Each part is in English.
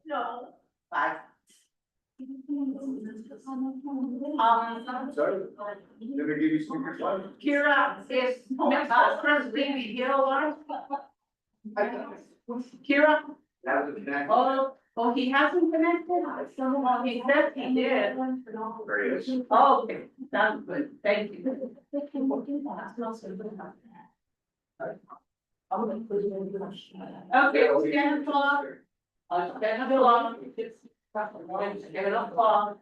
No. Bye. Sorry. Did they give you some? Kira is trustee Hill. Kira? Oh, he hasn't connected? So, he said he did. There he is. Oh, okay, that's good, thank you. Okay, we'll stand clock. Stand clock. Give it a clock.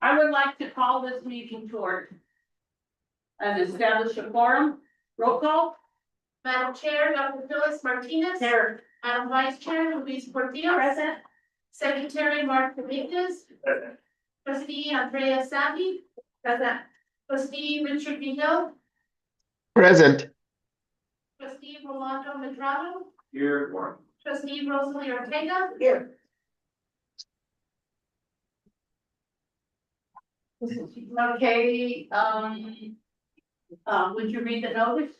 I would like to call this meeting to order. And establish a quorum. Roll call. Madam Chair, Dr. Phyllis Martinez. Here. Madam Vice Chair, Luis Portillo. Present. Secretary Mark Dominguez. Trustee Andrea Savvy. Present. Trustee Richard Beal. Present. Trustee Rolando Medrano. Here. Trustee Rosalie Ortega. Here. Okay, would you read the notice?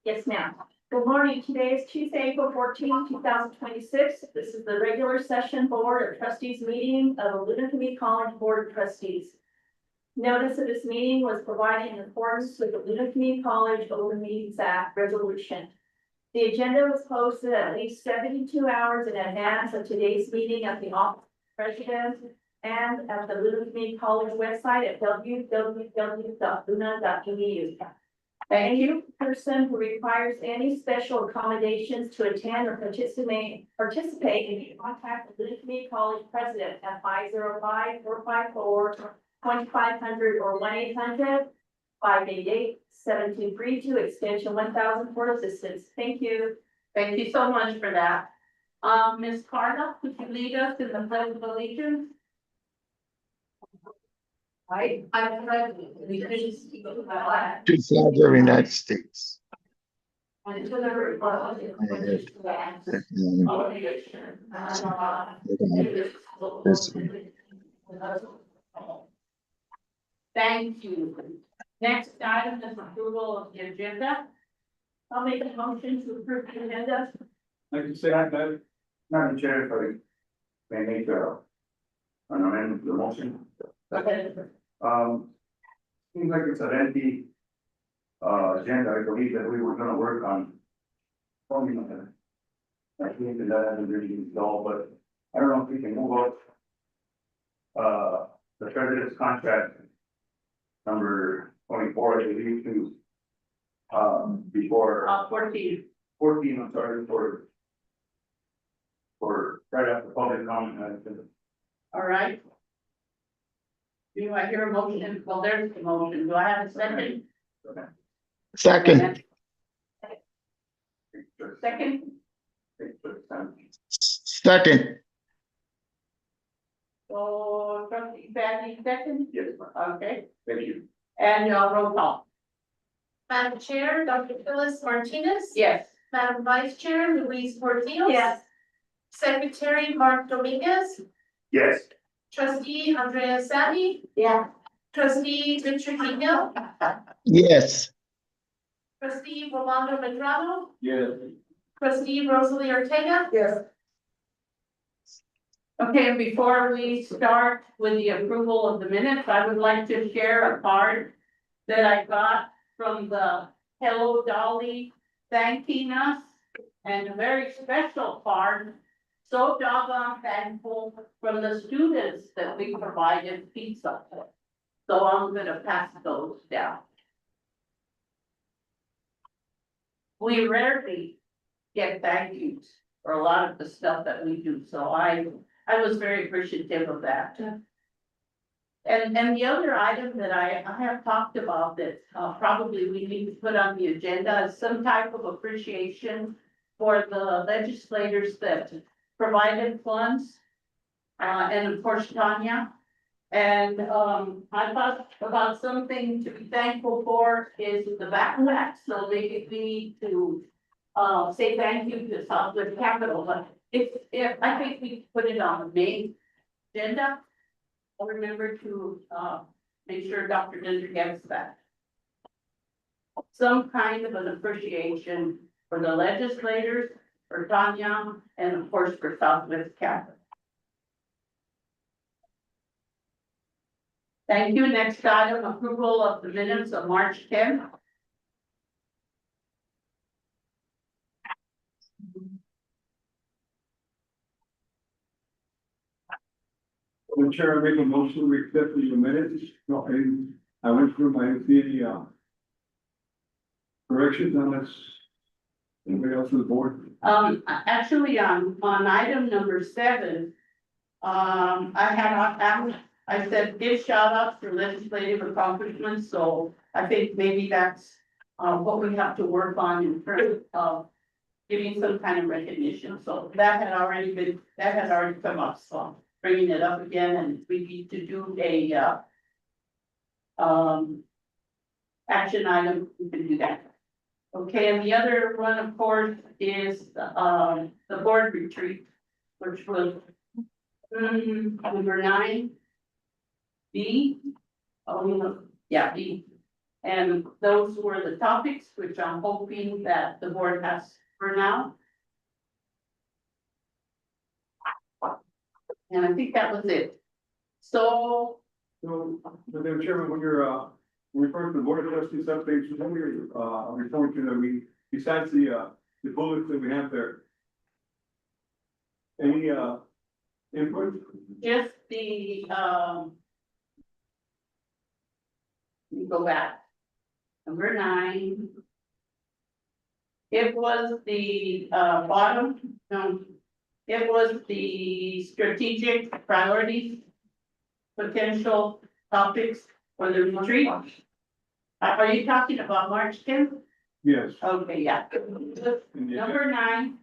Yes, ma'am. Good morning. Today is Tuesday, April 14, 2026. This is the regular session Board of Trustees meeting of the Luna Community College Board of Trustees. Notice of this meeting was provided in accordance with the Luna Community College Open Meetings Act resolution. The agenda was posted at least 72 hours in advance of today's meeting at the office of the President and at the Luna Community College website at www.luna.edu. Any person who requires any special accommodations to attend or participate may contact the Luna Community College President at 505-454-2500 or 1-800-588-7232 extension 1000 for assistance. Thank you. Thank you so much for that. Ms. Carla, could you lead us in the pledge of allegiance? I pledge allegiance to the flag To the flag of the United States. and to the republic for which it stands, one nation, under God, indivisible, with liberty and justice for all. Thank you. Next item is approval of the agenda. I'll make a motion to approve the agenda. Like you say, Madam Chair, if I may make an amendment to the motion. Okay. Seems like it's an empty agenda. I believe that we were gonna work on. I think that hasn't really been installed, but I don't know if we can move up. The president's contract. Number 24, I believe to. Before 14. 14, I'm sorry, for right after public comment. All right. Do I hear a motion? Well, there's the motion. Do I have a second? Second. Second. Second. So trustee Batty, second? Yes, Okay, thank you. and roll call. Madam Chair, Dr. Phyllis Martinez. Yes. Madam Vice Chair, Luis Portillo. Yes. Secretary Mark Dominguez. Yes. Trustee Andrea Savvy. Yeah. Trustee Richard Beal. Yes. Trustee Rolando Medrano. Yes. Trustee Rosalie Ortega. Yes. Okay, and before we start with the approval of the minutes, I would like to share a card that I got from the Hello Dolly thanking us, and a very special card. So doggone thankful from the students that we provided pizza for. So I'm gonna pass those down. We rarely get thank yous for a lot of the stuff that we do, so I was very appreciative of that. And the other item that I have talked about that probably we need to put on the agenda is some type of appreciation for the legislators that provided funds. And of course, Tanya. And I thought about something to be thankful for is the backpack, so maybe we need to say thank you to Southwood Capital, but if I think we put it on the main agenda. I'll remember to make sure Dr. Dinder gets that. some kind of an appreciation for the legislators, for Tanya, and of course for Southwest Catholic. Thank you. Next item, approval of the minutes of March 10th. The chair, I make a motion, we accept the minutes. No, I went through my, see any, corrections on this. Anybody else on the board? Actually, on item number 7, I said give shout outs for legislative accomplishments, so I think maybe that's what we have to work on in terms of giving some kind of recognition. So that had already come up, so I'm bringing it up again, and we need to do a action item, we can do that. Okay, and the other one, of course, is the board retreat, which was number 9. B. Yeah, B. And those were the topics which I'm hoping that the board has for now. And I think that was it. So, Madam Chairman, when you're, referring to the board of trustees updates, when you're, referring to that, besides the bullets that we have there. Any, input? just the, let me go back. Number 9. It was the, bottom, no, it was the strategic priorities, potential topics for the retreat. Are you talking about March 10th? Yes. Okay, yeah. Number 9.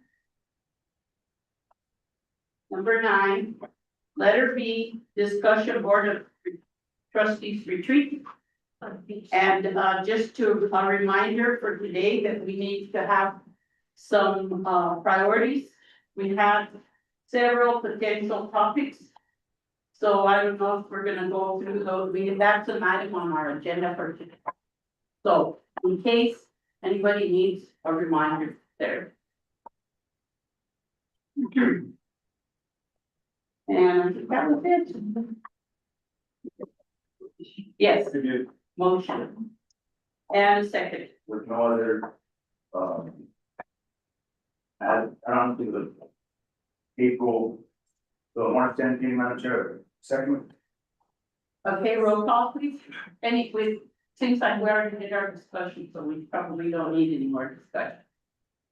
Number 9, letter B, discussion board of trustees retreat. And just to a reminder for today that we need to have some priorities. We have several potential topics. So I don't know if we're gonna go through those. That's an item on our agenda for today. So in case anybody needs a reminder there. And I think that was it. Yes, motion. And a second. With no other, add on to the April, the March 10th, Madam Chair, second. Okay, roll call please. Seems like we already did our discussion, so we probably don't need any more discussion.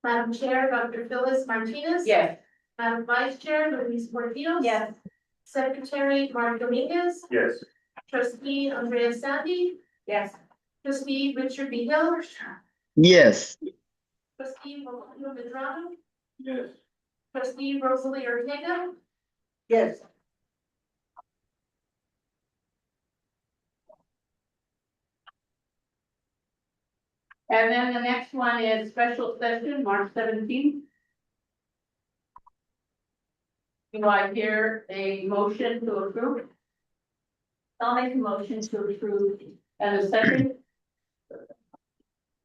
Madam Chair, Dr. Phyllis Martinez. Yes. Madam Vice Chair, Luis Portillo. Yes. Secretary Mark Dominguez. Yes. Trustee Andrea Sandy. Yes. Trustee Richard B. Hill. yes, Trustee Rolando Medrano. Yes. Trustee Rosalie Ortega. Yes. And then the next one is special session, March 17th. Do I hear a motion to approve? I'll make a motion to approve. And a second?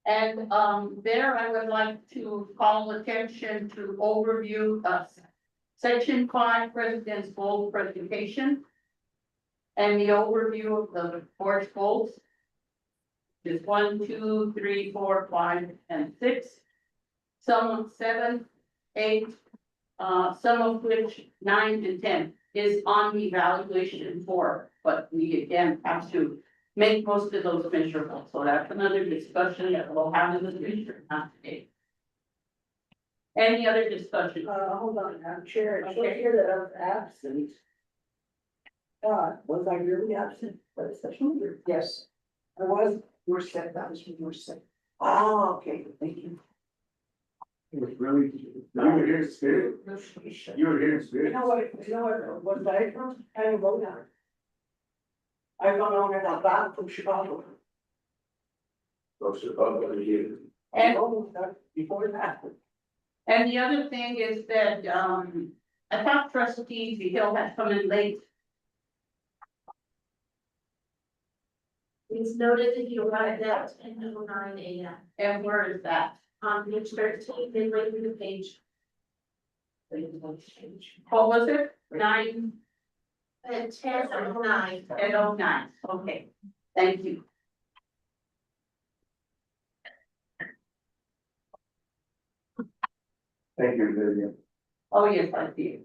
And there I would like to call attention to overview of section 5, President's goal presentation. And the overview of the board's goals. Is 1, 2, 3, 4, 5, and 6. Some 7, 8, some of which 9 and 10 is on the evaluation 4, but we again have to make most of those measurable. So that's another discussion that we'll have in the future, not today. Any other discussion? Hold on, Madam Chair, it shows Okay. here that I was absent. Was I really absent for the session? Yes, I was, you were sick, that was when you were sick. Oh, okay, thank you. It was really. You were here in spirit. You were here in You spirit. know what I from? I wrote down. I got on that back from Chicago. So, here. And Before that. And the other thing is that, I thought trustee Hill had come in late. It's noted that you arrived at 10:09 a.m. And where is that? on page 13, midway through the page. What was it? 9 At 10:09. and 09, okay, thank you. Thank you, Vivian. Oh, yes, I see.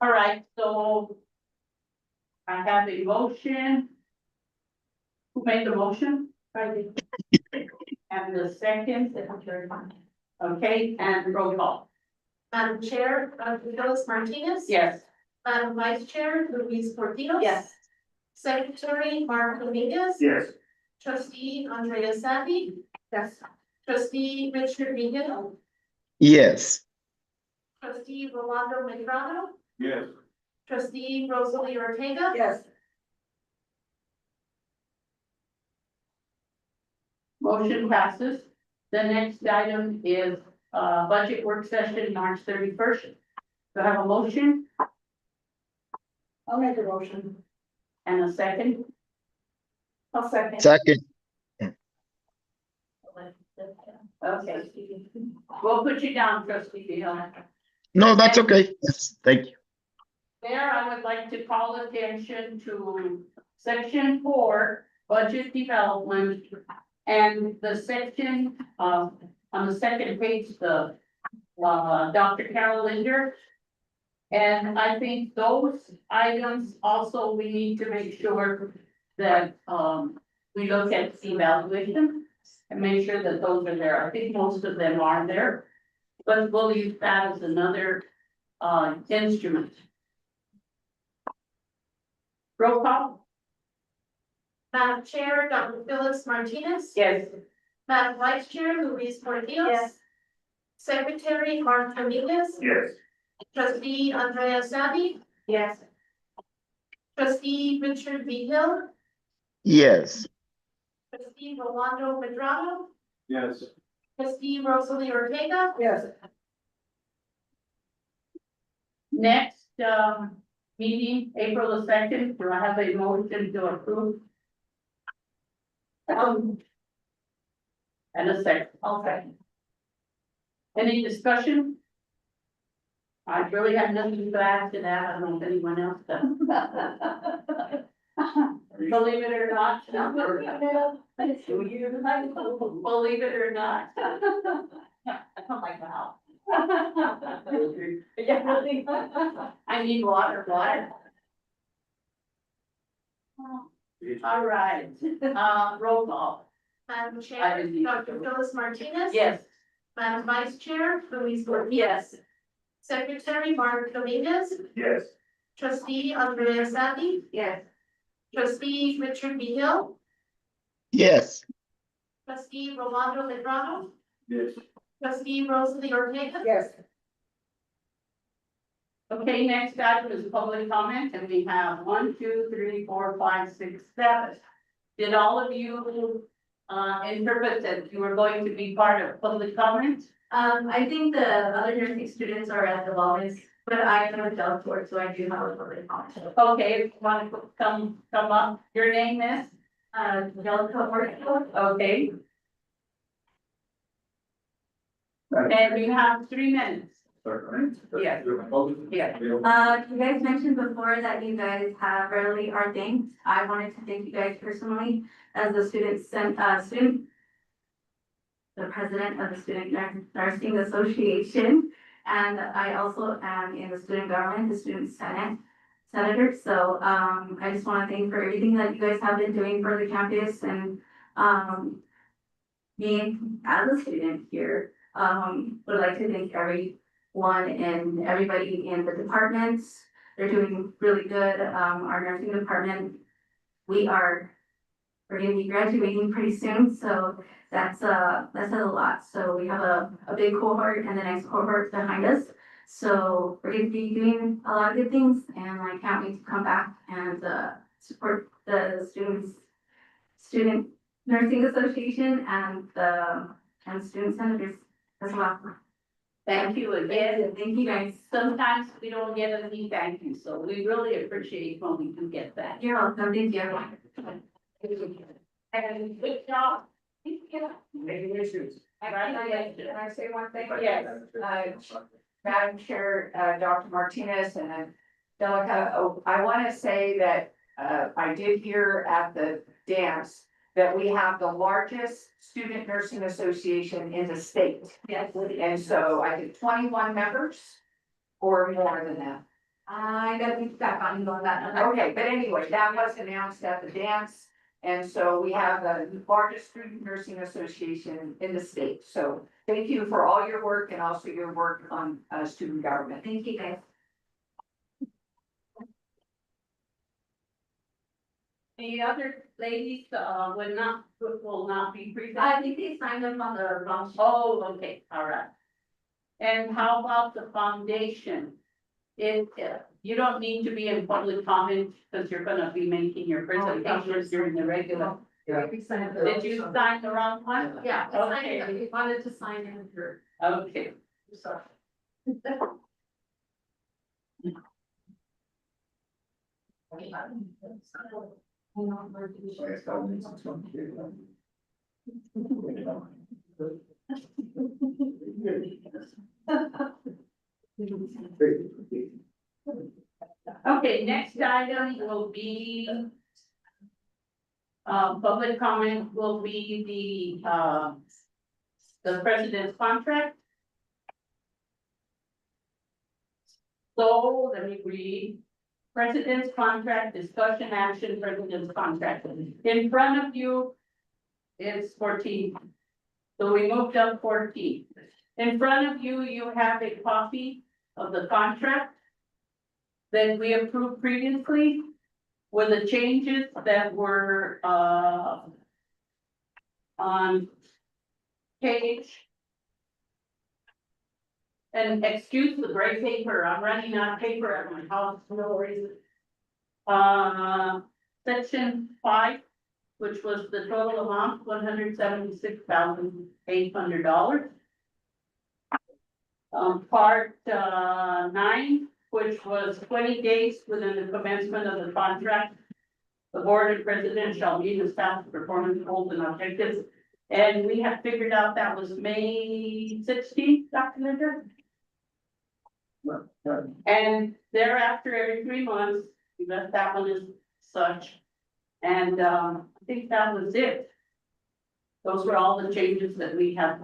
All right, so. I have a motion. Who made the motion? I did. And the second. Okay, and roll call. Madam Chair, Dr. Phyllis Martinez. Yes. Madam Vice Chair, Louise Portillo. Secretary, Mark Dominguez. Yes. Trustee, Andrea Savvy. Yes. Trustee, Richard Regan. yes, Trustee, Rolando Medrano. Yes. Trustee, Rosalie Ortega. Yes. Motion passes. The next item is, budget work session, March 31st. Do I have a motion I'll make a motion. and a second? I'll second. second, Okay. We'll put you down, trustee Hill. no, that's okay, yes, thank you. There, I would like to call attention to section 4, budget development. And the section, on the second page, the, Dr. Carol Linder. And I think those items also, we need to make sure that, we look at evaluation. And make sure that those are there. I think most of them are there. But we'll use that as another, instrument. Roll call? Madam Chair, Dr. Phyllis Martinez. Yes. Madam Vice Chair, Louise Portillo. Yes. Secretary, Mark Dominguez. Yes. Trustee, Andrea Savvy. Yes. Trustee, Richard Hill. Yes, Trustee, Rolando Medrano. Yes. Trustee, Rosalie Ortega. Yes. Next, meeting, April the 2nd, do I have a motion to approve? And a second. Okay. Any discussion? I really have nothing to add to that, I don't know if anyone else does. Believe it or not. Believe it or not. I'm like, wow. I need water. All right, roll call. Madam I Chair, didn't need to Dr. do it. Phyllis Martinez. Yes. Madam Vice Chair, Louise Portillo. Yes. Secretary, Mark Dominguez. Yes. Trustee, Andrea Savvy. Yes. Trustee, Richard Hill. yes, Trustee, Rolando Medrano. Yes. Trustee, Rosalie Ortega. Yes. Okay, next item is public comment, and we have 1, 2, 3, 4, 5, 6, 7. Did all of you, interpret that you were going to be part of public comment? I think the other nursing students are at the wellness, but I am a adult board, so I do have a public comment. Okay, if you want to come up, your name is? Jellicoe Portillo. Okay, and you have 3 minutes. Yes. Yeah. You guys mentioned before that you guys have rarely are thanked. I wanted to thank you guys personally as the the president of the Student Nursing Association. And I also am in the student government, the student senator. So, I just want to thank for everything that you guys have been doing for the campus and, me as a student here, would like to thank everyone and everybody in the departments. They're doing really good. Our nursing department, we're gonna be graduating pretty soon, so that says a lot. So we have a big cohort and the next cohort behind us. So we're gonna be doing a lot of good things, and I can't wait to come back and support the Student Nursing Association and student senators as well. Thank you again. Thank you guys. Sometimes we don't get any thank you, so we really appreciate when we do get that. You're welcome, thank you. And good job. Congratulations. Can I say one thing? Yes. Madam Chair, Dr. Martinez and Delica, I want to say that, I did hear at the dance that we have the largest student nursing association in the state. Yes. And so I think 21 members or more than that. I gotta be back on you on that number. Okay, but anyway, that was announced at the dance. And so we have the largest student nursing association in the state. So thank you for all your work and also your work on student government. Thank you guys. The other ladies, will not be present. I think they signed up on the wrong sheet. Oh, okay, all right. And how about the foundation? You don't need to be in public comment because you're gonna be making your presentations during the regular. We signed the- Did you sign the wrong one? Yeah, I signed it. Okay, We wanted to sign in for. okay. Sorry. Okay, next item will be. Public comment will be the president's contract. So let me read. President's contract, discussion action, president's contract. In front of you is 14. So we moved up 14. In front of you, you have a copy of the contract that we approved previously with the changes that were on page. And excuse the gray paper, I'm running out of paper at my house for no reason. Section 5, which was the total amount, $176,800. Part 9, which was 20 days within the commencement of the contract. The board and president shall meet and establish performance goals and objectives. And we have figured out that was May 16th, Dr. Linder. And thereafter, every 3 months, we left that one as such. And I think that was it. Those were all the changes that we had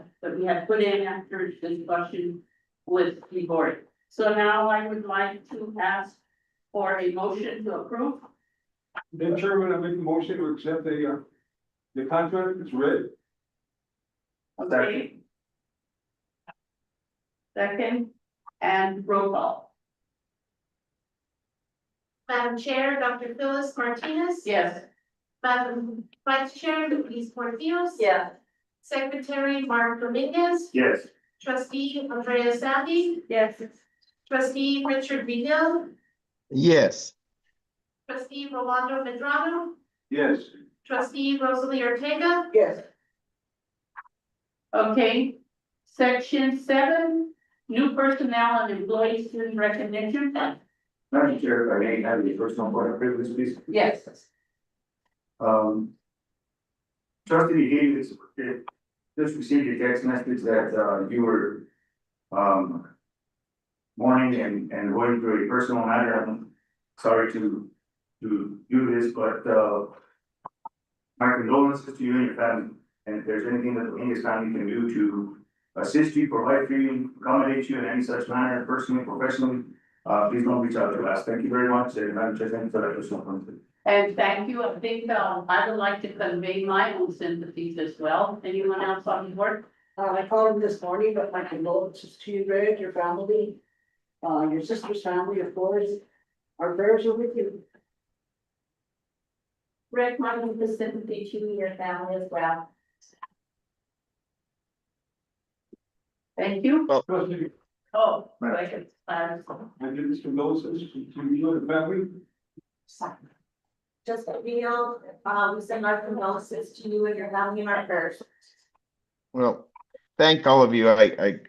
put in after discussion with the board. So now I would like to ask for a motion to approve. Then Chairman, I make the motion to accept the contract, it's read. Okay. Second, and roll call. Madam Chair, Dr. Phyllis Martinez. Yes. Madam Vice Chair, Luis Portillo. Yes. Secretary Mark Dominguez. Yes. Trustee Andrea Sandy. Yes. Trustee Richard Beadle. Yes. Trustee Rolando Medrano. Yes. Trustee Rosalie Ortega. Yes. Okay, section 7, new personnel and employee student recognition. Madam Chair, if I may have the personal point of privilege, please. Yes. Trustee Davis, just received a text message that, you were, mourning and going through a personal matter. I'm sorry to do this, but, my condolences to you and your family. And if there's anything that the English family can do to assist you, provide for you, accommodate you in any such manner, personally, professionally, please don't reach out to us. Thank you very much, and Madam Chair, thank you for that personal point. And thank you. I think I would like to convey my own sympathies as well. Anyone else on the board? I called him this morning, but my condolences to you, Greg, your family, your sister's family, of course. Our prayers are with you. Rick, my sympathy to your family as well. Thank you. Trustee, Oh, right. I give this condolences to you and the family. Just let me know, we send our condolences to you and your family and our prayers. Well, thank all of you. I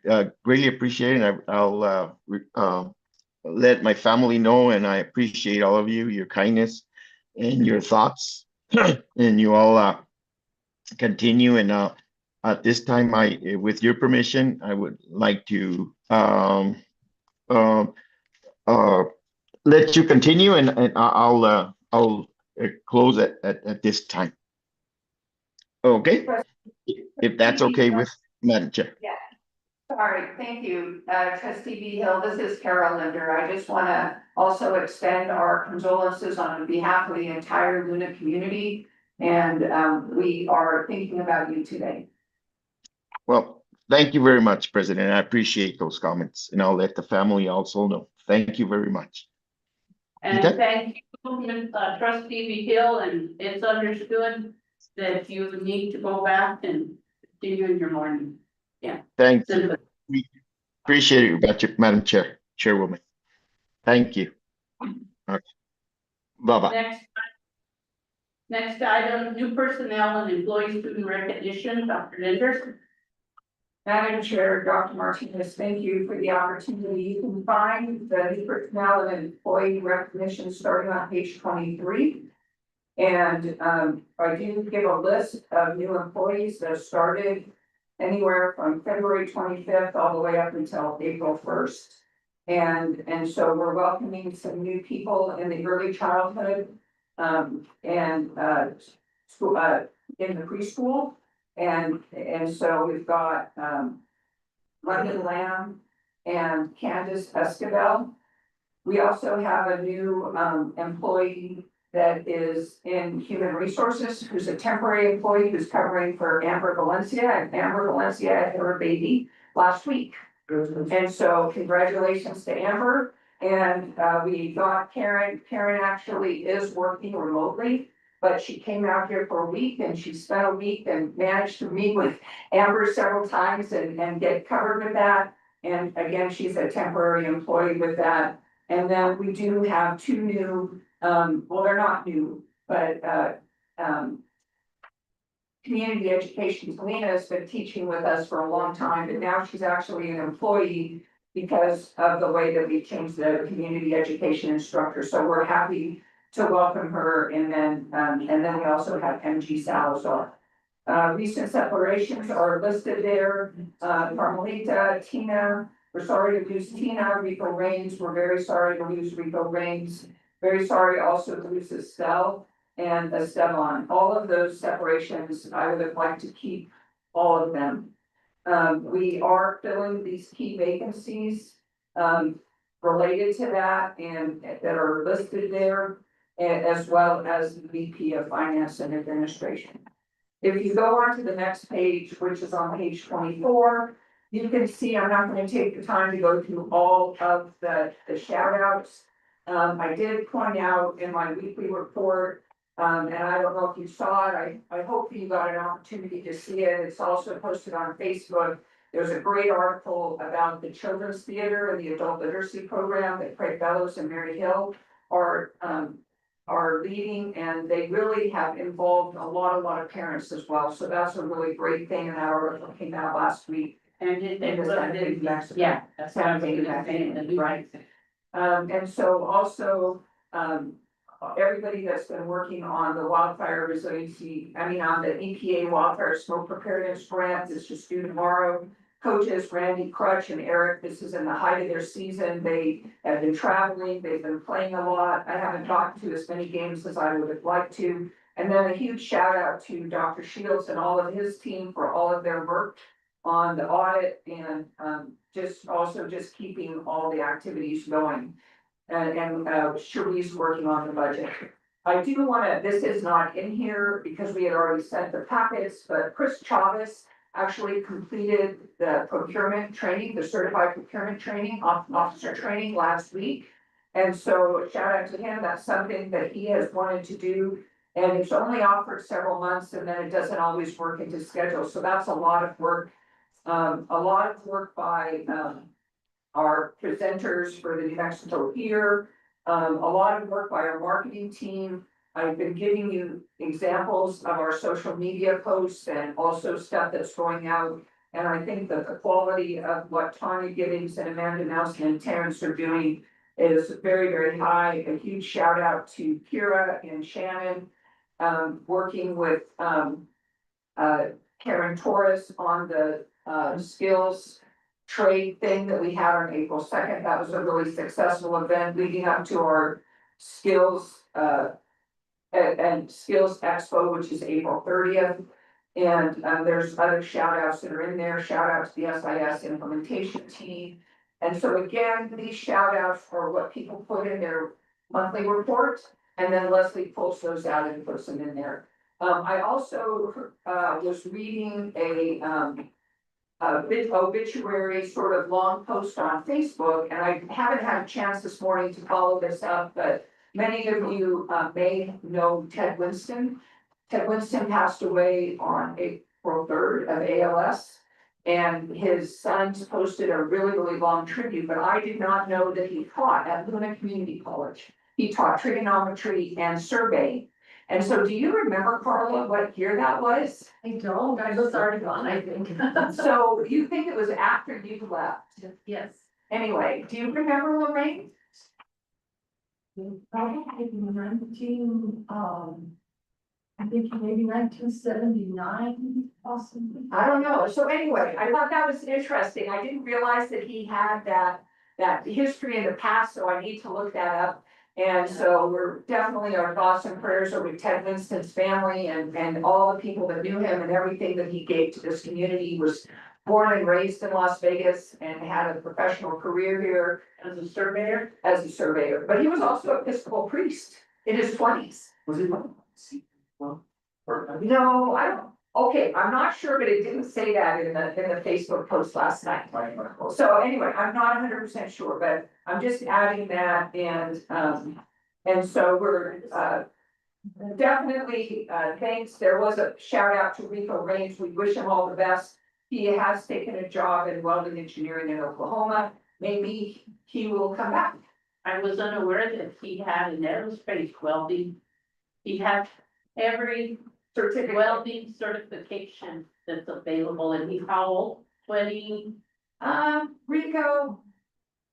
greatly appreciate it. I'll let my family know, and I appreciate all of you, your kindness and your thoughts. And you all continue. And at this time, with your permission, I would like to um, uh, let you continue, and I'll close at this time. Okay, if that's okay with Madam Chair. Sorry, thank you, trustee B Hill. This is Carol Linder. I just want to also extend our condolences on behalf of the entire Luna community. And we are thinking about you today. Well, thank you very much, President. I appreciate those comments, and I'll let the family also know. Thank you very much. And Okay. thank you, trustee V Hill, and it's understood that you need to go back and continue in your morning. Thank you. We appreciate it, Madam Chairwoman. Thank you. Okay. Bye-bye. Next item, new personnel and employee student recognition, Dr. Linders. Madam Chair, Dr. Martinez, thank you for the opportunity. You can find the new personnel and employee recognition starting on page 23. And I do give a list of new employees that started anywhere from February 25th all the way up until April 1st. And so we're welcoming some new people in the early childhood and school in the preschool. And so we've got London Lamb and Candace Escabel. We also have a new employee that is in human resources, who's a temporary employee who's covering for Amber Valencia. And Amber Valencia had her baby last week. And so congratulations to Amber. And we got Karen. Karen actually is working remotely, but she came out here for a week and she spent a week and managed to meet with Amber several times and get covered with that. And again, she's a temporary employee with that. And then we do have two new, well, they're not new, but community education. Selena has been teaching with us for a long time, and now she's actually an employee because of the way that we changed the community education instructor. So we're happy to welcome her. And then we also have MG Salazar. Recent separations are listed there. Carmelita, Tina, we're sorry to lose Tina. Rico Rains, we're very sorry to lose Rico Rains. Very sorry also to lose Estelle and Esteban. All of those separations, I would have liked to keep all of them. We are filling these key vacancies related to that and that are listed there, as well as the VP of Finance and Administration. If you go on to the next page, which is on page 24, you can see, I'm not going to take the time to go through all of the shout outs. I did point out in my weekly report, and I don't know if you saw it, I hope you got an opportunity to see it. It's also posted on Facebook. There's a great article about the Children's Theater and the Adult Literacy Program that Craig Bellows and Mary Hill are leading, and they really have involved a lot of parents as well. So that's a really great thing, and that article came out last week. And Yeah, that's what I'm thinking, right. And so also, everybody that's been working on the wildfire resiliency, on the EPA wildfire smoke preparedness grant, this is due tomorrow. Coaches Randy Crutch and Eric, this is in the height of their season. They have been traveling, they've been playing a lot. I haven't gotten to as many games as I would have liked to. And then a huge shout out to Dr. Shields and all of his team for all of their work on the audit and just keeping all the activities going. And Cherie's working on the budget. I do want to, this is not in here because we had already sent the packets, but Chris Chavez actually completed the procurement training, the certified procurement training, officer training last week. And so shout out to him, that's something that he has wanted to do. And it's only offered several months and then it doesn't always work into schedule. So that's a lot of work. By our presenters for the New Mexico here, a lot of work by our marketing team. I've been giving you examples of our social media posts and also stuff that's going out And I think that the quality of what Tanya Giddings and Amanda Nelson and Terrence are doing is very, very high. A huge shout out to Kira and Shannon, working with, Karen Torres on the, skills trade thing that we had on April 2nd. That was a really successful event leading up to our skills, and Skills Expo, which is April 30th. And there's other shout outs that are in there, shout out to the SIS implementation team. And so again, these shout outs are what people put in their monthly report, and then Leslie pulls those out and puts them in there. I also was reading a obituary sort of long post on Facebook, and I haven't had a chance this morning to follow this up, but many of you may know Ted Winston. Ted Winston passed away on April 3rd of ALS. And his sons posted a really, really long tribute, but I did not know that he taught at Luna Community College. He taught trigonometry and survey. And so do you remember, Carla, what year that was? I don't, I was already gone, I think. So you think it was after you left? Yes. Anyway, do you remember Lorraine? Probably 19, I think maybe 1979, possibly. I don't know. So anyway, I thought that was interesting. I didn't realize that he had that history in the past, so I need to look that up. And so we're definitely, our thoughts and prayers are with Ted Winston's family and all the people that knew him and everything that he gave to this community. He was born and raised in Las Vegas and had a professional career here As a surveyor, but he was also an Episcopal priest in his 20s. Was it? No, I don't, okay, I'm not sure, but it didn't say that in the Facebook post last night. So anyway, I'm not 100% sure, but I'm just adding that and so we're, definitely, thanks. There was a shout out to Rico Range. We wish him all the best. He has taken a job in welding engineering in Oklahoma. Maybe he will come back. I was unaware that he had an aerospace welding. He had every welding certification that's available, and he's how old? 20? Rico,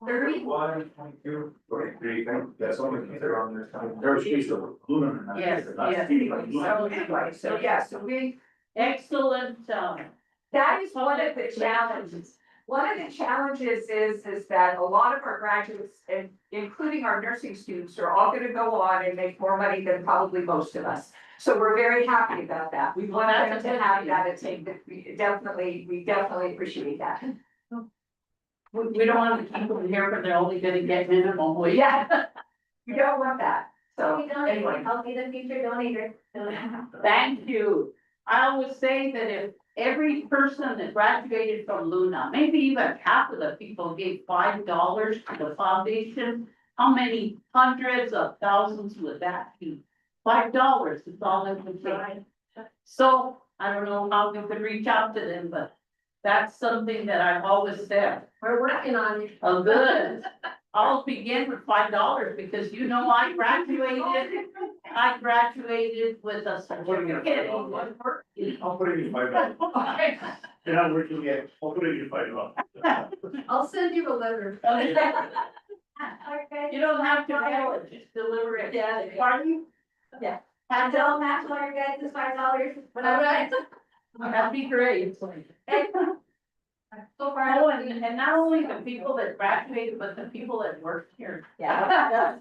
30. 22, 23, that's all we consider on there. There's piece of Luna. Yes, yes. Anyway, so yeah, so we, Excellent, that is one of the challenges. One of the challenges is that a lot of our graduates, and including our nursing students, are all gonna go on and make more money than probably most of us. So we're very happy about that. We want them to have that attainment. We definitely appreciate that. we don't want to keep them here, but they're only gonna get minimum wage. Yeah, we don't want that. So We donate, anyway, I'll be the future donator. Thank you. I always say that if every person that graduated from Luna, maybe even half of the people gave $5 to the foundation, how many hundreds of thousands would that be? $5 is all it would take. So I don't know how we could reach out to them, but that's something that I've always said. We're working on it. Oh, good. I'll begin with $5 because you know I graduated with a certificate. I'll put it in $5. You're not working yet, I'll put it in $5. I'll send you a letter. You don't have to mail it, just deliver it. Yeah. Pardon? Yeah. And Don't match all your guys' $5. Alright. that'd be great. So far. Oh, and not only the people that graduated, but the people that worked here. Yeah.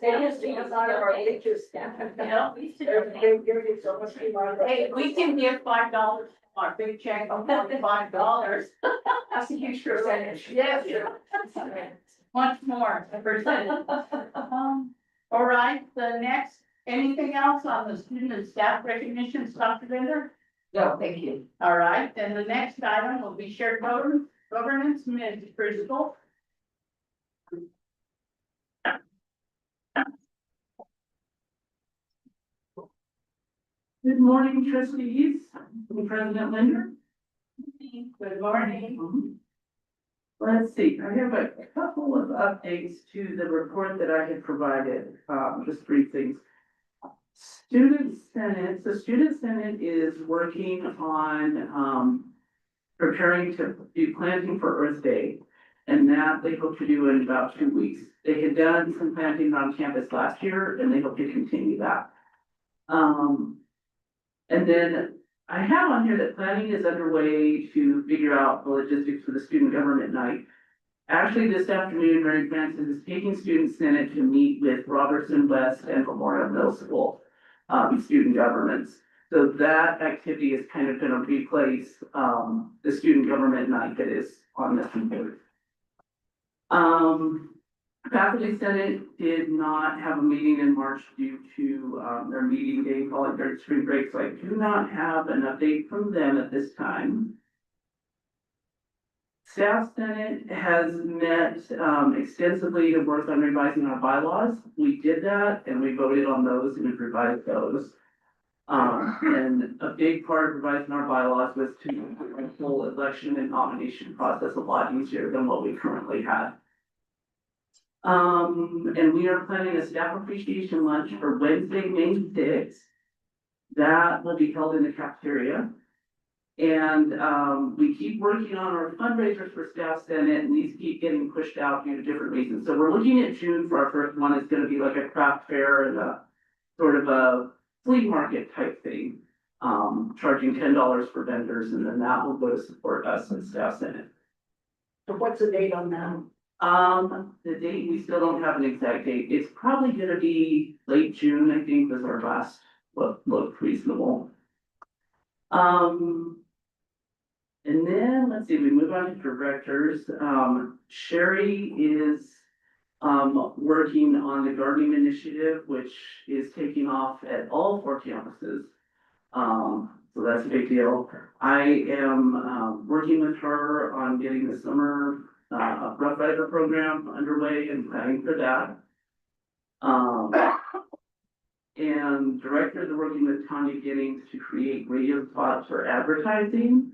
They used to use out of our pictures. You know? They give you so much money. Hey, we can give $5 from our big check of $5. that's a huge percentage. Yes. Much more, a percentage. All right, the next, anything else on the student and staff recognition, Dr. Bender? No, thank you. All right, then the next item will be shared governance, Ms. Crystal. Good morning, trustees, President Linder. Good morning. Let's see, I have a couple of updates to the report that I had provided, just 3 things. Student Senate, the Student Senate is working on, preparing to do planting for Earth Day. And that they hope to do in about 2 weeks. They had done some planting on campus last year and they hope to continue that. And then I have on here that planning is underway to figure out the logistics for the student government night. Actually, this afternoon, Mary Frances is taking student senate to meet with Robertson West and Memorial Middle School, student governments. So that activity is kind of gonna replace, the student government night that is on this report. Faculty Senate did not have a meeting in March due to, their meeting day falling during spring break, so I do not have an update from them at this time. Staff Senate has met, extensively to work on revising our bylaws. We did that and we voted on those and we revised those. And a big part of revising our bylaws was to make the whole election and nomination process a lot easier than what we currently had. And we are planning a staff appreciation lunch for Wednesday, May 6th. That will be held in the cafeteria. And, we keep working on our fundraisers for Staff Senate and these keep getting pushed out due to different reasons. So we're looking at June for our first one. It's gonna be like a craft fair and a sort of a flea market type thing. Charging $10 for vendors and then that will go to support us in Staff Senate. So what's the date on that? The date, we still don't have an exact date. It's probably gonna be late June, I think, was our last look reasonable. And then, let's see, we move on to directors. Sherry is working on the gardening initiative, which is taking off at all 4 campuses. So that's a big deal. I am working with her on getting the summer Rough Rider program underway and planning for that. And directors are working with Tanya Giddings to create radio spots for advertising.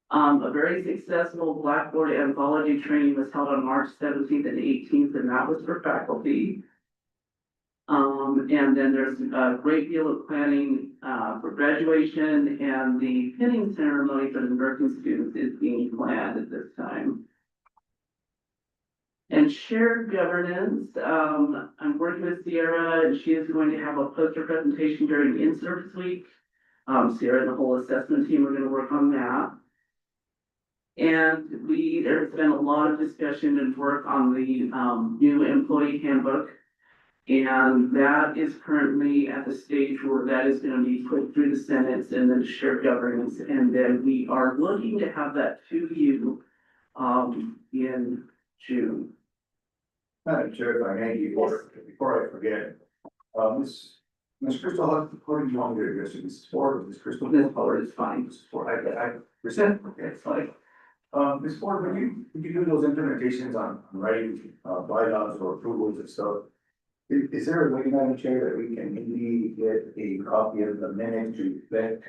A very successful Blackboard anthology training was held on March 17th and 18th, and that was for faculty. And then there's a great deal of planning for graduation, and the pinning ceremony for the nursing students is being planned at this time. And shared governance, I'm working with Sierra, and she is going to have a poster presentation during in-service week. Sierra and the whole assessment team are gonna work on that. And there's been a lot of discussion and work on the new employee handbook. And that is currently at the stage where that is gonna be put through the Senate and then shared governance. And then we are looking to have that to you in June. Madam Chair, if I may, before I forget, Ms. Crystal, how do you want me to address it? Ms. Ford, Ms. Crystal? This color is fine. Ms. Ford, I present, okay, it's like, Ms. Ford, when you do those implementations on writing, bylaws or approvals and stuff, is there a way, Madam Chair, that we can maybe get a copy of the minutes to reflect,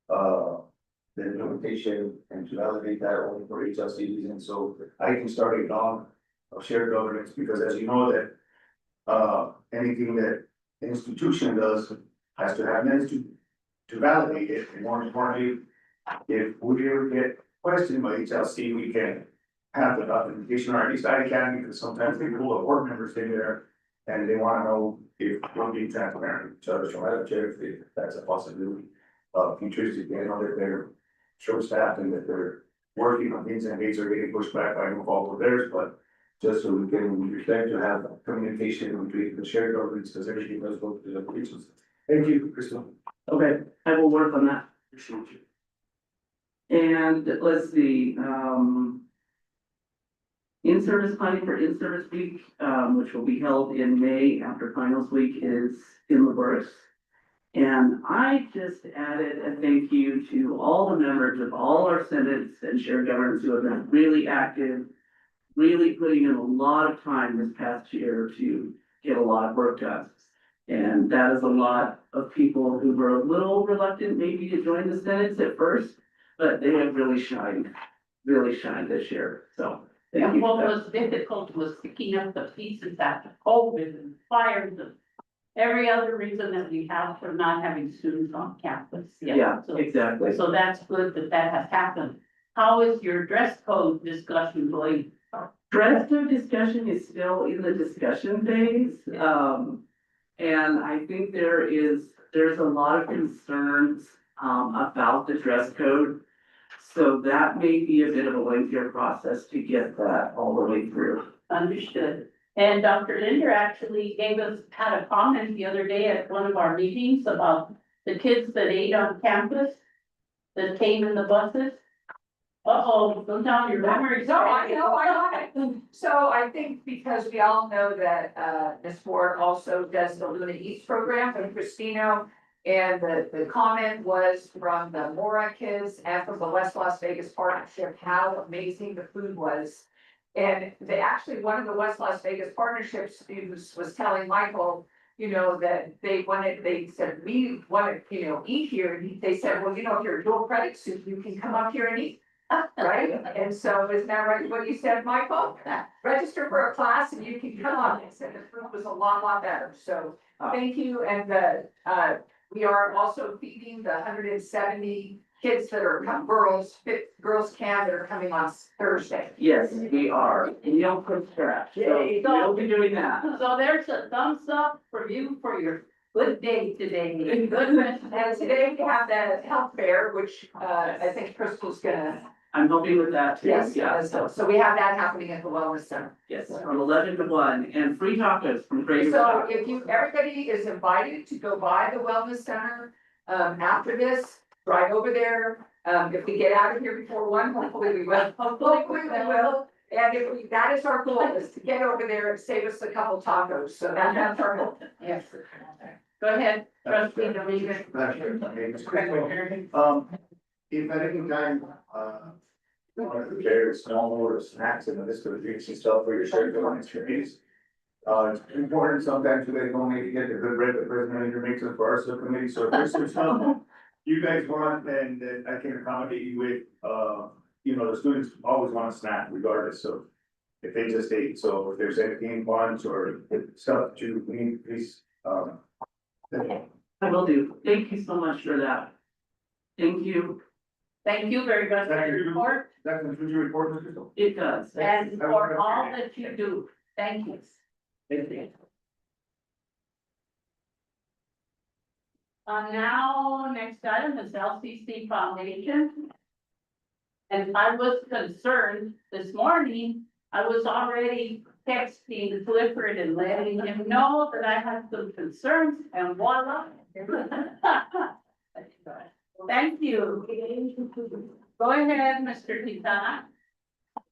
the implementation and to validate that only for HLCs, and so I can start it on of shared governance, because as you know that, anything that an institution does has to have minutes to validate it, and more importantly, if we ever get questioned by HLC, we can have the documentation, or at least I can, because sometimes they pull the board members in there and they wanna know if we're being transparent with each other, so Madam Chair, if that's a possibility. Futures, if they know that they're short-staffed and that they're working on things and things are getting pushed back, I don't follow theirs, but just so we can respect to have communication between the shared governments, because everything does go to the regions. Thank you, Crystal. Okay, I will work on that. Appreciate you. And let's see, in-service planning for in-service week, which will be held in May after finals week, is in the works. And I just added a thank you to all the members of all our senates and shared governments who have been really active, really putting in a lot of time this past year to get a lot of work done. And that is a lot of people who were a little reluctant maybe to join the senates at first, but they have really shined this year, so. Thank And you what for that. was difficult was picking up the pieces after COVID and fires and every other reason that we have for not having students on campus. Yeah, So- exactly. So that's good that that has happened. How is your dress code discussion going? Dress code discussion is still in the discussion phase. And I think there's a lot of concerns, about the dress code. So that may be a bit of a lengthier process to get that all the way through. Understood. And Dr. Linder actually had a comment the other day at one of our meetings about the kids that ate on campus that came in the buses. Uh-oh, go down your memory. No, I know, I got it. So I think because we all know that, Ms. Ford also does the Luna Eats program from Christino. And the comment was from the Mora kids and from the West Las Vegas partnership, how amazing the food was. And they actually, one of the West Las Vegas partnership students was telling Michael, you know, that they said, we want to, eat here. And they said, well, if you're a dual credit student, you can come up here and eat. Right? And so isn't that right, what you said, Michael? Register for a class and you can come on. They said the food was a lot better. So thank you. And we are also feeding the 170 kids that are girls camp that are coming on Thursday. Yes, we are. Meal from scratch. So we'll be doing that. So there's a thumbs up for you for your good day today. Good And today we have the health fair, which I think Crystal's gonna. I'm hoping with that too. Yes, Yeah. so we have that happening at the Wellness Center. Yes, from 11 to 1 and free tacos from Greater. So if everybody is invited to go by the Wellness Center, after this, drive over there. If we get out of here before 1, hopefully we will. Hopefully we will. And that is our goal, is to get over there and save us a couple tacos. So that's our goal. Yes. Go ahead, trustee Dominguez. If at any time, there's small order snacks and this could be some stuff for your shared experience. It's important sometimes you guys don't maybe get the good bread the president manager makes it for our subcommittee, so if there's some stuff you guys want and that I can accommodate you with, the students always want a snack regardless of if they just ate, so if there's anything lunch or stuff that you need, please, I will do. Thank you so much for that. Thank you. Thank you very much for your report that concludes your report, Mr. Crystal. It does. and for all that you do. Thank you. Thank you. Now, next item is LCC Foundation. And I was concerned this morning, I was already texting Clifford and letting him know that I had some concerns and voila. Thank you. Go ahead, Mr. Quintana.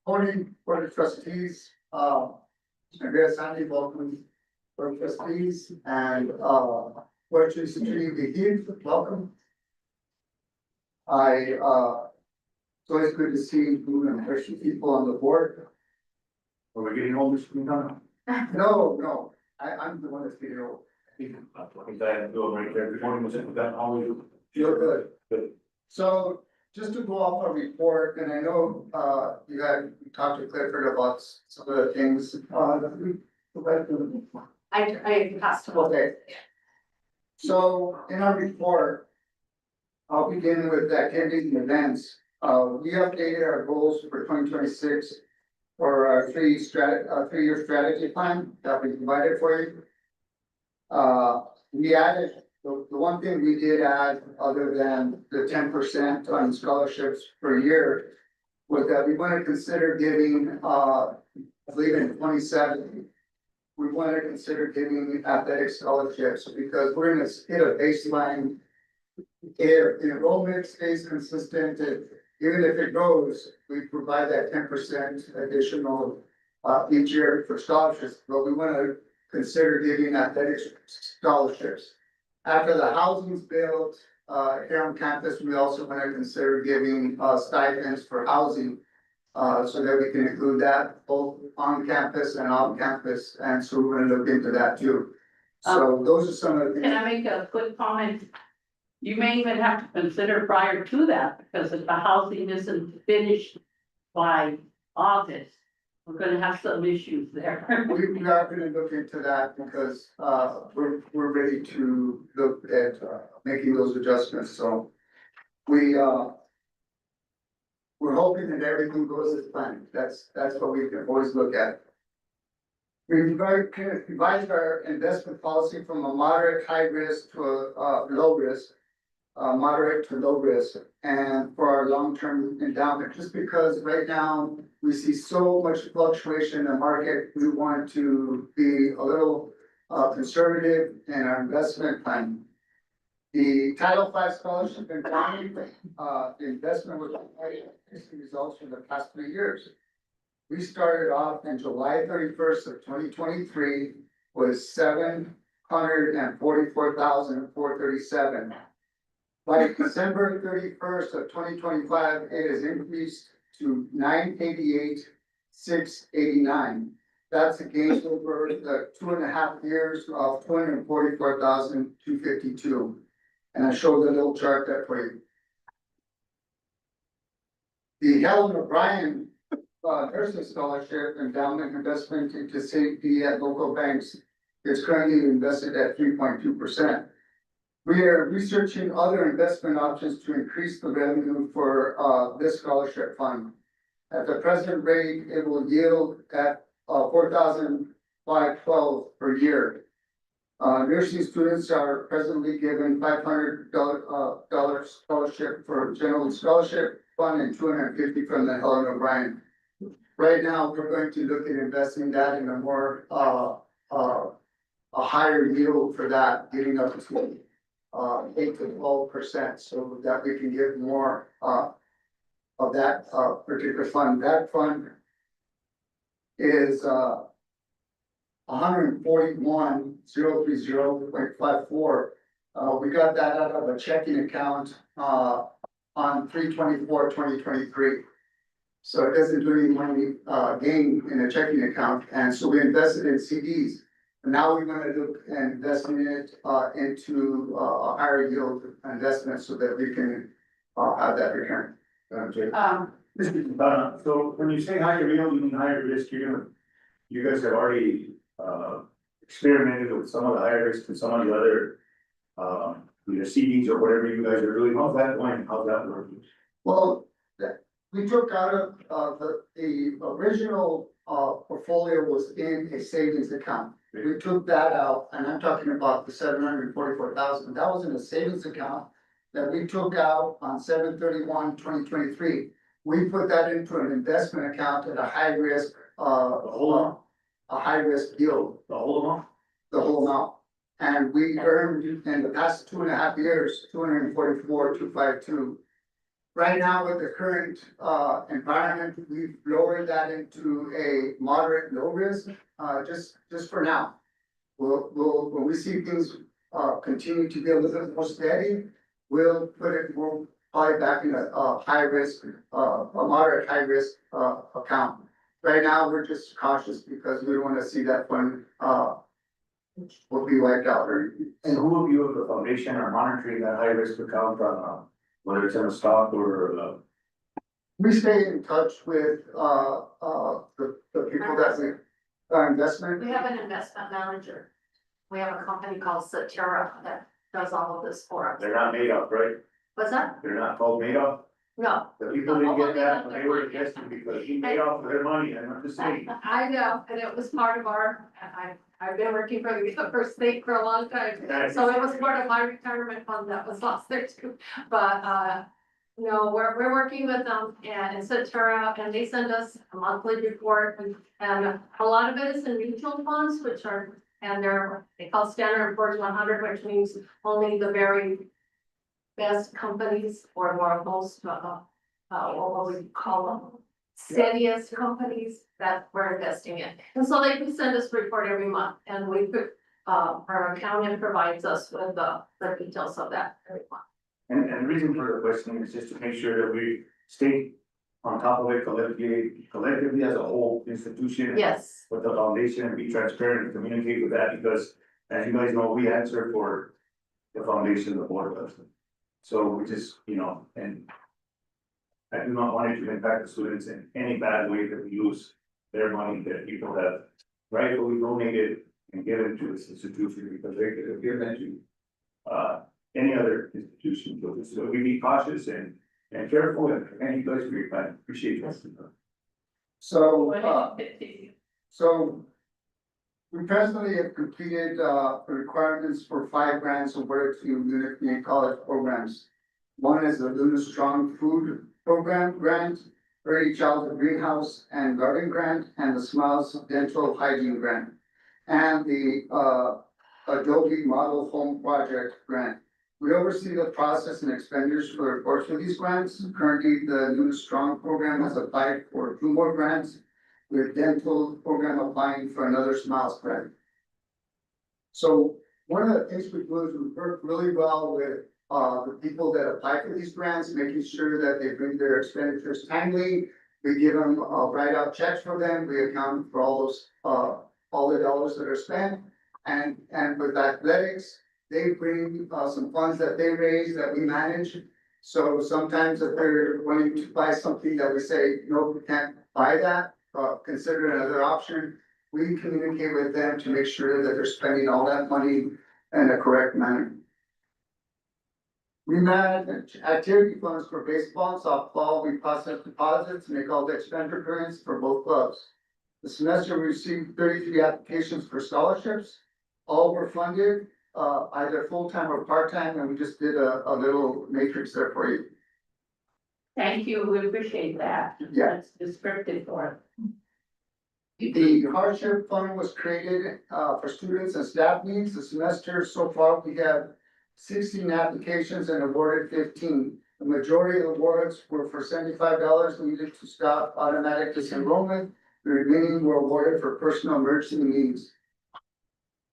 Morning, Board of Trustees, Andrea Sandy, welcome, Board of Trustees, and, Board of Trustees, Heath, welcome. It's always good to see new and fresh people on the board. Are we getting home, Mr. Quintana? No, I'm the one that's getting old. I'm glad to do it right there. Good morning, Mr. Quintana. How are you? Feel good. Good. So, just to go off our report, and I know, you talked to Clifford about some of the things, that we. I passed to Okay. So in our report, I'll begin with activities and events. We updated our goals for 2026 for our 3-year strategy plan that we provided for you. We added, the one thing we did add, other than the 10% on scholarships per year, was that we want to consider giving, I believe in 27, we want to consider giving athletic scholarships because we're gonna hit a baseline. If enrollment stays consistent, even if it grows, we provide that 10% additional each year for scholarships, but we want to consider giving athletic scholarships. After the housing's built here on campus, we also want to consider giving stipends for housing. So that we can include that both on campus and off campus, and so we're gonna look into that too. So those are some of the Can things. I make a quick comment? You may even have to consider prior to that, because if the housing isn't finished by August, we're gonna have some issues there. We are gonna look into that because, we're ready to look at, making those adjustments, so. We're hoping that everything goes as planned, that's what we can always look at. We revised our investment policy from a moderate high risk to a low risk. Moderate to low risk, and for our long-term endowment, just because right now we see so much fluctuation in the market, we want to be a little conservative in our investment plan. The Title V scholarship and bonding, the investment was results from the past 3 years. We started off in July 31st of 2023 with 744,437. By December 31st of 2025, it has increased to 988,689. That's a gain over the 2.5 years of 244,252. And I showed the little chart that for you. The Helen O'Brien nursing scholarship endowment investment into safety at local banks is currently invested at 3.2%. We are researching other investment options to increase the revenue for this scholarship fund. At the present rate, it will yield at $4,512 per year. Nursing students are presently given $500 scholarship for general scholarship fund and $250 from the Helen O'Brien. Right now, we're going to look at investing that in a more a higher yield for that, getting up to 8 to 12%, so that we can get more of that particular fund. That fund is 141,030.54. We got that out of a checking account on 3/24/2023. So it doesn't do any money gain in a checking account, and so we invested in CDs. And now we're gonna look at investing it into a higher yield investment so that we can have that return. So when you say higher yield, you mean higher risk, you guys have already experimented with some of the higher risk and some of the other either CDs or whatever you guys are doing. How's that going? How's that working? Well, we took out of the original portfolio was in a savings account. We took that out, and I'm talking about the 744,000. That was in a savings account that we took out on 7/31/2023. We put that into an investment account at a high risk, a high risk yield. The whole amount? The whole amount. And we earned in the past 2.5 years, 244,252. Right now, with the current environment, we've lowered that into a moderate low risk, just for now. When we see things continue to be a little bit more steady, we'll probably back in a high risk, a moderate high risk account. Right now, we're just cautious because we don't wanna see that fund will be wiped out. And who of you of the foundation are monitoring that high risk account, whether it's in a stock or We stay in touch with the people that we, our investment. We have an investment manager. We have a company called Satira that does all of this for us. they're not made up, right? What's that? They're not called made up. No. The people didn't get that when they were investing because he made off with their money, and I'm just saying. I know, and it was part of I've been working for the state for a long time. So it was part of my retirement fund that was lost there too. But, no, we're working with them and Centura, and they send us a monthly report. And a lot of it is in mutual funds, which are, and they call Standard & Poor's 100, which means only the very best companies or most, what we call them, steadiest companies that we're investing in. And so they can send us a report every month, and our accountant provides us with the details of that every month. And the reason for the question is just to make sure that we stay on top of it collectively as a whole institution. Yes, With the foundation and be transparent and communicate with that, because as you guys know, we answer for the foundation, the board of us. So we just, and I do not want it to impact the students in any bad way that we lose their money that people have rightfully donated and given to this institution because they could have given to any other institution. So we be cautious and careful and thank you guys for your time. Appreciate you. So, Go ahead, continue. so we presently have completed, the requirements for 5 grants awarded to Luna Community College programs. One is the Luna Strong Food Program Grant, Early Childhood Greenhouse and Garden Grant, and the Smiles Dental Hygiene Grant. And the, Adobe Model Home Project Grant. We oversee the process and expenditures for reports for these grants. Currently, the Luna Strong program has applied for 2 more grants, with dental program applying for another Smiles grant. So one of the things we do is we work really well with the people that apply for these grants, making sure that they bring their expenditures timely. We give them write out checks for them. We account for all those all the dollars that are spent. And with athletics, they bring some funds that they raise that we manage. So sometimes if they're wanting to buy something that we say, no, we can't buy that, consider another option. We communicate with them to make sure that they're spending all that money in a correct manner. We manage activity funds for baseball and softball. We process deposits, make all the expenditure payments for both clubs. The semester we received 33 applications for scholarships. All were funded, either full-time or part-time, and we just did a little matrix there for you. Thank you, we appreciate that. Yeah. That's descriptive for it. The hardship fund was created for students and staff needs. The semester so far, we have 16 applications and awarded 15. The majority of the awards were for $75 needed to stop automatic disenrollment. The remaining were awarded for personal emergency needs.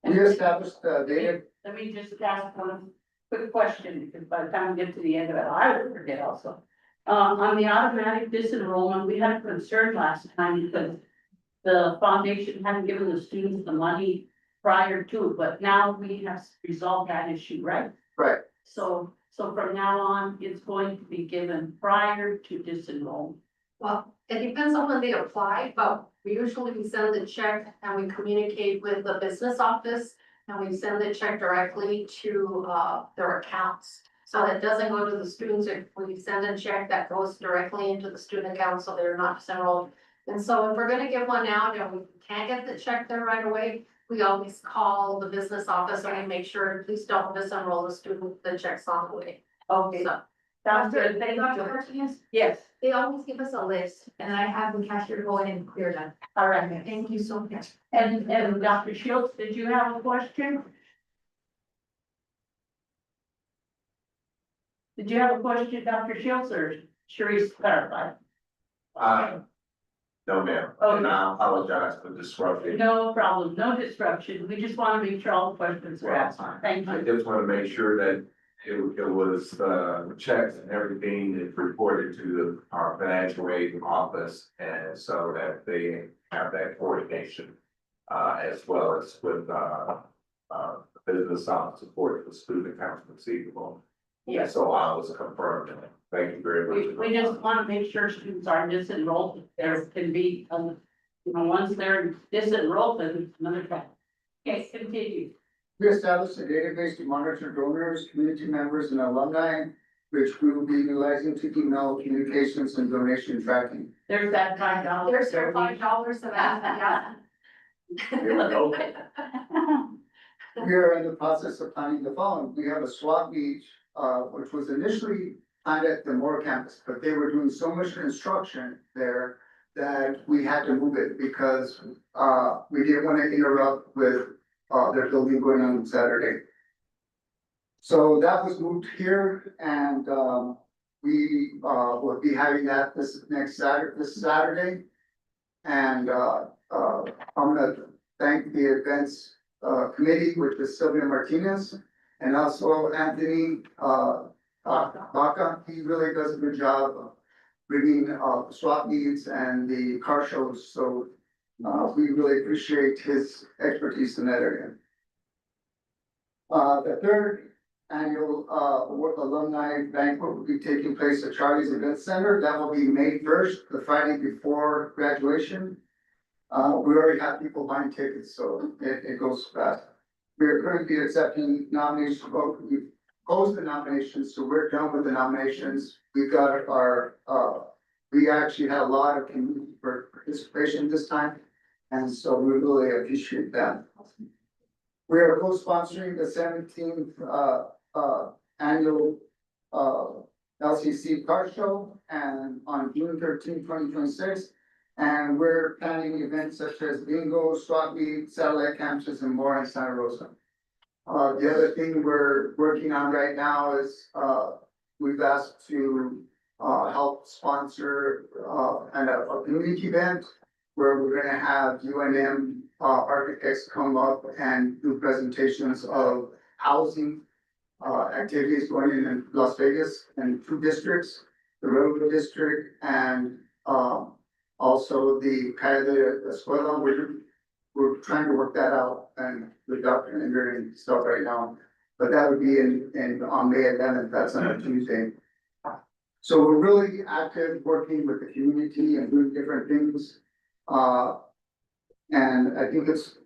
We established data. Let me just ask one quick question, because by the time we get to the end of it, I will forget also. On the automatic disenrollment, we had a concern last time because the foundation hadn't given the students the money prior to, but now we have resolved that issue, right? Right. So from now on, it's going to be given prior to disenrollment. Well, it depends on when they apply, but we usually send the check and we communicate with the business office. And we send the check directly to their accounts. So it doesn't go to the students, if we send a check that goes directly into the student account, so they're not disenrolled. And so if we're gonna give one out and we can't get the check there right away, we always call the business office and we make sure, please don't disenroll the student, the check's on the way. Okay, So, sounds good, thank Dr. you. Martinez, Yes, they always give us a list and I have the cashier go in and clear them. all right. Thank you so much. And Dr. Shields, did you have a question? Did you have a question, Dr. Shields, or Sharice clarified? No, ma'am, Okay. and I apologize for disrupting. No problem, no disruption. We just want to make sure all the questions are asked. Thank I you. just want to make sure that it was, checks and everything is reported to our financial aid office. And so that they have that coordination, as well as with, the business office support for student accounts receivable. Yes, So I was confirmed. Thank you very much. we just want to make sure students are disenrolled. There can be, once they're disenrolled, then it's another problem. Okay, continue. We established a database to monitor donors, community members, and alumni, which we will be utilizing to email communications and donation tracking. There's that $5. there's their $5 of that, We are in the process of planning the following. We have a swap meet, which was initially planned at the Moore campus, but they were doing so much construction there that we had to move it because, we didn't want to interrupt with, their building going on Saturday. So that was moved here and, we, will be having that this Saturday. And, I'm gonna thank the events committee, which is Sylvia Martinez, and also Anthony Baca. He really does a good job of bringing swap meets and the car shows, so we really appreciate his expertise in that area. The third annual alumni banquet will be taking place at Charlie's Event Center. That will be May 1st, the Friday before graduation. We already have people buying tickets, so it goes fast. We are currently accepting nominations, we've closed the nominations, so we're done with the nominations. We've got our, we actually had a lot of community participation this time, and so we really appreciate that. We are co-sponsoring the 17th, annual, LCC car show, and on June 13, 2026. And we're planning events such as bingo, swap meet, satellite campuses, and more in Santa Rosa. The other thing we're working on right now is, we've asked to, help sponsor, a community event where we're gonna have UNM, architects come up and do presentations of housing, activities going in Las Vegas and 2 districts, the Redwood District and, also the Calle de la Escuela. We're trying to work that out and the document and stuff right now. But that would be on May 11th, that's on a Tuesday. So we're really active working with the community and doing different things. And I think it's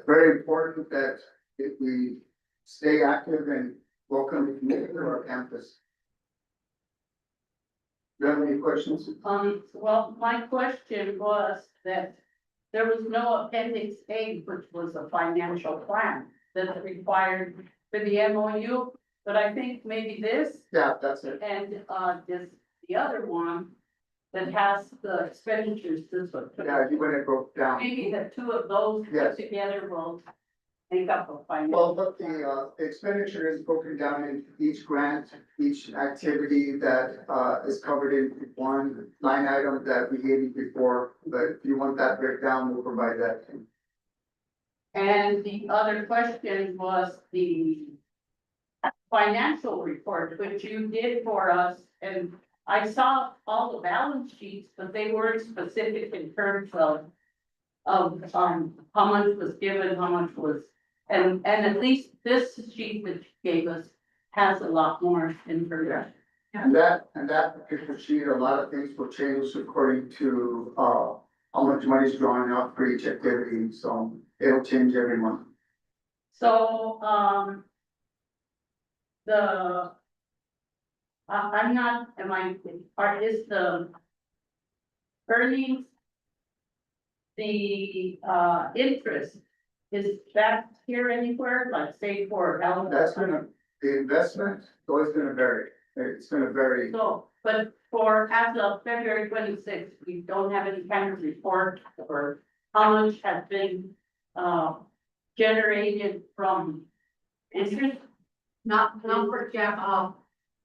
very important that if we stay active and welcome the community to our campus. Do you have any questions? Well, my question was that there was no appendix A, which was a financial plan that's required for the MOU, but I think maybe this Yeah, that's it. and, this, the other one that has the expenditures, this one. Yeah, you went and broke down. Maybe the 2 of those Yes. put together will make up a financial. Well, but the expenditure is broken down into each grant, each activity that is covered in one line item that we gave you before. But if you want that breakdown, we'll provide that. And the other question was the financial report, which you did for us, and I saw all the balance sheets, but they weren't specific in terms of how much was given, how much was, and at least this sheet that you gave us has a lot more information. And that particular sheet, a lot of things will change according to how much money is drawn out for each activity, so it'll change every month. So, I'm not, is the earnings, the, interest, is that here anywhere, like say for health? The investment is always gonna vary. It's gonna vary. So, but for as of February 26th, we don't have any kind of report or how much has been, generated from interest? Not for Jeff,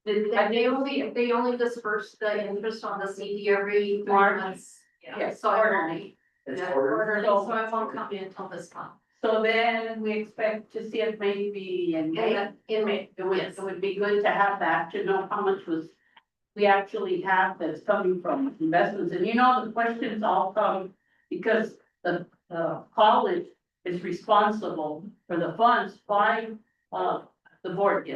if they only disperse the interest on the CD every 3 March. months. Yeah, Yes, so I quarterly. won't, It's yeah, quarterly. quarterly, so I won't come in until this month. So then we expect to see it maybe in May. In May, It would be good to have that, to know how much we actually have that's coming from investments. And the questions all come because the college is responsible for the funds by, the board,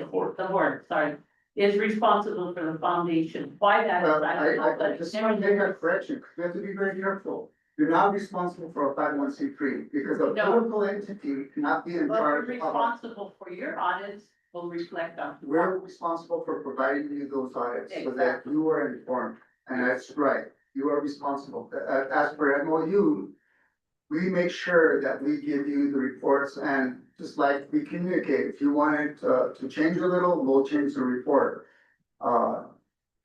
is responsible for the foundation. Why that is, Well, I don't know, I but just want to make a correction, because we have to be very careful. You're not responsible for a 501c3 because a No. political entity cannot be in But we're charge of. responsible for your audits, will reflect on. We're responsible for providing you those audits so that you are informed, and that's right, you are responsible. As per MOU, we make sure that we give you the reports and just like we communicate, if you wanted to change a little, we'll change the report.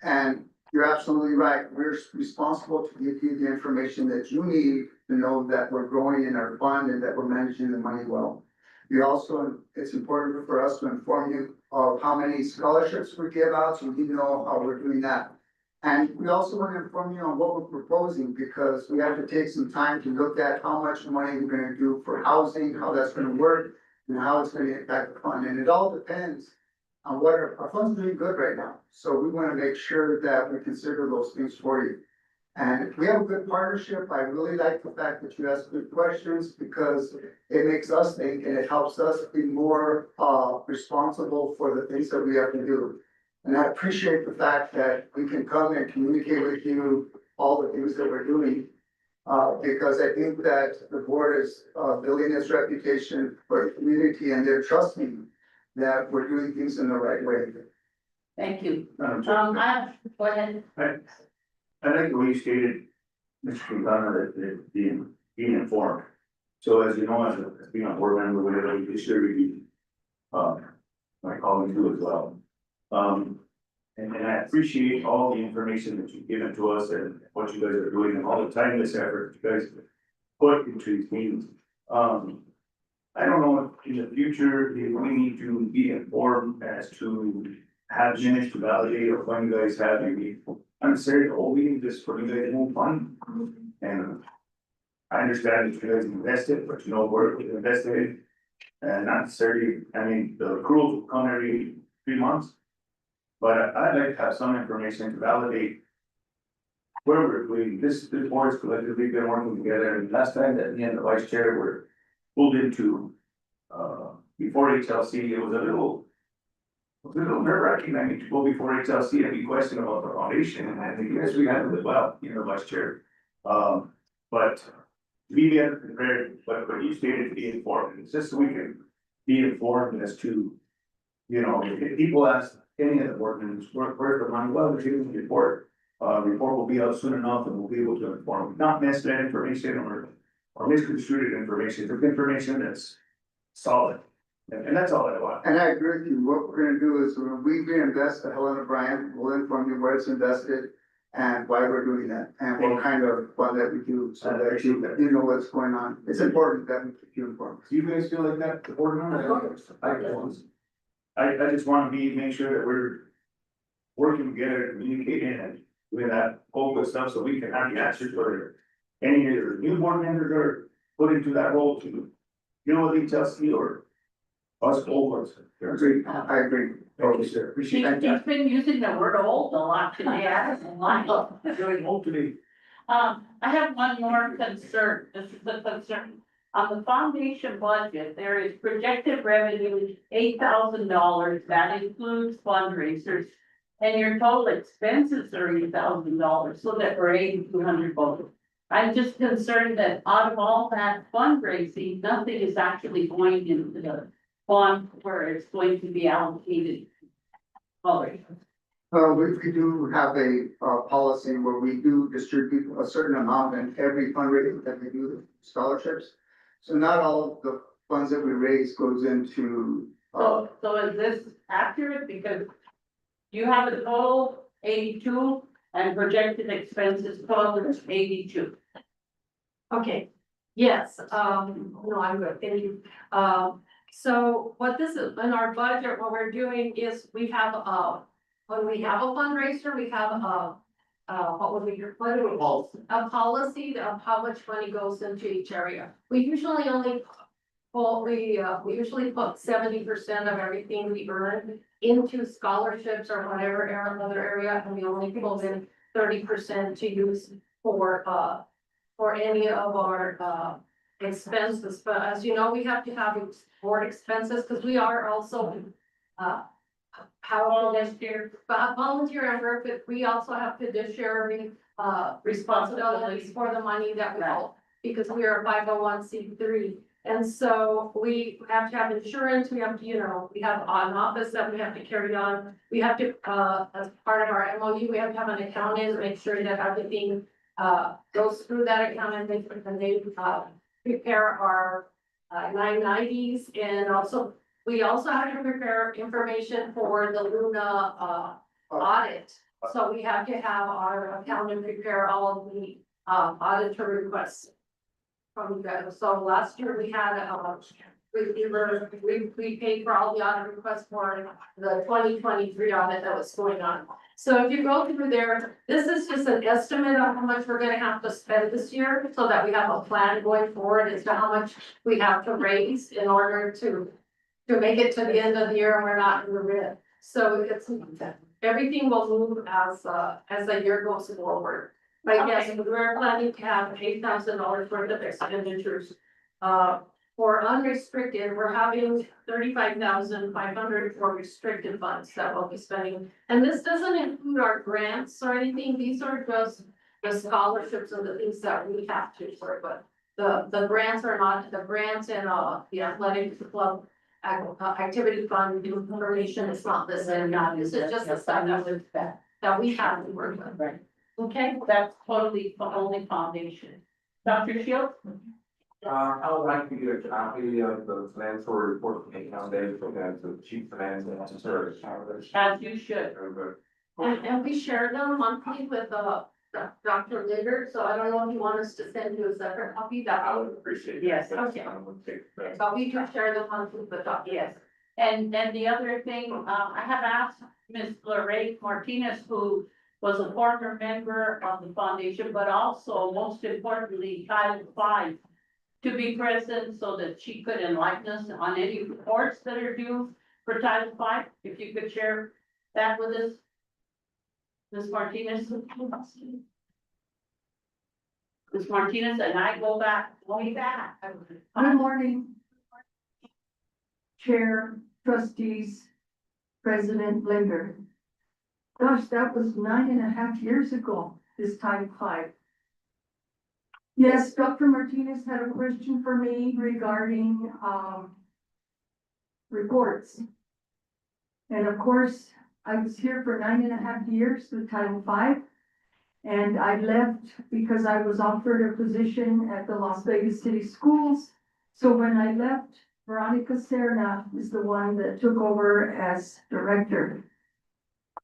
And you're absolutely right, we're responsible to give you the information that you need to know that we're growing in our fund and that we're managing the money well. We also, it's important for us to inform you of how many scholarships we give out, so you know how we're doing that. And we also want to inform you on what we're proposing, because we have to take some time to look at how much money we're gonna do for housing, how that's gonna work, and how it's gonna impact the fund, and it all depends on what our fund's doing good right now. So we wanna make sure that we consider those things for you. And we have a good partnership. I really like the fact that you ask good questions because it makes us think and it helps us be more responsible for the things that we have to do. And I appreciate the fact that we can come and communicate with you all the things that we're doing. Because I think that the board is, building its reputation for the community and they're trusting that we're doing things in the right way. Thank you. Go ahead. I think what you stated, Mr. Quintana, that being informed. So as you know, as being a board member, whatever we distribute, my colleagues do as well. And I appreciate all the information that you've given to us and what you guys are doing and all the timeless effort you guys put into these meetings. I don't know if in the future, if we need to be informed as to have minutes to validate or when you guys have your meeting. I'm sorry, the whole meeting just for you guys to move on. And I understand that you guys invested, but you know, work is invested. And not necessarily, I mean, the accruals will come every 3 months. But I'd like to have some information to validate where we're doing, this board's collectively been working together, and last time that me and the vice chair were pulled into, before HLC, it was a little nerve wracking, I mean, to go before HLC and be questioned about the foundation, and I think, yes, we handled it well, you know, vice chair. But we get prepared, but you stated to be informed, it's just so we can be informed as to, you know, if people ask any of the board members, where's the money, well, there's even a report. Report will be out soon enough and we'll be able to inform, not miss that information or misconstrued information, but information that's solid. And that's all I want. And I agree with you. What we're gonna do is when we reinvest the Helena Bryant, we'll inform you where it's invested and why we're doing that and what kind of fund that we do so that you know what's going on. It's important that we keep you informed. Do you guys feel like that, the board members? I just want to make sure that we're working together, communicating and doing that whole stuff so we can have the answers for any of the new board members are put into that role to deal with HLC or us old. I agree. Thank you, sir. Appreciate that. He's been using the word old a lot today. I don't like it. Very old today. I have one more concern, this is the concern. On the foundation budget, there is projected revenue, $8,000, that includes fundraisers. And your total expenses are $8,000, so that we're $8,200 both. I'm just concerned that out of all that fundraising, nothing is actually going into the fund where it's going to be allocated. We do have a policy where we do distribute a certain amount in every fundraiser that we do scholarships. So not all of the funds that we raise goes into. So is this accurate? Because you have a total 82 and projected expenses total is 82. Okay, yes, no, I'm good, thank you. So what this is, in our budget, what we're doing is we have, when we have a fundraiser, we have what do we call? A policy of how much money goes into each area. We usually only, we usually put 70% of everything we earn into scholarships or whatever other area, and we only pull in 30% to use for any of our expenses. But as you know, we have to have board expenses because we are also volunteer and work with, we also have fiduciary responsibilities for the money that we hold because we are a 501c3. And so we have to have insurance, we have to, we have an office that we have to carry on. We have to, as part of our MOU, we have to have an accountant to make sure that everything goes through that accountant and they prepare our 990s, and also we also have to prepare information for the Luna audit. So we have to have our accountant prepare all of the auditor requests from you guys. So last year we had we paid for all the audit requests for the 2023 audit that was going on. So if you go through there, this is just an estimate of how much we're gonna have to spend this year so that we have a plan going forward as to how much we have to raise in order to make it to the end of the year and we're not in the red. So it's, everything will move as the year goes forward. But yes, we're planning to have $8,000 worth of expenditures. For unrestricted, we're having 35,500 for restricted funds that we'll be spending. And this doesn't include our grants or anything. These are just the scholarships and the things that we have to for, but the grants are not, the grants and, the athletic club activity fund information is not this, and not, this is just the stuff that we have to work with. Right. Okay? That's totally the only foundation. Dr. Shields? I would like to get a copy of the financial report from the foundation and the chief finance officer. As you should. And we share them monthly with, Dr. Liggard, so I don't know if you want us to send you a separate copy, that I would appreciate. Yes, okay. Okay. but we do share them monthly with Dr. Yes. And the other thing, I have asked Ms. Lorraine Martinez, who was a former member of the foundation, but also most importantly, Title V, to be present so that she could enlighten us on any reports that are due for Title V. If you could share that with us. Ms. Martinez. Ms. Martinez and I go back, way back. Good morning. Chair, trustees, President Linder. Gosh, that was 9.5 years ago, this time 5. Yes, Dr. Martinez had a question for me regarding, reports. And of course, I was here for 9.5 years with Title V. And I left because I was offered a position at the Las Vegas City Schools. So when I left, Veronica Serna is the one that took over as director.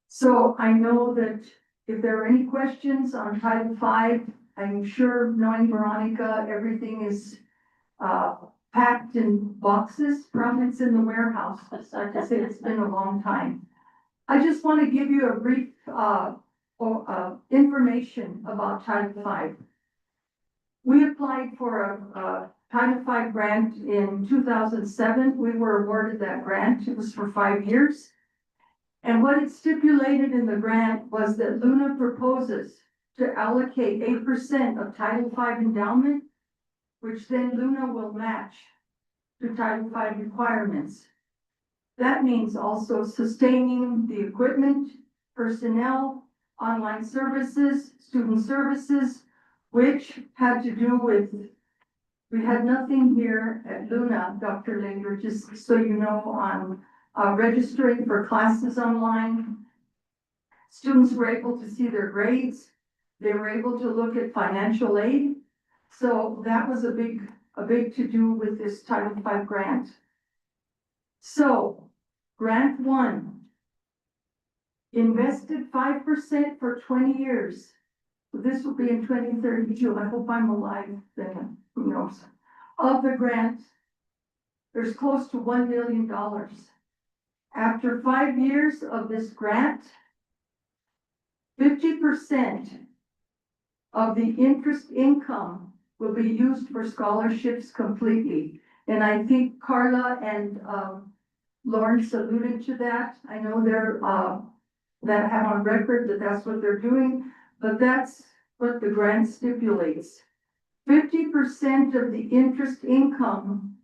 So I know that if there are any questions on Title V, I'm sure knowing Veronica, everything is packed in boxes, probably it's in the warehouse. Like I said, it's been a long time. I just want to give you a brief information about Title V. We applied for a Title V grant in 2007. We were awarded that grant. It was for 5 years. And what it stipulated in the grant was that Luna proposes to allocate 8% of Title V endowment, which then Luna will match to Title V requirements. That means also sustaining the equipment, personnel, online services, student services, which had to do with, we had nothing here at Luna, Dr. Linger, just so you know, on registering for classes online. Students were able to see their grades. They were able to look at financial aid. So that was a big to-do with this Title V grant. So, grant 1, invested 5% for 20 years. So this will be in 2032. I hope I'm alive then, who knows. Of the grant, there's close to $1 million. After 5 years of this grant, 50% of the interest income will be used for scholarships completely. And I think Carla and Lawrence alluded to that. I know they're that have on record that that's what they're doing, but that's what the grant stipulates. 50% of the interest income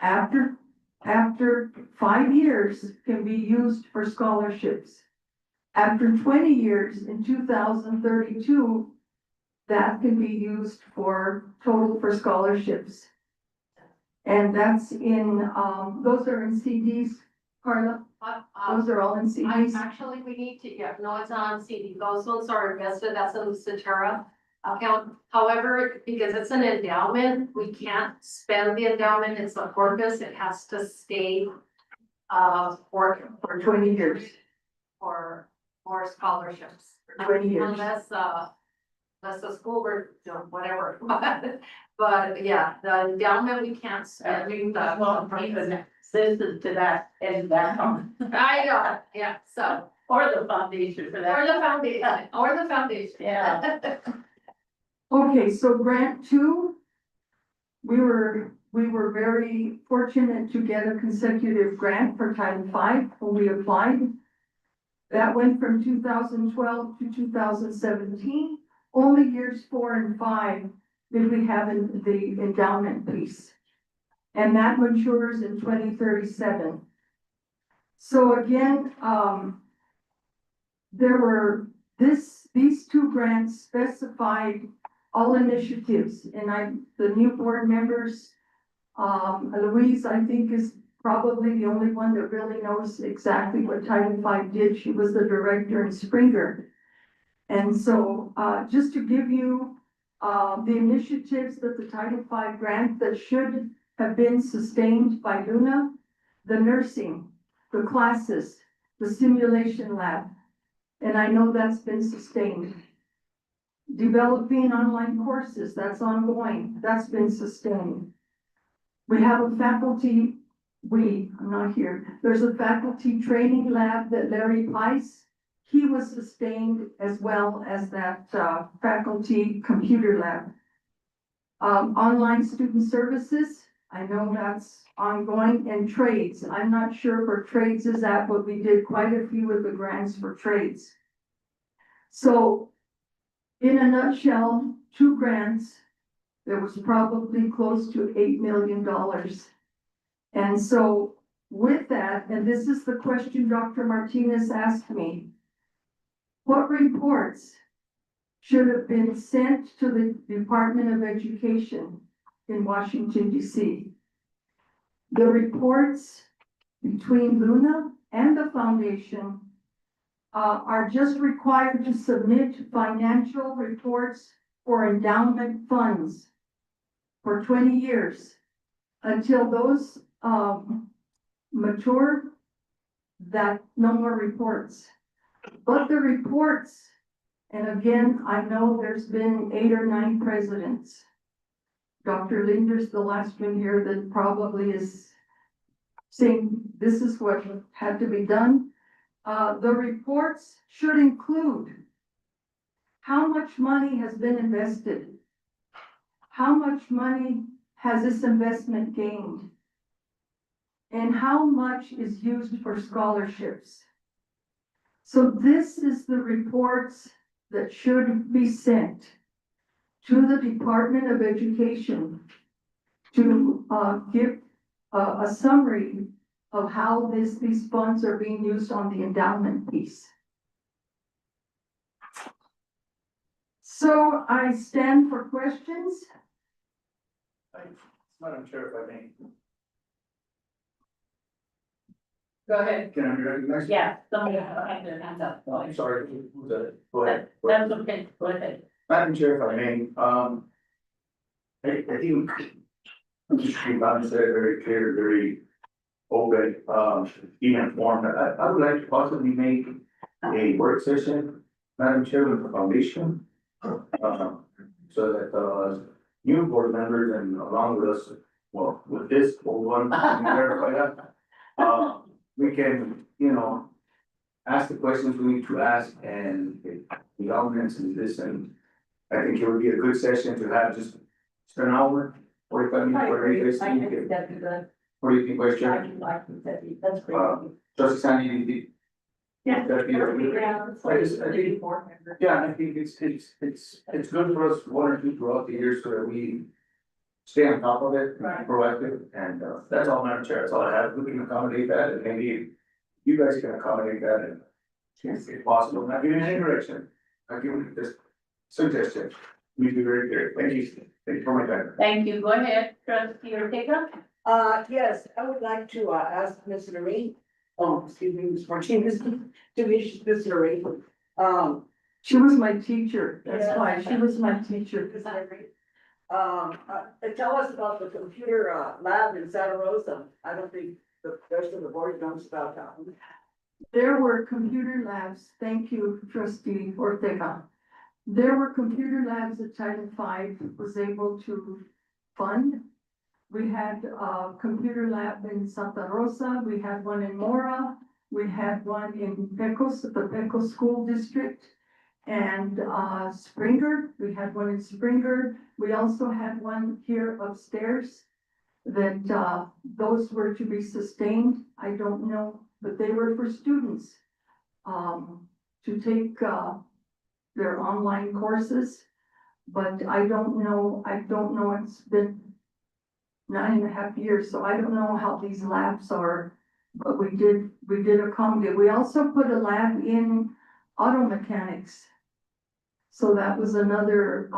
after 5 years can be used for scholarships. After 20 years in 2032, that can be used for total for scholarships. And that's in, those are in CDs, Carla? Those are all in CDs? Actually, we need to, yeah, no, it's not on CD. Those ones are invested, that's in the Cetera account. However, because it's an endowment, we can't spend the endowment, it's a corpus, it has to stay for 20 years. For scholarships. 20 years. Unless the school were, you know, whatever, but yeah, the endowment, we can't spend. Well, even citizens to that and that on, I know, yeah, so, or the foundation for that. or the foundation. Yeah. Okay, so grant 2, we were very fortunate to get a consecutive grant for Title V when we applied. That went from 2012 to 2017. Only years 4 and 5 did we have in the endowment piece. And that matures in 2037. So again, there were these two grants specified all initiatives, and the new board members, Louise, I think, is probably the only one that really knows exactly what Title V did. She was the director in Springer. And so, just to give you, the initiatives that the Title V grant that should have been sustained by Luna, the nursing, the classes, the simulation lab, and I know that's been sustained. Developing online courses, that's ongoing, that's been sustained. We have a faculty, I'm not here, there's a faculty training lab that Larry Pice, he was sustained as well as that, faculty computer lab. Online student services, I know that's ongoing, and trades, I'm not sure where trades is at, but we did quite a few of the grants for trades. So, in a nutshell, 2 grants, there was probably close to $8 million. And so with that, and this is the question Dr. Martinez asked me, what reports should have been sent to the Department of Education in Washington, D.C.? The reports between Luna and the foundation are just required to submit financial reports for endowment funds for 20 years until those mature, that no more reports. But the reports, and again, I know there's been 8 or 9 presidents. Dr. Linder's the last one here that probably is saying this is what had to be done. The reports should include how much money has been invested, how much money has this investment gained, and how much is used for scholarships. So this is the reports that should be sent to the Department of Education to give a summary of how these funds are being used on the endowment piece. So I stand for questions. Madam Chair, if I may. Go ahead. Can I be recognized? Yeah, somebody had their hands up. I'm sorry, who's that? Go ahead. That's okay, go ahead. Madam Chair, if I may, I think Mr. Bond said very clear, very open, being informed. I would like to possibly make a work session, Madam Chair, with the foundation. So that, new board members and along with us, well, with this old one, verify that. We can, ask the questions we need to ask and the elements and this, and I think it would be a good session to have just an hour, 45 minutes. What do you guys think? That'd be good. What do you think, Vice Chair? That's great. Trustee Sandy, do you think? Yeah. That'd be yeah, I think it's good for us, 1 or 2 throughout the year, so that we stay on top of it, Right. proactive, and, that's all, Madam Chair, that's all I have, we can accommodate that, and maybe you guys can accommodate that, and if possible, not giving any direction, I'm giving just suggestion, we be very clear, thank you for my time. Thank you, go ahead, trustee Ortega. Yes, I would like to, ask Ms. Lorraine, Ms. Martinez, to be Ms. Lorraine. She was my teacher, that's Yeah. why, she was my teacher. Tell us about the computer, lab in Santa Rosa. I don't think the rest of the board knows about that one. There were computer labs, thank you, trustee Ortega. There were computer labs that Title V was able to fund. We had a computer lab in Santa Rosa, we had one in Mora, we had one in Pecos, the Pecos School District. And Springer, we had one in Springer, we also had one here upstairs. That those were to be sustained, I don't know, but they were for students. To take their online courses. But I don't know, it's been 9.5 years, so I don't know how these labs are. But we did accommodate, we also put a lab in auto mechanics. So that was another,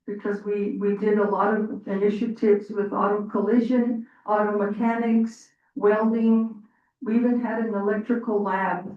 because we did a lot of initiatives with auto collision, auto mechanics, welding. We even had an electrical lab.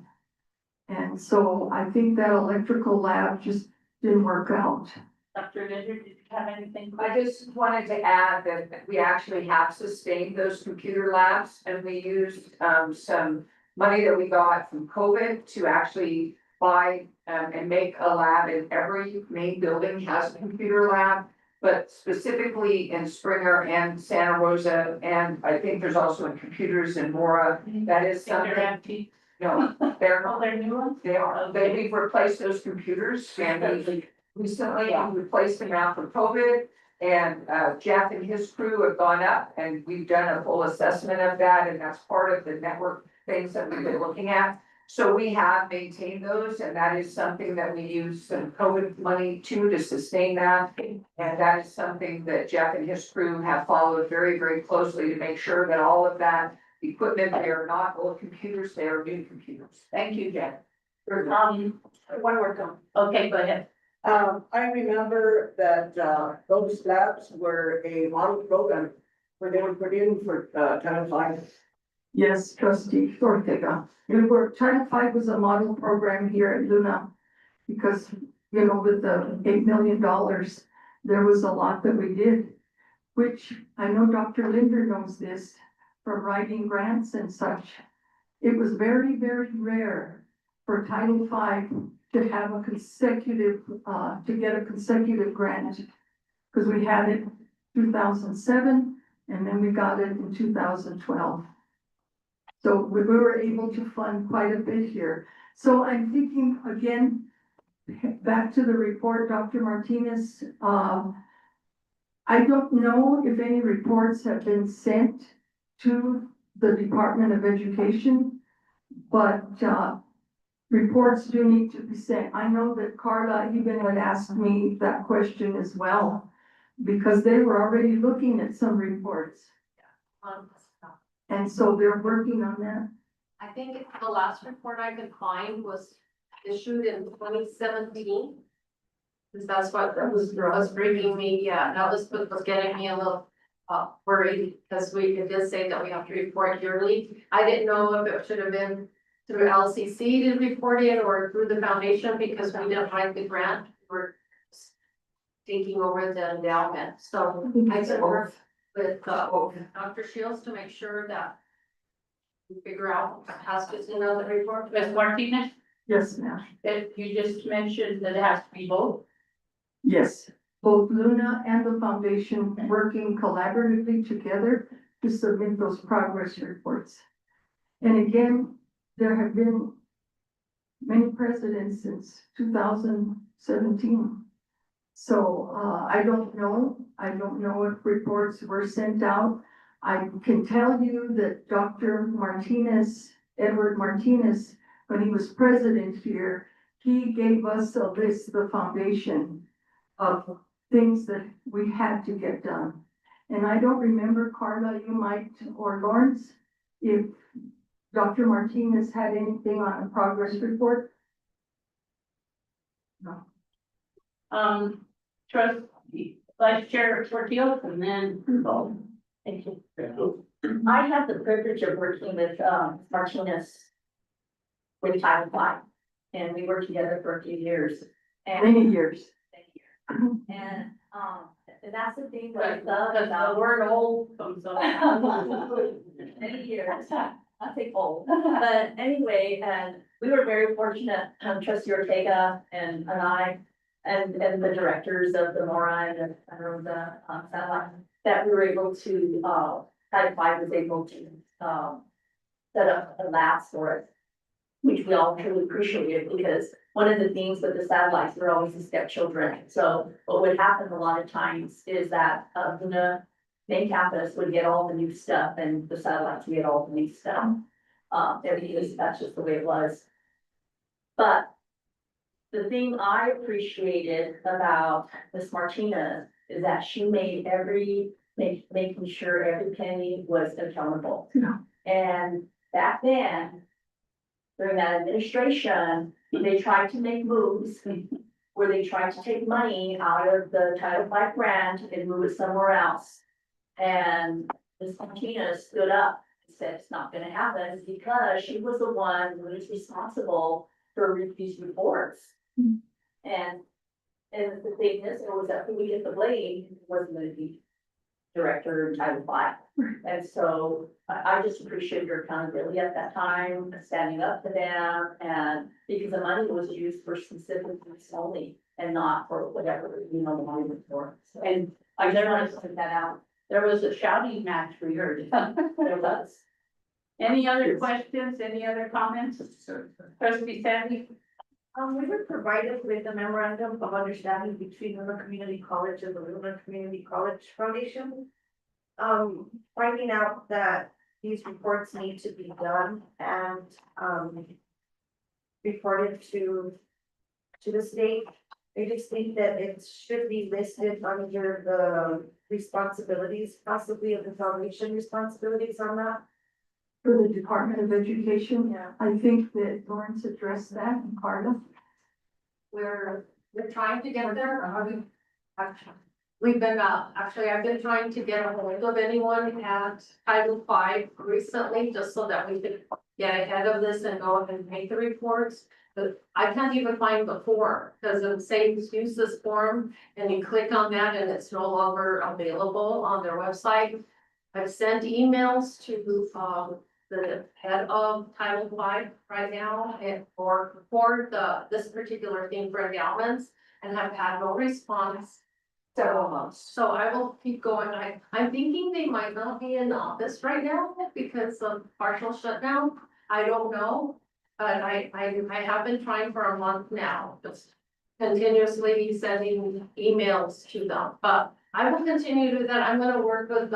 And so I think that electrical lab just didn't work out. Dr. Linder, did you have anything? I just wanted to add that we actually have sustained those computer labs and we used some money that we got from COVID to actually buy and make a lab in every main building has a computer lab. But specifically in Springer and Santa Rosa, and I think there's also in computers in Mora, that is They're something. empty. No, they're Oh, not, they're new ones? they are, we've replaced those computers and we recently replaced them out for COVID. And Jeff and his crew have gone up and we've done a full assessment of that and that's part of the network things that we've been looking at. So we have maintained those and that is something that we use some COVID money to sustain that. And that is something that Jeff and his crew have followed very, very closely to make sure that all of that equipment, they are not old computers, they are new computers. Thank you, Jeff. One more time. Okay, go ahead. I remember that, those labs were a model program where they were put in for, Title V. Yes, trustee Ortega. Title V was a model program here at Luna. Because, you know, with the $8 million, there was a lot that we did. Which I know Dr. Linder knows this from writing grants and such. It was very, very rare for Title V to have a consecutive, to get a consecutive grant. Because we had it 2007 and then we got it in 2012. So we were able to fund quite a bit here. So I'm thinking again, back to the report, Dr. Martinez, I don't know if any reports have been sent to the Department of Education, but reports do need to be sent. I know that Carla even had asked me that question as well, because they were already looking at some reports. And so they're working on that. I think the last report I could find was issued in 2017. Cause that's what was bringing me, that was what was getting me a little worried, because it did say that we have to report yearly. I didn't know if it should have been through LCC to report it or through the foundation, because we didn't write the grant. We're thinking over the endowment, so I can work with Dr. Shields to make sure that we figure out what has to be in the report. Ms. Martinez, Yes, ma'am. that you just mentioned that it has to be both. Yes, both Luna and the foundation working collaboratively together to submit those progress reports. And again, there have been many presidents since 2017. So I don't know if reports were sent out. I can tell you that Dr. Martinez, Edward Martinez, when he was president here, he gave us a list, the foundation, of things that we had to get done. And I don't remember, Carla, you might, or Lawrence, if Dr. Martinez had anything on a progress report? No. Trustee, Vice Chair Portillo, and then. Thank you. I had the privilege of working with Martinez with Title V, and we worked together for a few years. Many years. And that's the thing that I But love the about. word old comes up. Many years, I think old, but anyway, and we were very fortunate, trustee Ortega and I, and the directors of the Mora and the satellite, that we were able to, Title V was able to, set up a labs for it, which we all truly appreciated, because one of the things with the satellites, they're always the stepchildren. So what would happen a lot of times is that, Luna main campus would get all the new stuff and the satellites would get all the new stuff. That's just the way it was. But the thing I appreciated about Miss Martinez is that she made making sure every penny was accountable. Yeah. And back then, during that administration, they tried to make moves where they tried to take money out of the Title V grant and move it somewhere else. And Ms. Martinez stood up and said it's not gonna happen because she was the one who was responsible for these reports. And the thing is, it was that who we get the blame wasn't gonna be director in Title V. And so I just appreciate your accountability at that time, standing up to them, and because the money was used for specific things only and not for whatever, the money was for. And I just wanted to point that out. There was a shouting match we heard. There was. Any other questions, any other comments? Trustee Sandy? We were provided with a memorandum of understanding between Luna Community College and the Luna Community College Foundation. Finding out that these reports need to be done and, reported to the state. I just think that it should be listed under the responsibilities, possibly of the foundation responsibilities on that. For the Department of Education, Yeah. I think that Lawrence addressed that, and Carla. We're trying to get there, we've been, actually, I've been trying to get a hold of anyone at Title V recently, just so that we could get ahead of this and go and make the reports. But I can't even find the form, because it says use this form, and you click on that and it's no longer available on their website. I've sent emails to, the head of Title V right now and for this particular thing for endowments and have had no response. So I will keep going. I'm thinking they might not be in office right now because of partial shutdown. I don't know. But I have been trying for a month now, just continuously sending emails to them. But I will continue to do that. I'm gonna work with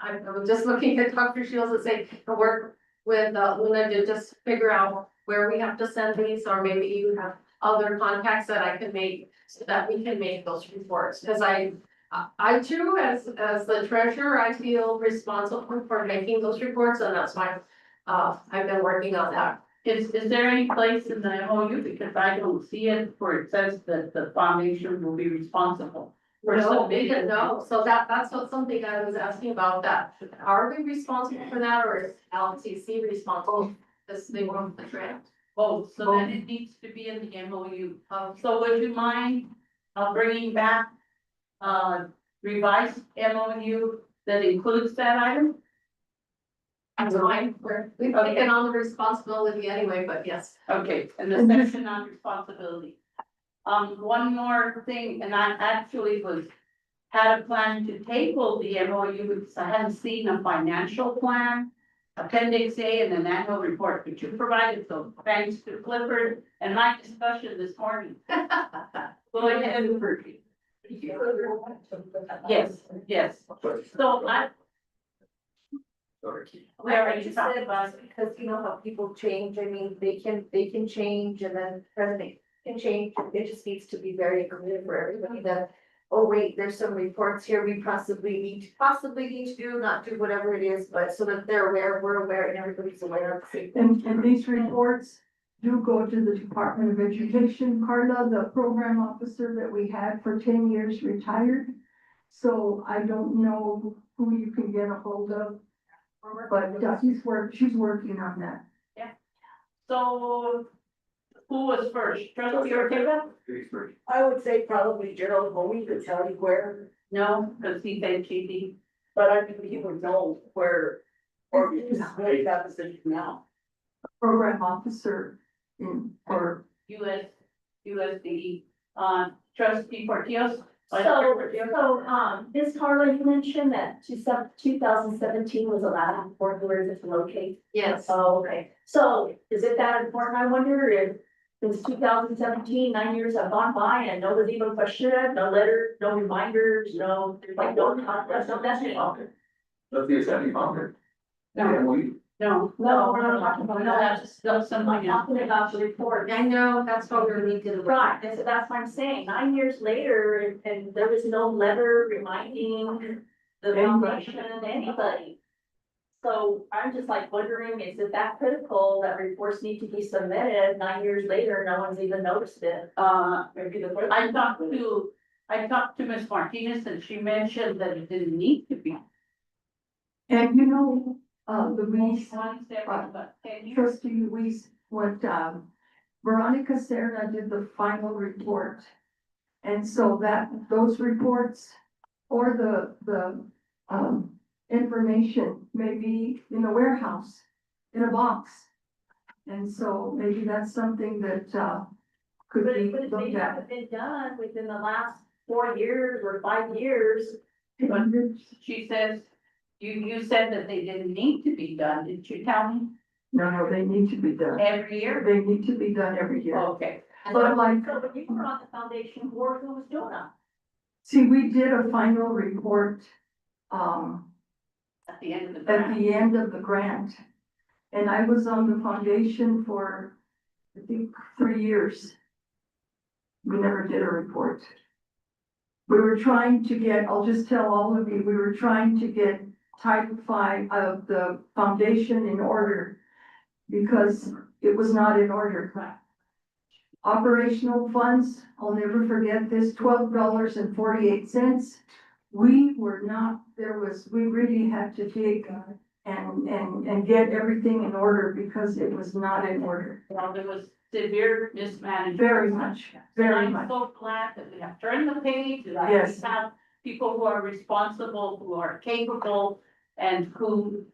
I'm just looking at Dr. Shields and say, to work with Luna to just figure out where we have to send these, or maybe you have other contacts that I can make so that we can make those reports. Cause I too, as the treasurer, I feel responsible for making those reports, and that's why I've been working on that. Is there any place in the MOU, because I don't see it, where it says that the foundation will be responsible? For No, we submitting? didn't know, so that's what something I was asking about, that are we responsible for that, or is LCC responsible? Because they want the grant. Both, so then it needs to be in the MOU. So would you mind, bringing back, revised MOU that includes that item? That's fine, we've taken on the responsibility anyway, but yes. Okay, and the section on responsibility. One more thing, and I actually had a plan to table the MOU because I hadn't seen a financial plan, Appendix A, and an annual report, which you provided, so thanks to Clifford and my discussion this morning. Go ahead. Yes. So we already talked about it. Because you know how people change, I mean, they can change and then president can change, it just needs to be very clear for everybody that. Oh, wait, there's some reports here we possibly need to do, not do whatever it is, but so that they're aware, we're aware, and everybody's aware of the same thing. And these reports do go to the Department of Education. Carla, the program officer that we had for 10 years, retired. So I don't know who you can get a hold of, but she's working on that. So who was first? Trustee Ortega? I would say probably Gerald Bowie could tell you where, No, because he said cheating. but I think he would know where, or he's really that position now. Program officer for USD, trustee Portillo's. Ms. Carla, you mentioned that 2017 was the last report where to locate. Yes. Oh, okay. So is it that important? I wonder if since 2017, 9 years have gone by and nobody even questioned it, no letter, no reminders, no, like, no contact, no message. Let's see, it's any longer. No, we're not talking about, no, that's something else. Talking about the report. I know, that's what we need to do. Right, that's what I'm saying, 9 years later, and there was no letter reminding the foundation, anybody. So I'm just like wondering, is it that critical that reports need to be submitted 9 years later, no one's even noticed it? Maybe the. I talked to Ms. Martinez and she mentioned that it didn't need to be. And you know, Louise, Once every, but 10 years. trustee Louise, what, Veronica Serna did the final report. And so that, those reports or the information may be in the warehouse, in a box. And so maybe that's something that, could But be if they looked at. haven't been done within the last 4 years or 5 years, But she says, you said that they didn't need to be done, didn't you tell me? No, they need to be done. Every year? They need to be done every year. Okay. But like, so when you were on the foundation board, who was doing that? see, we did a final report, At the end of the. at the end of the grant. And I was on the foundation for, I think, 3 years. We never did a report. We were trying to get, I'll just tell all of you, we were trying to get Title V of the foundation in order because it was not in order. Operational funds, I'll never forget this, $12.48. We were not, we really had to dig and get everything in order because it was not in order. Well, there was severe mismanagement. Very much, very I'm much. so glad that we have turned the page, that Yes. we have people who are responsible, who are capable, and who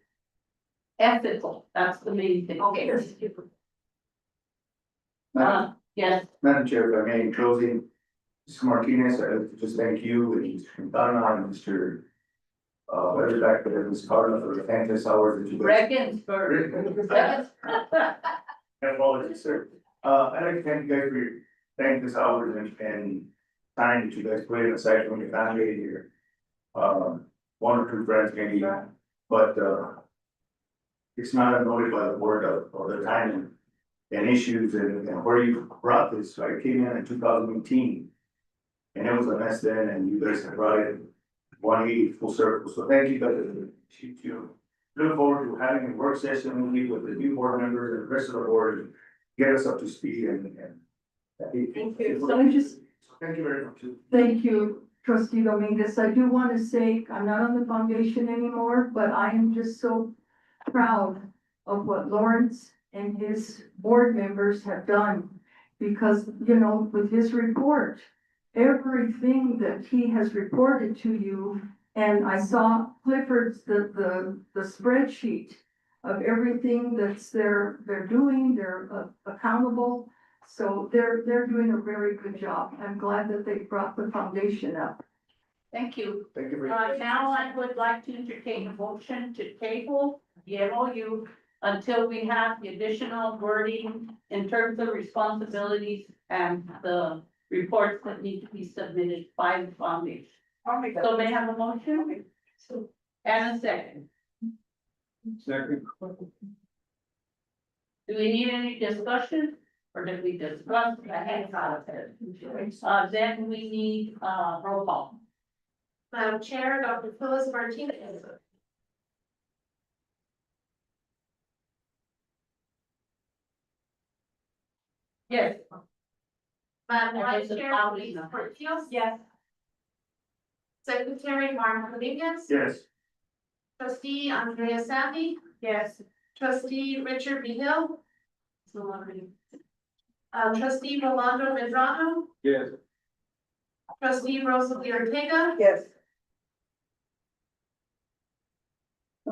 ethical, that's the main thing. Yes. Yes, Madam Chair, if I may, in closing, Mr. Martinez, I'd like to just thank you and Mr. Donna and Mr. Weatherback and Ms. Carla for the fantastic hours that you guys. Regensburg. Apologies, sir. I'd like to thank you guys for your thankless hours and time that you guys put in aside from your family and your one or two friends maybe, but it's not unnoted by the board of the time and issues and where you brought this. I came in 2018 and it was a mess then, and you guys have brought it 180 full circle. So thank you guys. You look forward to having a work session with the new board members and the rest of the board and get us up to speed and. Thank you. So I just, Thank you very much. thank you, trustee Dominguez. I do want to say, I'm not on the foundation anymore, but I am just so proud of what Lawrence and his board members have done. Because, you know, with his report, everything that he has reported to you, and I saw Clifford's, the spreadsheet of everything that's they're doing, they're accountable. So they're doing a very good job. I'm glad that they brought the foundation up. Thank you. Thank you very much. Now I would like to entertain a motion to table the MOU until we have the additional wording in terms of responsibilities and the reports that need to be submitted by the foundation. So may I have a motion? And a second. Second. Do we need any discussion? Or did we discuss the head of it? Then we need, roll call. Madam Chair, Dr. Phyllis Martinez. Yes. Madam Okay, Vice so Chair, loud Louise enough. Portillo. Yes. Secretary Martin Rodriguez. Yes. Trustee Andrea Sandy. Yes. Trustee Richard Behill. Trustee Rolando Medrano. Yes. Trustee Rosalie Ortega. Yes.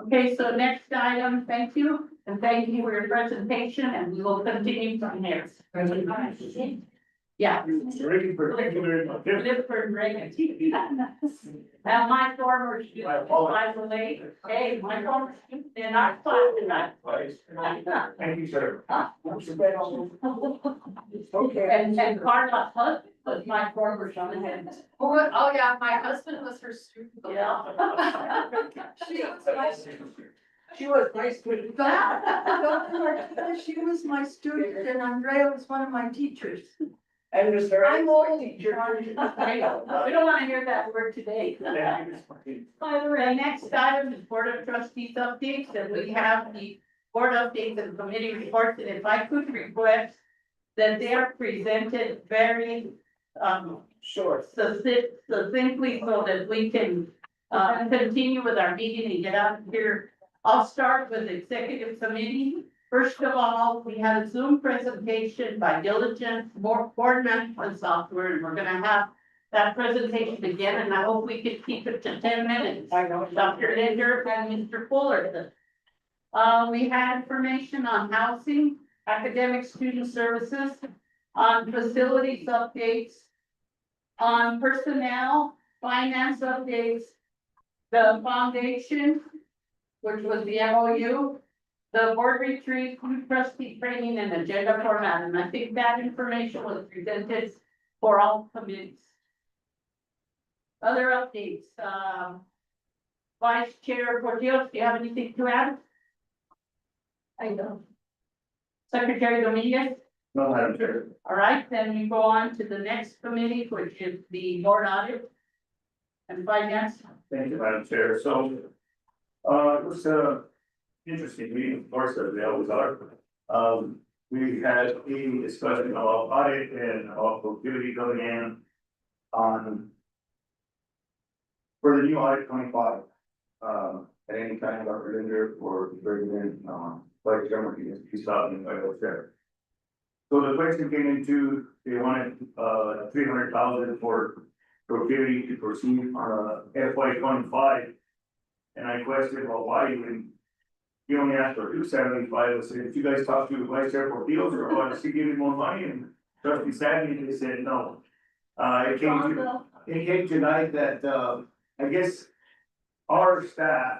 Okay, so next item, thank you, and thank you for your presentation, and we will continue from here. Yeah. Thank you very much. Clifford Reagan. And my former student, by the way, hey, my former student in our class tonight. Thank you, sir. Okay. And Carla's husband was my former student. Oh, yeah, my husband was her student. Yeah. She was nice to. Dr. Martinez, she was my student and Andrea was one of my teachers. I'm just very. I'm old. We don't wanna hear that word today. By the The way, next item is Board of Trustees updates, and we have the board updates and committee reports, and if I could request that they are presented very, Sure. succinctly so that we can, continue with our meeting and get out of here. I'll start with executive committee. First of all, we had a Zoom presentation by Diligent Board Management Software, and we're gonna have that presentation again, and I hope we can keep it to 10 minutes. I know. Dr. Linder and Mr. Fuller. We had information on housing, academic student services, on facilities updates, on personnel, finance updates, the foundation, which was the MOU, the board retreat, trustee training, and agenda format, and I think that information was presented for all committees. Other updates, Vice Chair Portillo, do you have anything to add? I don't. Secretary Dominguez? No, Madam Chair. All right, then we go on to the next committee, which is the board audit and finance. Thank you, Madam Chair. So, it was interesting meeting, of course, as they always are. We had a discussion about audit and about productivity going in on for the new audit 25. At any time, Dr. Linder or the president, Vice Chairman, he's out and I was there. So the question came into, they wanted, 300,000 for productivity to proceed on FY 25. And I questioned, well, why you only asked for 275, I said, if you guys talk to Vice Chair Portillo or want to see giving more money, and Trustee Sandy, they said no. It came tonight that, I guess our staff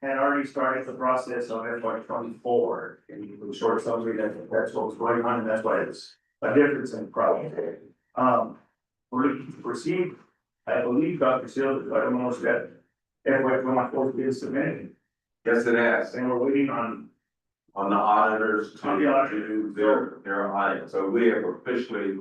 had already started the process of FY 24. And in short summary, that's what was going on, and that's why it's a difference in problem. We're looking to proceed. I believe Dr. Silva, I don't know if that FY 24 is submitted. Yes, it has, And we're waiting on on the auditors to On the auditors. do their audit, so we have officially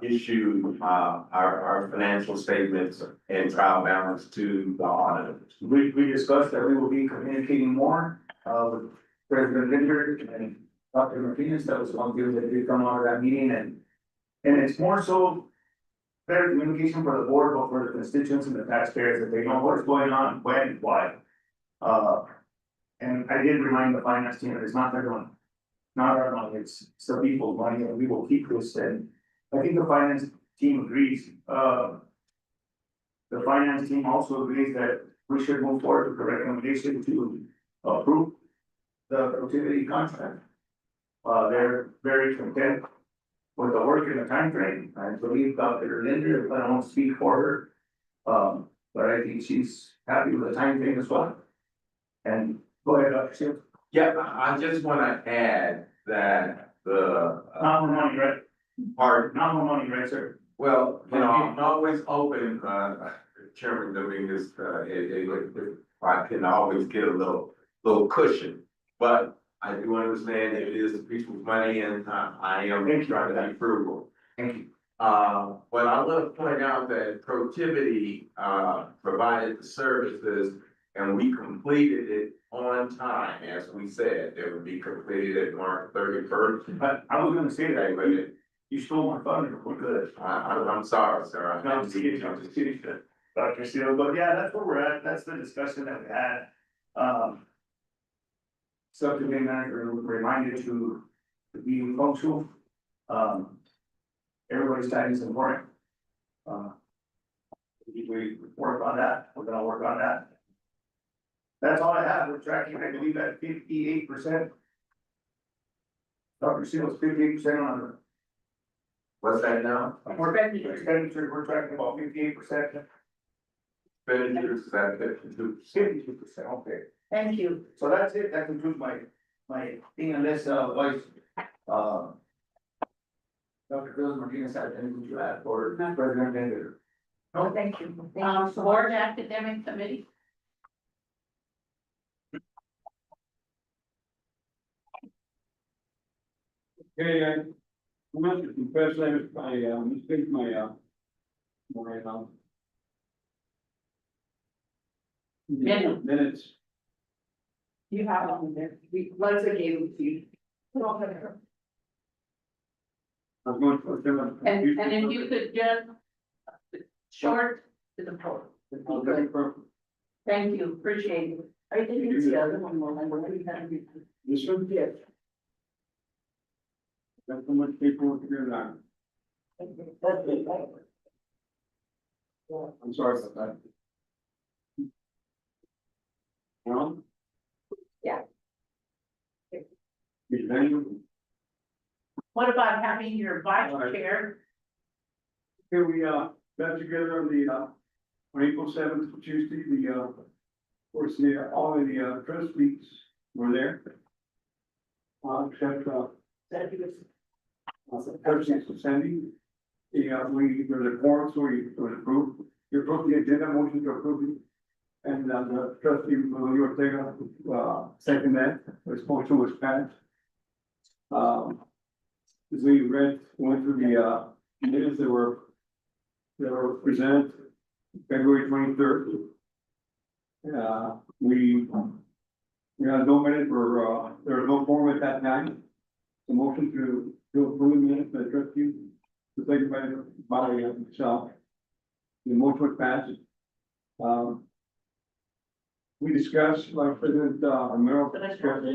issued our financial statements and trial balance to the auditors. we discussed that we will be communicating more, with President Linder and Dr. Martinez. That was one thing that did come out of that meeting, and it's more so better communication for the board, but for the constituents and the taxpayers, that they know what's going on, when, why. And I did remind the finance team that it's not their money, not our money, it's the people's money, and we will keep this, and I think the finance team agrees. The finance team also agrees that we should move forward with the recommendation to approve the productivity contract. They're very content with the work and the timeframe. I believe Dr. Linder, I don't want to speak for her. But I think she's happy with the timeframe as well. And go ahead, Dr. Shields. Yeah, I just wanna add that the. Not more money, right? Part, Not more money, right, sir? well, you know, I'm always open, Chairman Dominguez, I can always get a little cushion. But I do understand it is the people's money and I am trying to be frugal. Thank you. But I want to point out that Protiviti, provided the services and we completed it on time, as we said, it would be completed at March 31st. But I was gonna say that, but Okay, you stole my thunder, we're good. I'm sorry, sir. I'm just kidding, Dr. Seal, but yeah, that's where we're at, that's the discussion that we had. Subcommittee manager reminded to be punctual. Everybody's time is important. We work on that, we're gonna work on that. That's all I have, we're tracking, I believe, at 58%. Dr. Seal's 58% on What's that now? expenditure, we're tracking about 58%. Expenditures, is that 52? 52%, okay. Thank you. So that's it, that concludes my thing, unless, Vice, Dr. Cruz Martinez had anything to add, or President Linder. No, thank you. Board academic committee. Okay, I'm going to confess that I, mistake my, minutes. You have it on there. Leslie gave it to you. I was going to. And if you could just short to the point. Thank you, appreciate it. I didn't see the other one, remember, what do you have? This one, yes. Got so much paperwork here now. I'm sorry about that. Well? Yeah. Thank you. What about having your vice chair? Here we, got together on the, on April 7th, Tuesday, of course, all of the, trustees were there. Except, President Sandy. Yeah, there was a quorum, so it was approved. You approved the agenda, motion to approve it. And, the trustee, Ortega, second that, this motion was passed. As we went through the, minutes that were presented February 23rd. We had no minute for, there was no form at that time. The motion to approve the minutes, the trustee, the second by myself. The motion was passed. We discussed, like President, Romero discussed.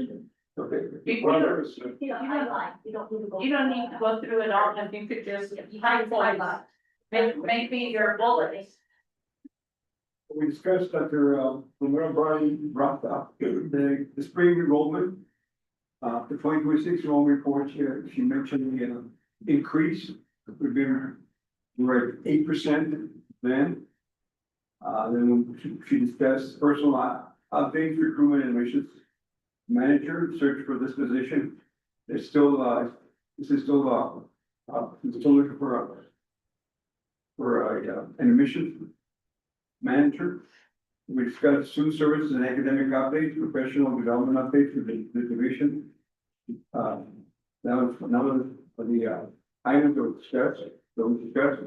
Okay. You Well, don't- there was, You don't highlight, you don't need to go. You don't need to go through it all, if you could just highlight, maybe your bullets. We discussed that there, Romero brought up the spring enrollment. The 2026 enrollment report, she mentioned the increase. We're at 8% then. Then she discussed personal updates, recruitment and admissions manager, search for this position. It's still, still looking for an admissions manager. We discussed student services and academic updates, professional development updates for the division. That was another of the items that were discussed.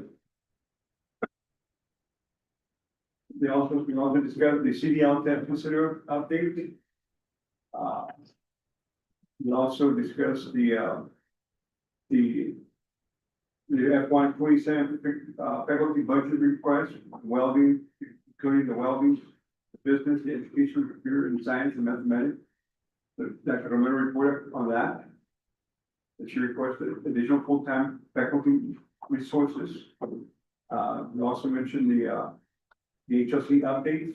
We also discussed the CDL test consider update. We also discussed the FY 27 faculty budget request, welding, including the welding, business, education, computer and science and mathematics. Dr. Romero reported on that. That she requested additional full-time faculty resources. We also mentioned the HLC updates.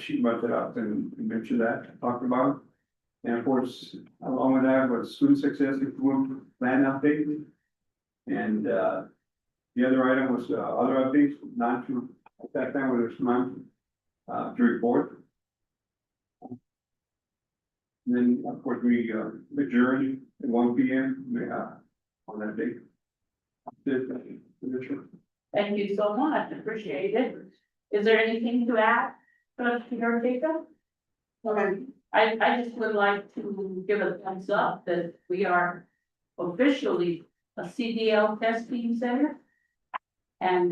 She brought that up and mentioned that, talked about it. And of course, along with that was student success improvement plan update. And the other item was other updates, not to, at that time, whether it's month to report. And then, of course, we adjourned at 1 p.m. On that date. Thank you so much, appreciate it. Is there anything to add, Trustee Ortega? I just would like to give a thumbs up that we are officially a CDL testing center. And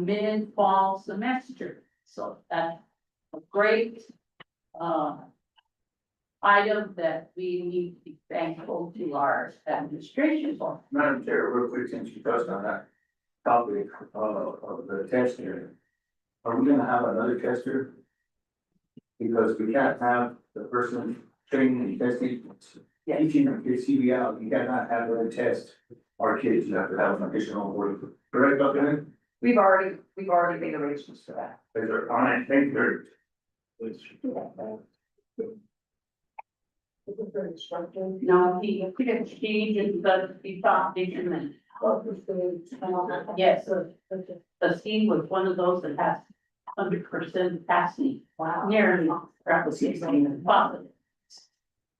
mid-fall semester, so that's a great item that we need to be thankful to our administration for. Madam Chair, real quick, since you touched on that topic of the tester. Are we gonna have another tester? Because we can't have the person training and testing, teaching our kids CDL, you cannot have them test our kids, you have to have an additional work. Correct, Dr. Nick? We've already made arrangements for that. Is there, all right, thank you. No, he just does, he taught vision. Yes, but he was one of those that has 100% passing. Wow. Nearly, replicating positive.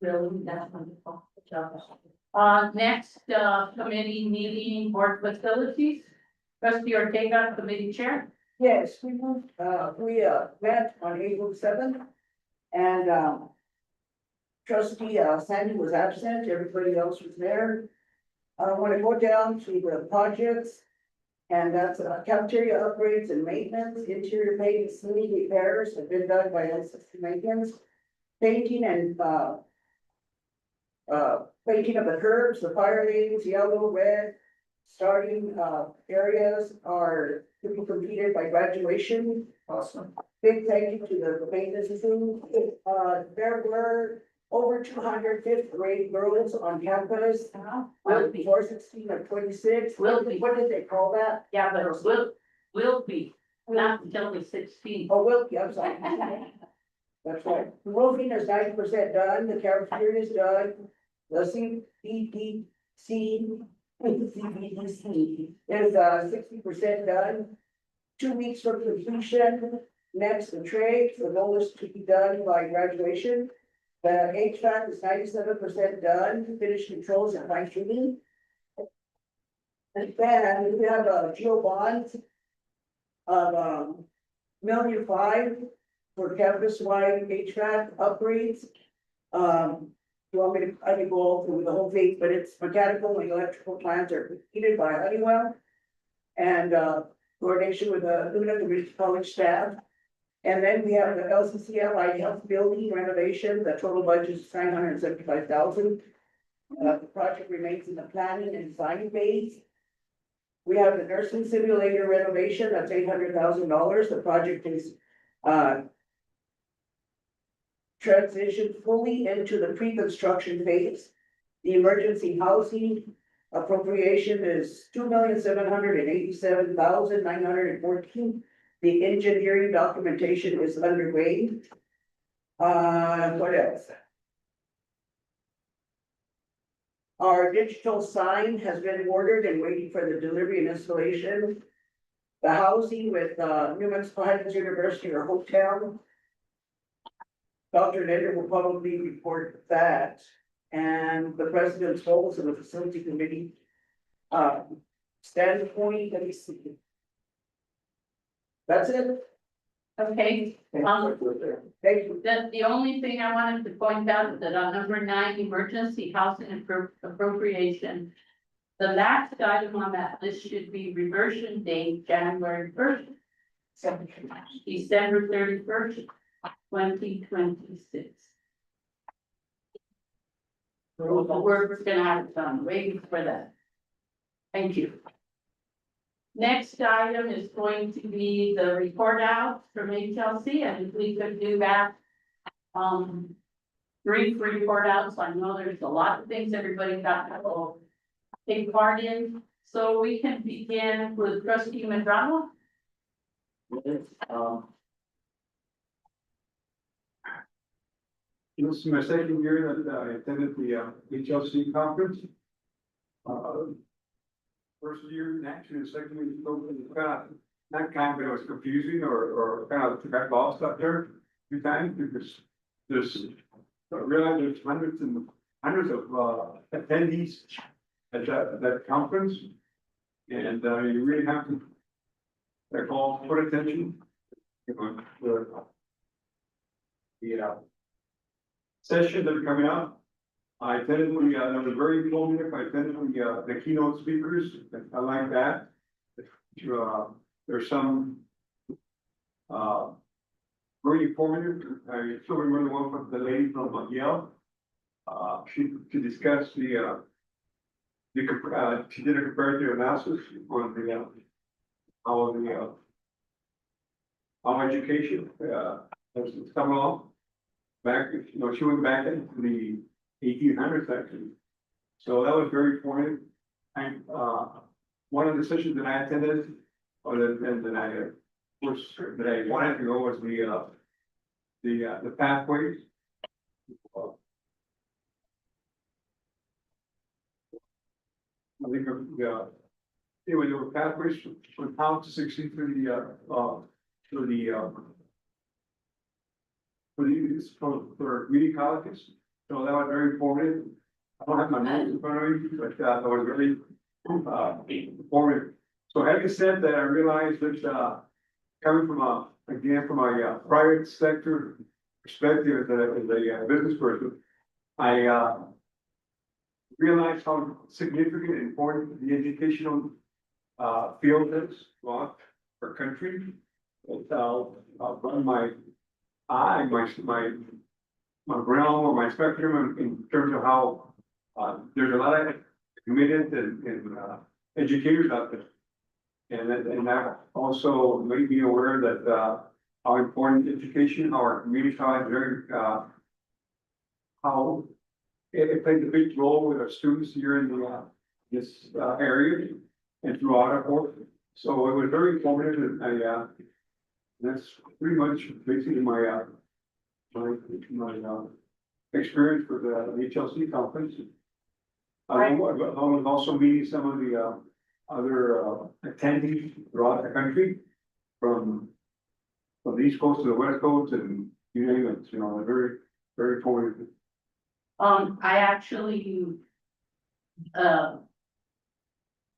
Really, that's wonderful. Good job. Next, committee meeting, board facilities. Trustee Ortega, committee chair. Yes, we moved, met on April 7th. And, trustee, Sandy was absent, everybody else was there. I want to go down to the projects. And that's cafeteria upgrades and maintenance, interior painting, ceiling repairs have been done by LCC maintenance. Painting and, painting of the curbs, the fire lanes, yellow, red. Starting, areas are to be completed by graduation. Awesome. Big thank you to the maintenance team. There were over 200 fifth grade girls on campus. Will be. 416 or 26. Will be. What did they call that? Yeah, but will be, not until we're 16. Oh, will be, I'm sorry. That's right. The roofing is 90% done, the cafeteria is done. The CBDC is 60% done. 2 weeks for completion. Next, the trades, the goal is to be done by graduation. The HVAC is 97% done, finished controls and fine tuning. And then we have a geo bonds of $1.5 million for campus-wide HVAC upgrades. You want me to, I can go through the whole thing, but it's mechanical and electrical plants are completed by Honeywell. And coordination with the Luna Community College staff. And then we have the LCC Allied Health Building renovation, the total budget is $975,000. The project remains in the planning and design phase. We have the nursing simulator renovation, that's $800,000, the project is transitioned fully into the pre-construction phase. The emergency housing appropriation is $2,787,914. The engineering documentation is underway. What else? Our digital sign has been ordered and waiting for the delivery and installation. The housing with New Mexico Highlands University or Hotel. Dr. Linder will probably report that. And the president's goals of the facility committee. Standpoint, let me see. That's it. Okay, Thank you. the only thing I wanted to point out is that on number 9, emergency housing appropriation. The last item on that list should be reversion date, January 1st. December 31st, 2026. We're gonna have it done, waiting for that. Thank you. Next item is going to be the report out from HLC, and if we could do that. Brief report outs, I know there's a lot of things everybody got to take part in, so we can begin with trustee Medrano. This is my second year that I attended the HLC conference. First year, actually, the second year, not kind, but it was confusing or kind of got lost up there a few times because I realized there's hundreds and hundreds of attendees at that conference. And you really have to put attention. The sessions that are coming up. I attended that was very informative. I attended the keynote speakers. I like that. There's some very informative. I still remember one from the lady from Yale. She discussed she did a comparative analysis on how education has come along. Back, she went back into the 1800s actually. So that was very informative. And one of the sessions that I attended, or that I wanted to go was the pathways. I think anyway, there were pathways for how to succeed through for community colleges. So that was very informative. I don't have my notes in front of me, but that was really informative. So having said that, I realized that coming from a private sector perspective as a business person, I realize how significant and important the educational field is throughout our country. Run my eye, my realm or my spectrum in terms of how there's a lot of committed and educators out there. And that also made me aware that how important education, our community college, very how it plays a big role with our students here in this area and throughout our board. So it was very informative, and that's pretty much basically my experience with the HLC conference. I was also meeting some of the other attendees throughout the country, from the East Coast to the West Coast, and you name it, you know, very, very informative. I actually,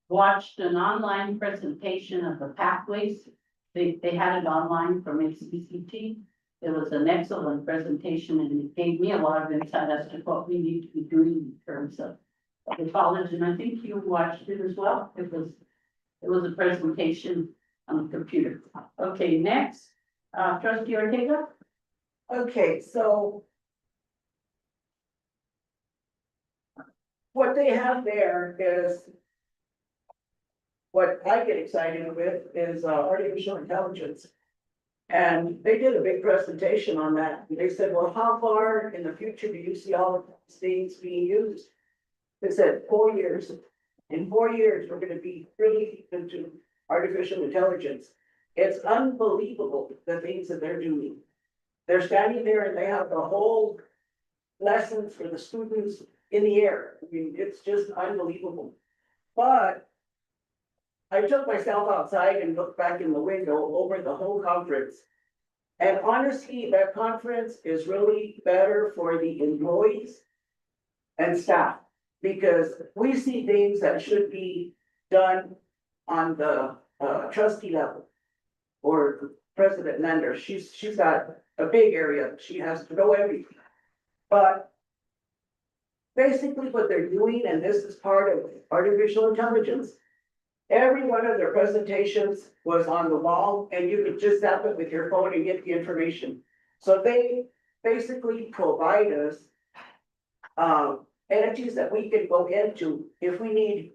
watched an online presentation of the pathways. They had it online from HCCT. It was an excellent presentation, and it gave me a lot of insight as to what we need to be doing in terms of the college, and I think you watched it as well. It was a presentation on the computer. Okay, next, trustee Ortega. Okay, so what they have there is, what I get excited with is artificial intelligence. And they did a big presentation on that. They said, well, how far in the future do you see all of these things being used? They said 4 years. In 4 years, we're gonna be really into artificial intelligence. It's unbelievable, the things that they're doing. They're standing there and they have the whole lessons for the students in the air. I mean, it's just unbelievable. But I took myself outside and looked back in the window over the whole conference. And honestly, that conference is really better for the employees and staff, because we see things that should be done on the trustee level. Or President Nander, she's got a big area, she has to know everything. But basically what they're doing, and this is part of artificial intelligence, every one of their presentations was on the wall, and you could just zap it with your phone and get the information. So they basically provide us entities that we can go into if we need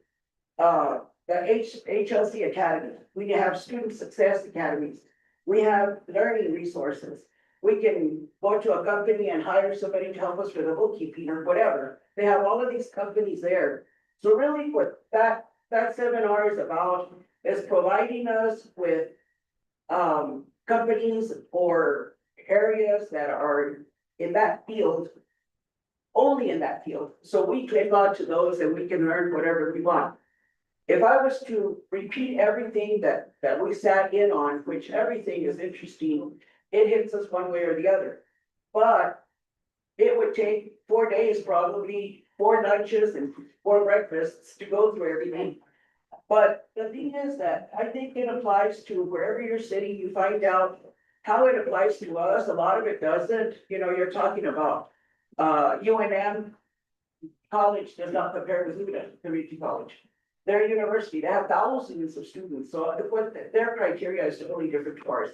the HLC Academy. We have student success academies. We have learning resources. We can go to a company and hire somebody to help us with the bookkeeping or whatever. They have all of these companies there. So really what that seminar is about is providing us with companies or areas that are in that field, only in that field. So we click on to those and we can learn whatever we want. If I was to repeat everything that we sat in on, which everything is interesting, it hits us one way or the other. But it would take 4 days, probably 4 lunches and 4 breakfasts to go through everything. But the thing is that I think it applies to wherever you're sitting, you find out how it applies to us. A lot of it doesn't. You know, you're talking about UNM college does not compare with UNM community college. They're a university, they have thousands of students, so what their criteria is totally different to ours.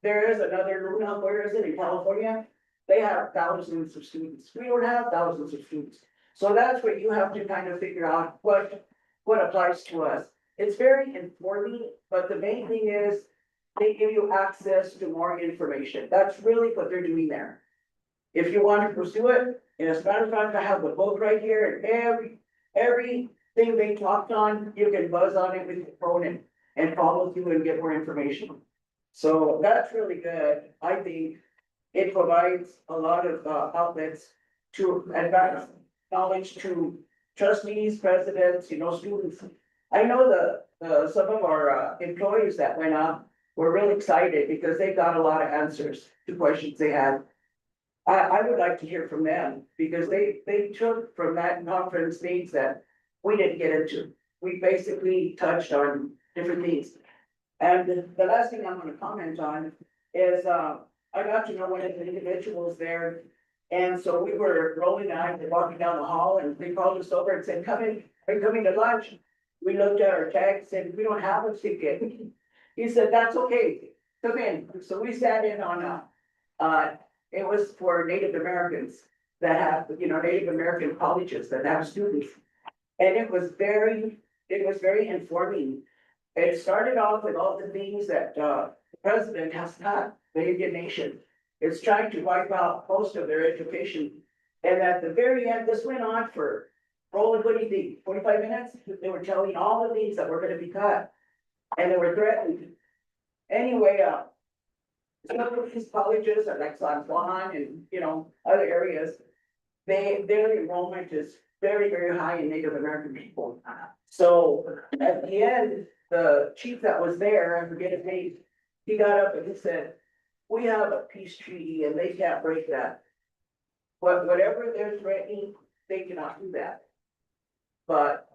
There is another Luna, where is it, in California? They have thousands of students. We don't have thousands of students. So that's where you have to kind of figure out what applies to us. It's very informing, but the main thing is they give you access to more information. That's really what they're doing there. If you want to pursue it, and as a matter of fact, I have the book right here, and everything they talked on, you can buzz on it with your phone and follow through and get more information. So that's really good. I think it provides a lot of outlets to advance knowledge to trustees, presidents, you know, students. I know some of our employees that went up were really excited because they got a lot of answers to questions they had. I would like to hear from them because they took from that conference things that we didn't get into. We basically touched on different things. And the last thing I'm gonna comment on is, I got to know one of the individuals there And so we were rolling eyes and walking down the hall and they called us over and said, come in, are you coming to lunch? We looked at our tags, said, we don't have a ticket. He said, that's okay, come in. So we sat in on it was for Native Americans that have, Native American colleges that have students. And it was very informing. It started off with all the things that, the president has done, the Indian nation. It's trying to wipe out most of their education. And at the very end, this went on for, Roland, what do you think, 45 minutes? They were telling all the things that were gonna be cut. And they were threatened. Anyway, some of these colleges like San Juan and, other areas, their enrollment is very, very high in Native American people. So at the end, the chief that was there, I forget his name, he got up and he said, we have a peace treaty and they can't break that. But whatever they're threatening, they cannot do that. But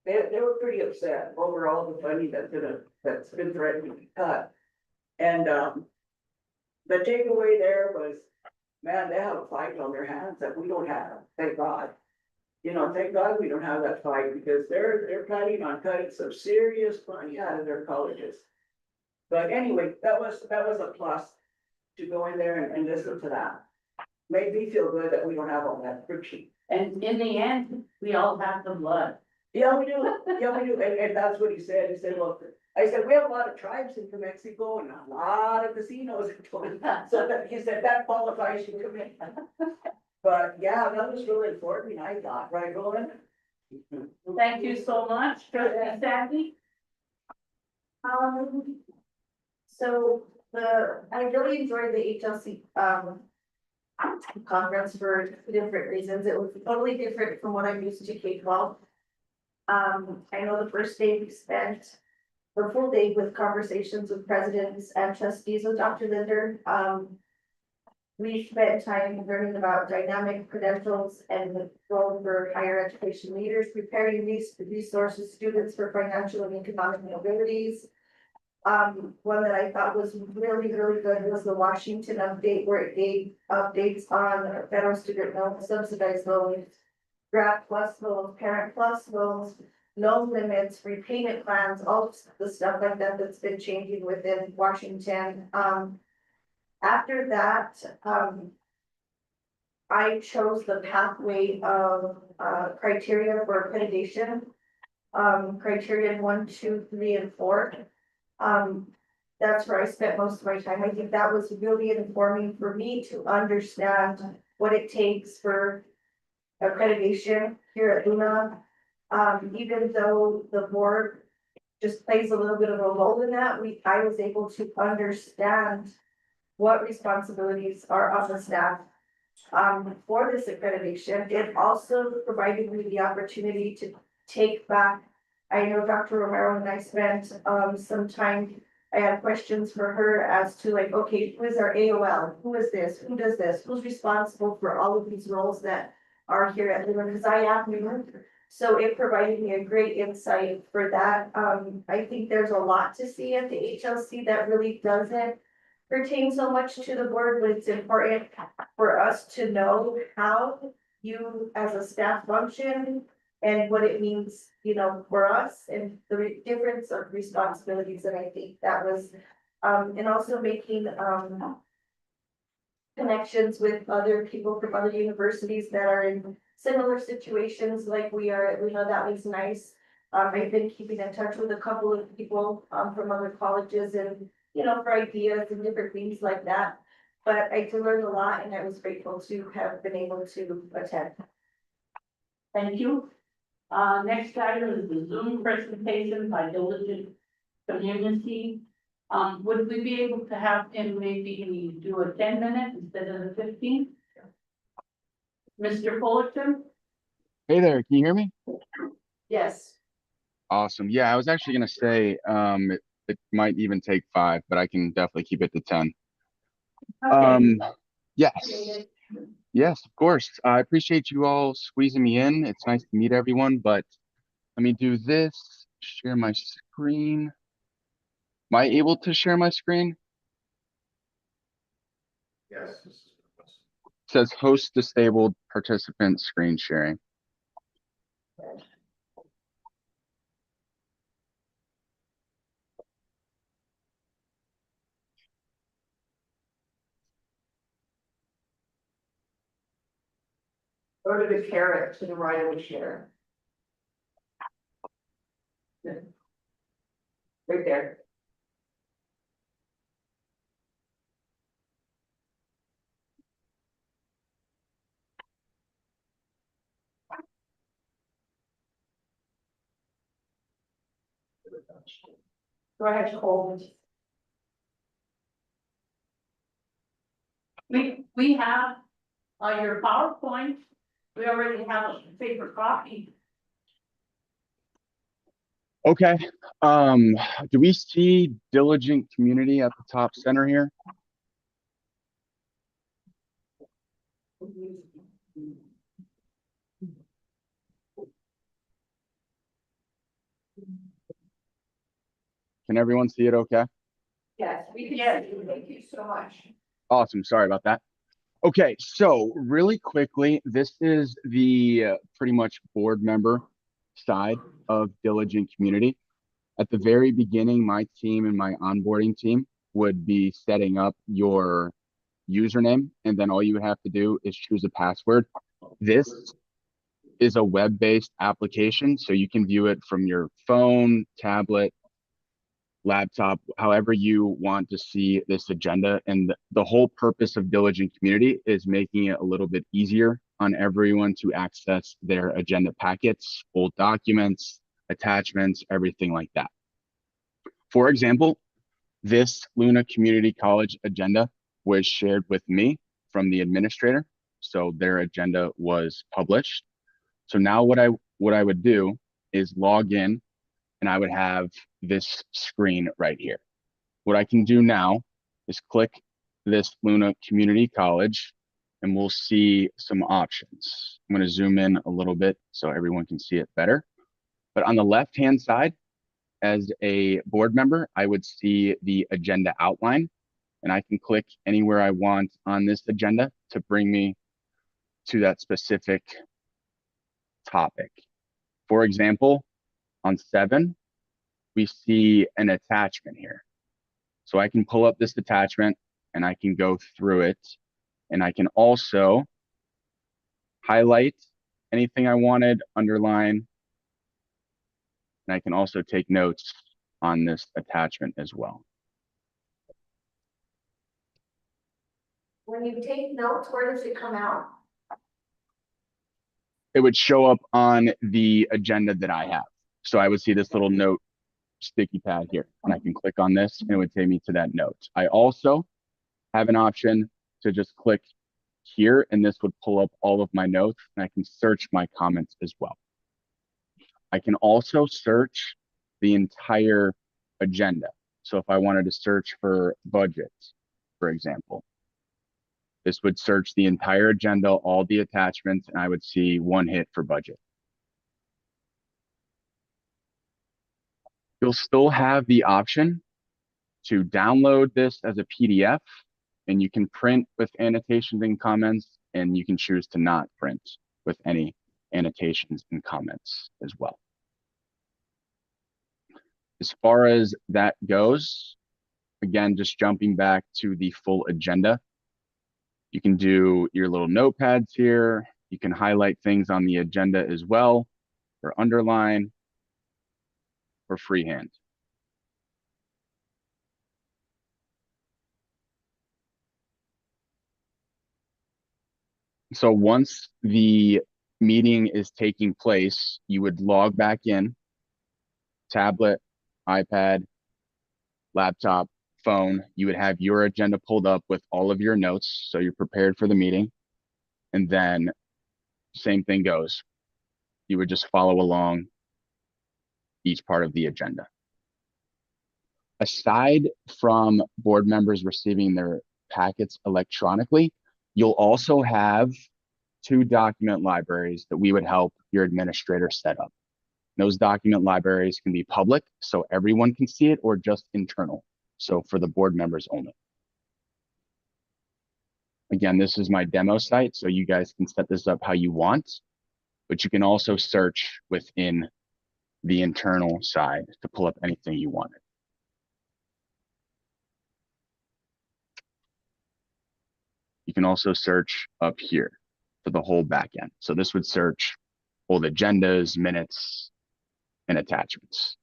they were pretty upset over all the funding that's been threatened to be cut. And, the takeaway there was, man, they have a fight on their hands that we don't have, thank God. Thank God we don't have that fight because they're planning on cutting some serious money out of their colleges. But anyway, that was a plus to go in there and listen to that. Made me feel good that we don't have all that friction. And in the end, we all have the blood. Yeah, we do, and that's what he said, well, I said, we have a lot of tribes in New Mexico and a lot of casinos in Toluca, so that, he said, that qualifies you to come in. But yeah, that was really important, I thought, right, Roland? Thank you so much, Trustee Sandy. So I really enjoyed the HLC, conference for different reasons. It was totally different from what I'm used to K-12. I know the first day we spent the full day with conversations with presidents and trustees with Dr. Linder. We spent time learning about dynamic credentials and the role for higher education leaders, preparing these resources, students for financial and economic mobilities. One that I thought was really, really good was the Washington update, where it gave updates on federal student loans, subsidized loans, grad plus loans, parent plus loans, loan limits, repayment plans, all the stuff like that that's been changing within Washington. After that, I chose the pathway of criteria for accreditation. Criterion 1, 2, 3, and 4. That's where I spent most of my time. I think that was really informing for me to understand what it takes for accreditation here at Luna. Even though the board just plays a little bit of a role in that, I was able to understand what responsibilities are on the staff for this accreditation. It also provided me the opportunity to take back. I know Dr. Romero and I spent some time. I had questions for her as to like, okay, who is our AOL? Who is this? Who does this? Who's responsible for all of these roles that are here at Luna? Because I am new. So it provided me a great insight for that. I think there's a lot to see at the HLC that really doesn't pertain so much to the board, but it's important for us to know how you as a staff function and what it means, for us and the difference of responsibilities. And I think that was, and also making, connections with other people from other universities that are in similar situations like we are at Luna. That was nice. I've been keeping in touch with a couple of people, from other colleges and, for ideas and different things like that. But I did learn a lot and I was grateful to have been able to attend. Thank you. Next item is the Zoom presentation by Diligent Community. Would we be able to have him maybe do a 10-minute instead of the 15? Mr. Fullerton? Hey there, can you hear me? Yes. Awesome. Yeah, I was actually gonna say it might even take 5, but I can definitely keep it to 10. Okay. Yes. Yes, of course. I appreciate you all squeezing me in. It's nice to meet everyone, but let me do this. Share my screen. Am I able to share my screen? Yes. says host disabled participant screen sharing. Go to the carrot to the right of the share. Right there. Go ahead, Cole. We have, your PowerPoint, we already have a paper copy. Okay. Do we see diligent community at the top center here? Can everyone see it okay? Yes, we can Yes. see you. Thank you so much. Awesome. Sorry about that. Okay, so really quickly, this is the pretty much board member side of diligent community. At the very beginning, my team and my onboarding team would be setting up your username, and then all you have to do is choose a password. This is a web-based application, so you can view it from your phone, tablet, laptop, however you want to see this agenda. And the whole purpose of Diligent Community is making it a little bit easier on everyone to access their agenda packets, old documents, attachments, everything like that. For example, this Luna Community College agenda was shared with me from the administrator. So their agenda was published. So now what I would do is log in, and I would have this screen right here. What I can do now is click this Luna Community College, and we'll see some options. I'm going to zoom in a little bit so everyone can see it better. But on the left-hand side, as a board member, I would see the agenda outline, and I can click anywhere I want on this agenda to bring me to that specific topic. For example, on 7, we see an attachment here. So I can pull up this attachment and I can go through it, and I can also highlight anything I wanted, underline, and I can also take notes on this attachment as well. When you take notes, where does it come out? It would show up on the agenda that I have. So I would see this little note sticky pad here, and I can click on this and it would take me to that note. I also have an option to just click here, and this would pull up all of my notes, and I can search my comments as well. I can also search the entire agenda. So if I wanted to search for budget, for example, this would search the entire agenda, all the attachments, and I would see one hit for budget. You'll still have the option to download this as a PDF, and you can print with annotations and comments, and you can choose to not print with any annotations and comments as well. As far as that goes, again, just jumping back to the full agenda, you can do your little notepads here. You can highlight things on the agenda as well, or underline, or freehand. So once the meeting is taking place, you would log back in, tablet, iPad, laptop, phone. You would have your agenda pulled up with all of your notes, so you're prepared for the meeting. And then same thing goes. You would just follow along each part of the agenda. Aside from board members receiving their packets electronically, you'll also have 2 document libraries that we would help your administrator set up. Those document libraries can be public, so everyone can see it, or just internal, so for the board members only. Again, this is my demo site, so you guys can set this up how you want, but you can also search within the internal side to pull up anything you wanted. You can also search up here for the whole backend. So this would search old agendas, minutes, and attachments.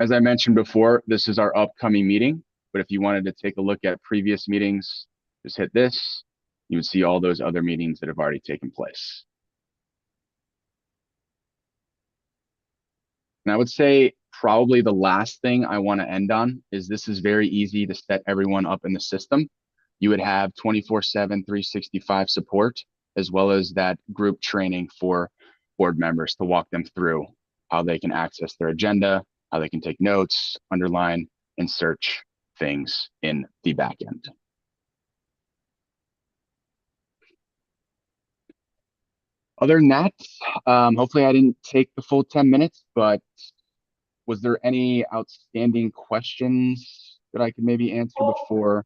As I mentioned before, this is our upcoming meeting, but if you wanted to take a look at previous meetings, just hit this. You would see all those other meetings that have already taken place. And I would say probably the last thing I want to end on is this is very easy to set everyone up in the system. You would have 24/7, 365 support, as well as that group training for board members to walk them through how they can access their agenda, how they can take notes, underline, and search things in the backend. Other than that, hopefully I didn't take the full 10 minutes, but was there any outstanding questions that I could maybe answer before?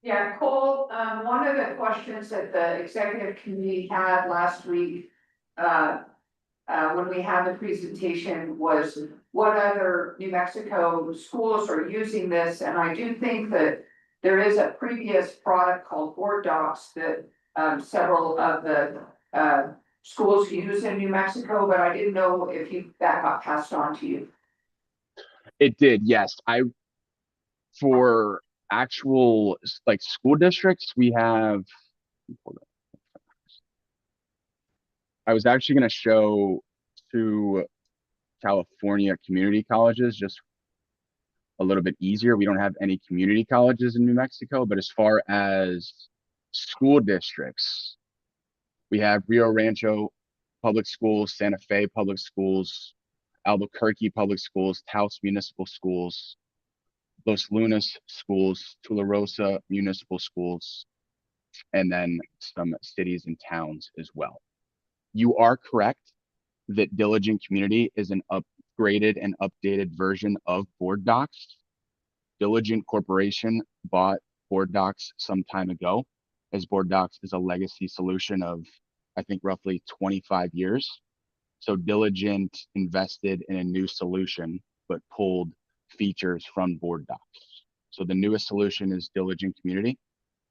Yeah, Cole, one of the questions that the executive committee had last week, when we had the presentation was what other New Mexico schools are using this? And I do think that there is a previous product called Board Docs that, several of the, schools use in New Mexico, but I didn't know if that got passed on to you. It did, yes. For actual like school districts, we have, I was actually going to show two California community colleges, just a little bit easier. We don't have any community colleges in New Mexico, but as far as school districts, we have Rio Rancho Public Schools, Santa Fe Public Schools, Albuquerque Public Schools, Taos Municipal Schools, Los Lunas Schools, Tularosa Municipal Schools, and then some cities and towns as well. You are correct that Diligent Community is an upgraded and updated version of Board Docs. Diligent Corporation bought Board Docs some time ago, as Board Docs is a legacy solution of, I think, roughly 25 years. So Diligent invested in a new solution, but pulled features from Board Docs. So the newest solution is Diligent Community,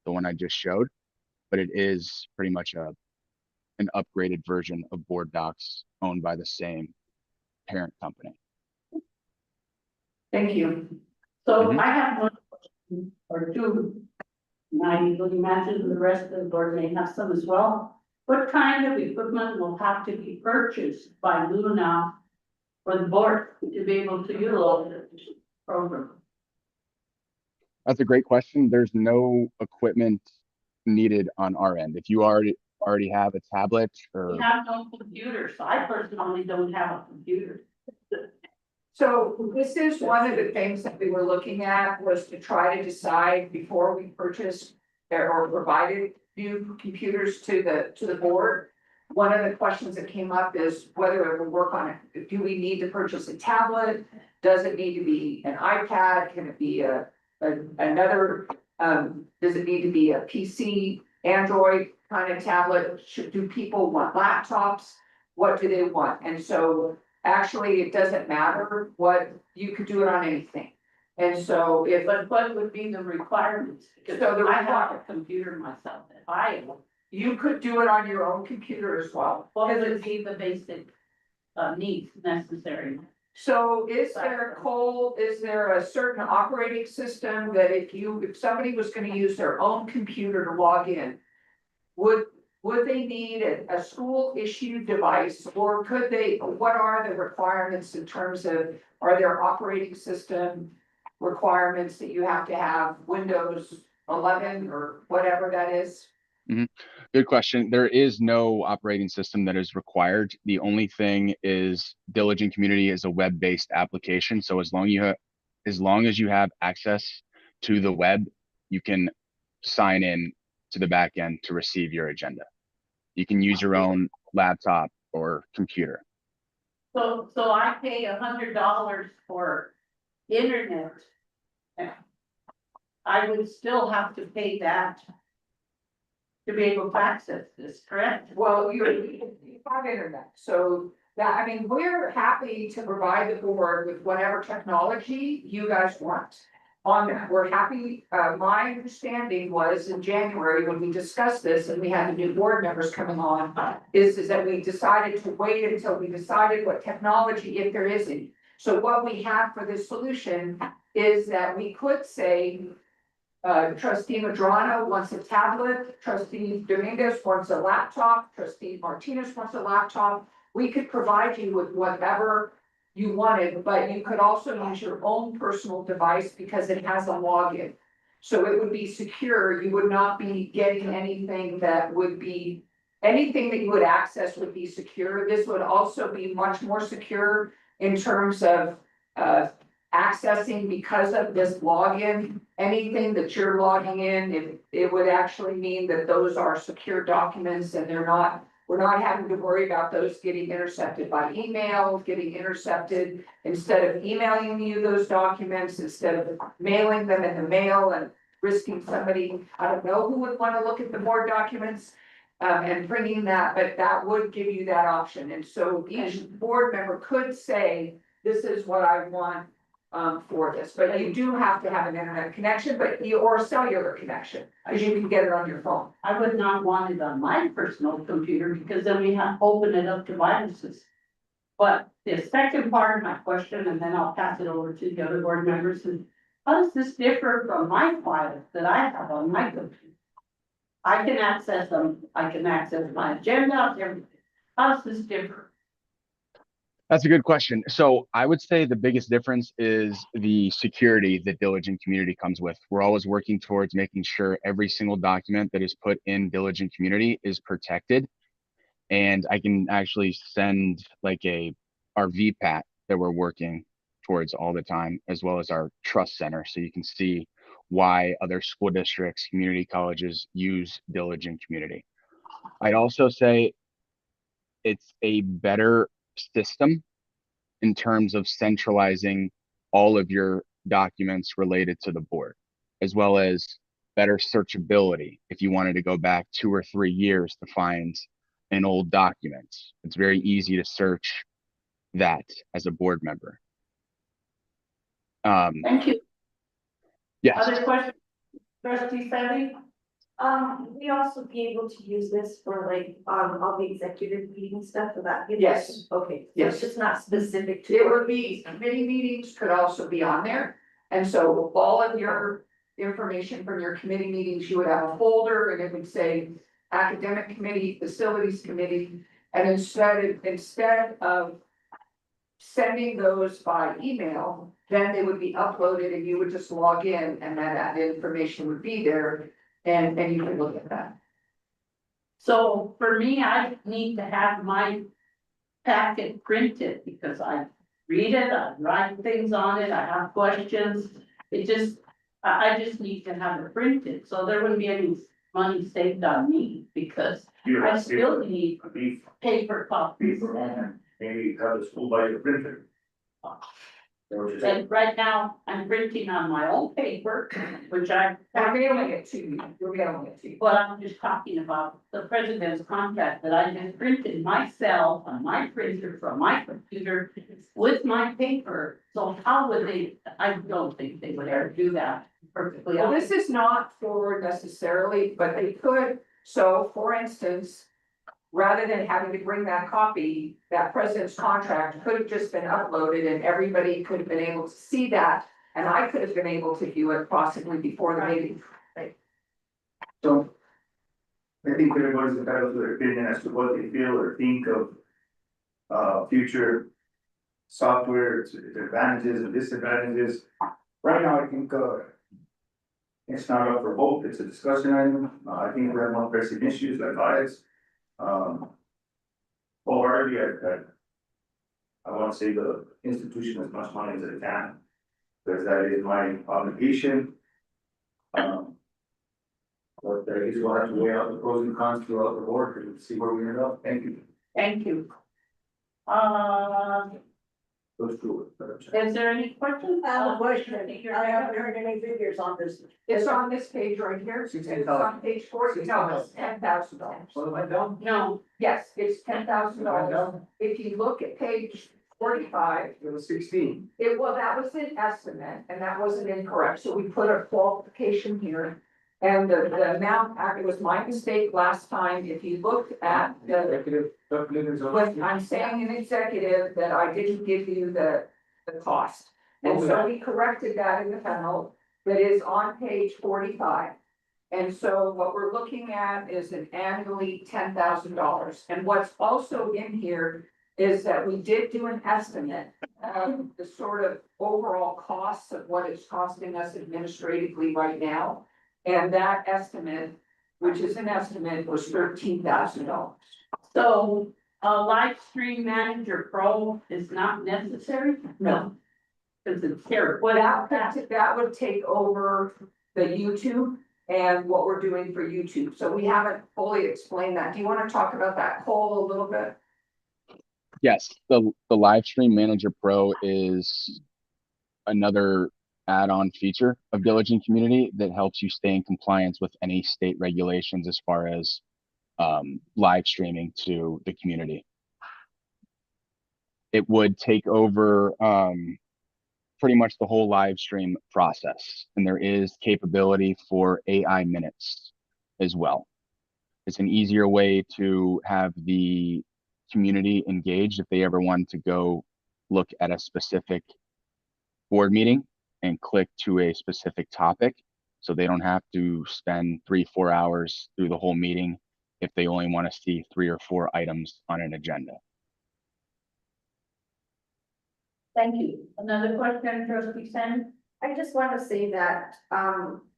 the one I just showed, but it is pretty much an upgraded version of Board Docs owned by the same parent company. Thank you. So I have one question or two. And I would imagine the rest of the board may have some as well. What kind of equipment will have to be purchased by Luna for the board to be able to utilize the program? That's a great question. There's no equipment needed on our end. If you already have a tablet or We have no computer, so I personally don't have a computer. So this is one of the things that we were looking at, was to try to decide before we purchased or provided new computers to the board. One of the questions that came up is whether it will work on it. Do we need to purchase a tablet? Does it need to be an iPad? Can it be another, does it need to be a PC, Android kind of tablet? Do people want laptops? What do they want? And so actually, it doesn't matter what, you could do it on anything. And so if, But what would be the requirements? Because I have a computer myself, if you could do it on your own computer as well. what would be the basic needs necessary? So is there, Cole, is there a certain operating system that if somebody was gonna use their own computer to log in, would they need a school issued device, or could they, what are the requirements in terms of, are there operating system requirements that you have to have Windows 11 or whatever that is? Good question. There is no operating system that is required. The only thing is Diligent Community is a web-based application. So as long as you have access to the web, you can sign in to the back end to receive your agenda. You can use your own laptop or computer. So I pay $100 for internet. I would still have to pay that to be able to access this, correct? Well, you have internet, so that, I mean, we're happy to provide the board with whatever technology you guys want. On that, we're happy, my understanding was in January, when we discussed this and we had the new board members coming on, is that we decided to wait until we decided what technology, if there is any. So what we have for this solution is that we could say, trustee Madrano wants a tablet, trustee Dominguez wants a laptop, trustee Martinez wants a laptop. We could provide you with whatever you wanted, but you could also use your own personal device because it has a login. So it would be secure, you would not be getting anything that would be, anything that you would access would be secure. This would also be much more secure in terms of, accessing because of this login, anything that you're logging in, it would actually mean that those are secure documents and they're not, we're not having to worry about those getting intercepted by email, getting intercepted. Instead of emailing you those documents, instead of mailing them in the mail and risking somebody, I don't know who would want to look at the board documents. And bringing that, but that would give you that option. And so each board member could say, this is what I want for this, but you do have to have an internet connection, or a cellular connection, because you can get it on your phone. I would not want it on my personal computer because then we have to open it up to viruses. But the second part of my question, and then I'll pass it over to the other board members, is how does this differ from my files that I have on my computer? I can access them, I can access my agenda, everything. How does this differ? That's a good question. So I would say the biggest difference is the security that Diligent Community comes with. We're always working towards making sure every single document that is put in Diligent Community is protected. And I can actually send like our VPAT that we're working towards all the time, as well as our trust center. So you can see why other school districts, community colleges use Diligent Community. I'd also say it's a better system in terms of centralizing all of your documents related to the board, as well as better searchability. If you wanted to go back 2 or 3 years to find an old document, it's very easy to search that as a board member. Thank you. Yes. Other questions? Trustee Sally? We also be able to use this for like, all the executive meeting stuff for that? Yes. Okay. So Yes. it's just not specific to. It would be, committee meetings could also be on there. And so all of your information from your committee meetings, you would have a folder and it would say academic committee, facilities committee. And instead of sending those by email, then they would be uploaded and you would just log in and then that information would be there and you can look at that. So for me, I need to have my packet printed because I read it, I write things on it, I have questions. It just, I just need to have it printed, so there wouldn't be any money saved on me because I still need paper copies. Maybe have the school buy a printer. And right now, I'm printing on my own paper, which I'm. We're mailing it to you, we're mailing it to you. But I'm just talking about the president's contract that I just printed myself on my printer from my computer with my paper. So how would they, I don't think they would ever do that perfectly. Well, this is not for necessarily, but they could, so for instance, rather than having to bring that copy, that president's contract could have just been uploaded and everybody could have been able to see that. And I could have been able to view it possibly before the meeting. So I think everybody's entitled to their opinion as to what they feel or think of future software, its advantages and disadvantages. Right now, I think it's not up for vote, it's a discussion item. I think we have more pressing issues like audits. Wholeheartedly, I want to save the institution as much money as I can, because that is my obligation. But I guess we'll have to weigh out the pros and cons throughout the board and see where we end up. Thank you. Thank you. Those two. Is there any questions? I have a question, I haven't heard any figures on this. It's on this page right here, it's on page 40. No, it's $10,000. What am I down? No, Yes, it's $10,000. If you look at page 45, It was 16. that was an estimate, and that wasn't incorrect, so we put a qualification here. And the amount, it was my mistake last time, if you looked at the, when I'm saying an executive, that I didn't give you the cost. And so we corrected that in the memo that is on page 45. And so what we're looking at is an annually $10,000. And what's also in here is that we did do an estimate of the sort of overall costs of what it's costing us administratively right now. And that estimate, which is an estimate, was $13,000. so a live stream manager pro is not necessary? No. Cause it's terrible. Well, that would take over the YouTube and what we're doing for YouTube. So we haven't fully explained that. Do you want to talk about that, Cole, a little bit? Yes, the Live Stream Manager Pro is another add-on feature of Diligent Community that helps you stay in compliance with any state regulations as far as live streaming to the community. It would take over pretty much the whole live stream process, and there is capability for AI minutes as well. It's an easier way to have the community engaged if they ever want to go look at a specific board meeting and click to a specific topic, so they don't have to spend 3-4 hours through the whole meeting if they only want to see 3 or 4 items on an agenda. Thank you. Another question, trustee Sen? I just want to say that,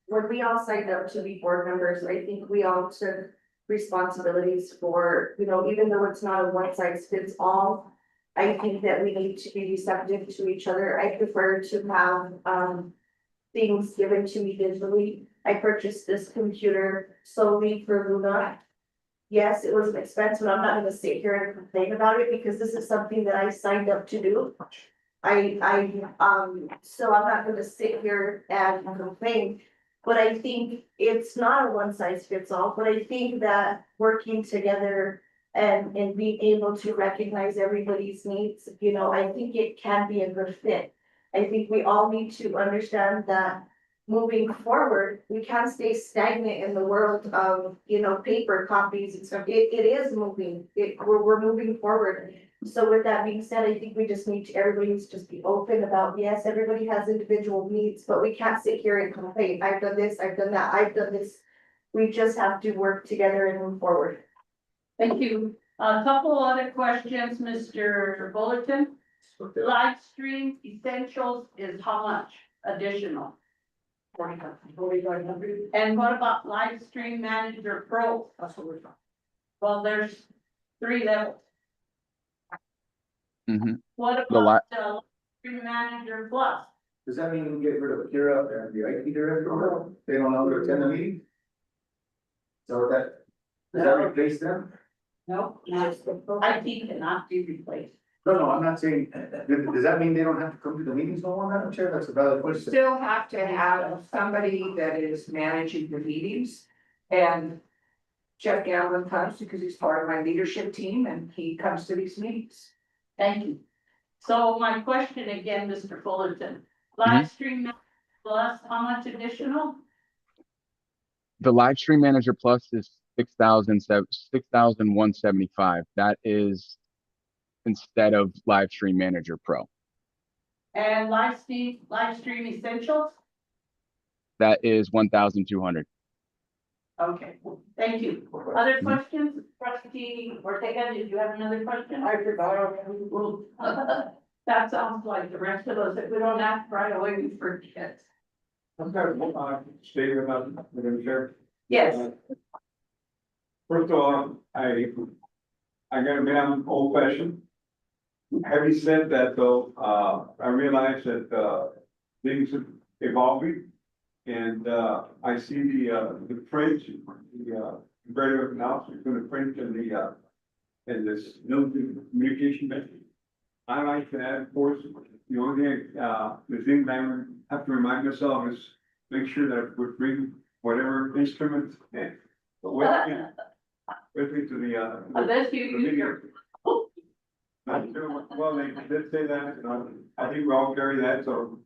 when we all signed up to be board members, I think we all took responsibilities for, even though it's not a one size fits all. I think that we need to be receptive to each other. I prefer to have, things given to me digitally. I purchased this computer solely for Luna. Yes, it was an expense, but I'm not gonna sit here and complain about it because this is something that I signed up to do. So I'm not gonna sit here and complain, but I think it's not a one size fits all, but I think that working together and being able to recognize everybody's needs, I think it can be a good fit. I think we all need to understand that moving forward, we can't stay stagnant in the world of, paper copies and stuff. It is moving, we're moving forward. So with that being said, I think we just need to, everybody needs to just be open about, yes, everybody has individual needs, but we can't sit here and complain. I've done this, I've done that, I've done this. We just have to work together and move forward. Thank you. A couple other questions, Mr. Bulletin. Live stream essentials is how much additional? 4,500. And what about live stream manager pro? That's what we're talking. Well, there's 3 levels. Mhm. What The about the live stream manager plus? Does that mean we get rid of Akira and the IT director? They don't know to attend the meeting? So does that replace them? No, IT cannot be replaced. No, I'm not saying, does that mean they don't have to come to the meetings no more, Madam Chair? That's a valid We question. still have to have somebody that is managing the meetings. And Jeff Galvin comes because he's part of my leadership team and he comes to these meetings. Thank you. So my question again, Mr. Fullerton, live stream plus how much additional? The Live Stream Manager Plus is $6,175. That is instead of Live Stream Manager Pro. And live stream essentials? That is 1,200. Okay, thank you. Other questions? Trustee Ortega, did you have another question? I forgot. That sounds like the rest of us, if we don't act right away, we forget. I'm kind of, stating about, Madam Chair. Yes, First of all, I gotta admit I'm old fashioned. Having said that though, I realize that, things are evolving. And, I see the print, the, very announcement, going to print in the, and this no communication method. I like to add, of course, the only thing, the thing that I have to remind myself is make sure that we bring whatever instrument with me to the. Unless you use your. Well, they did say that, I think we all carry that, so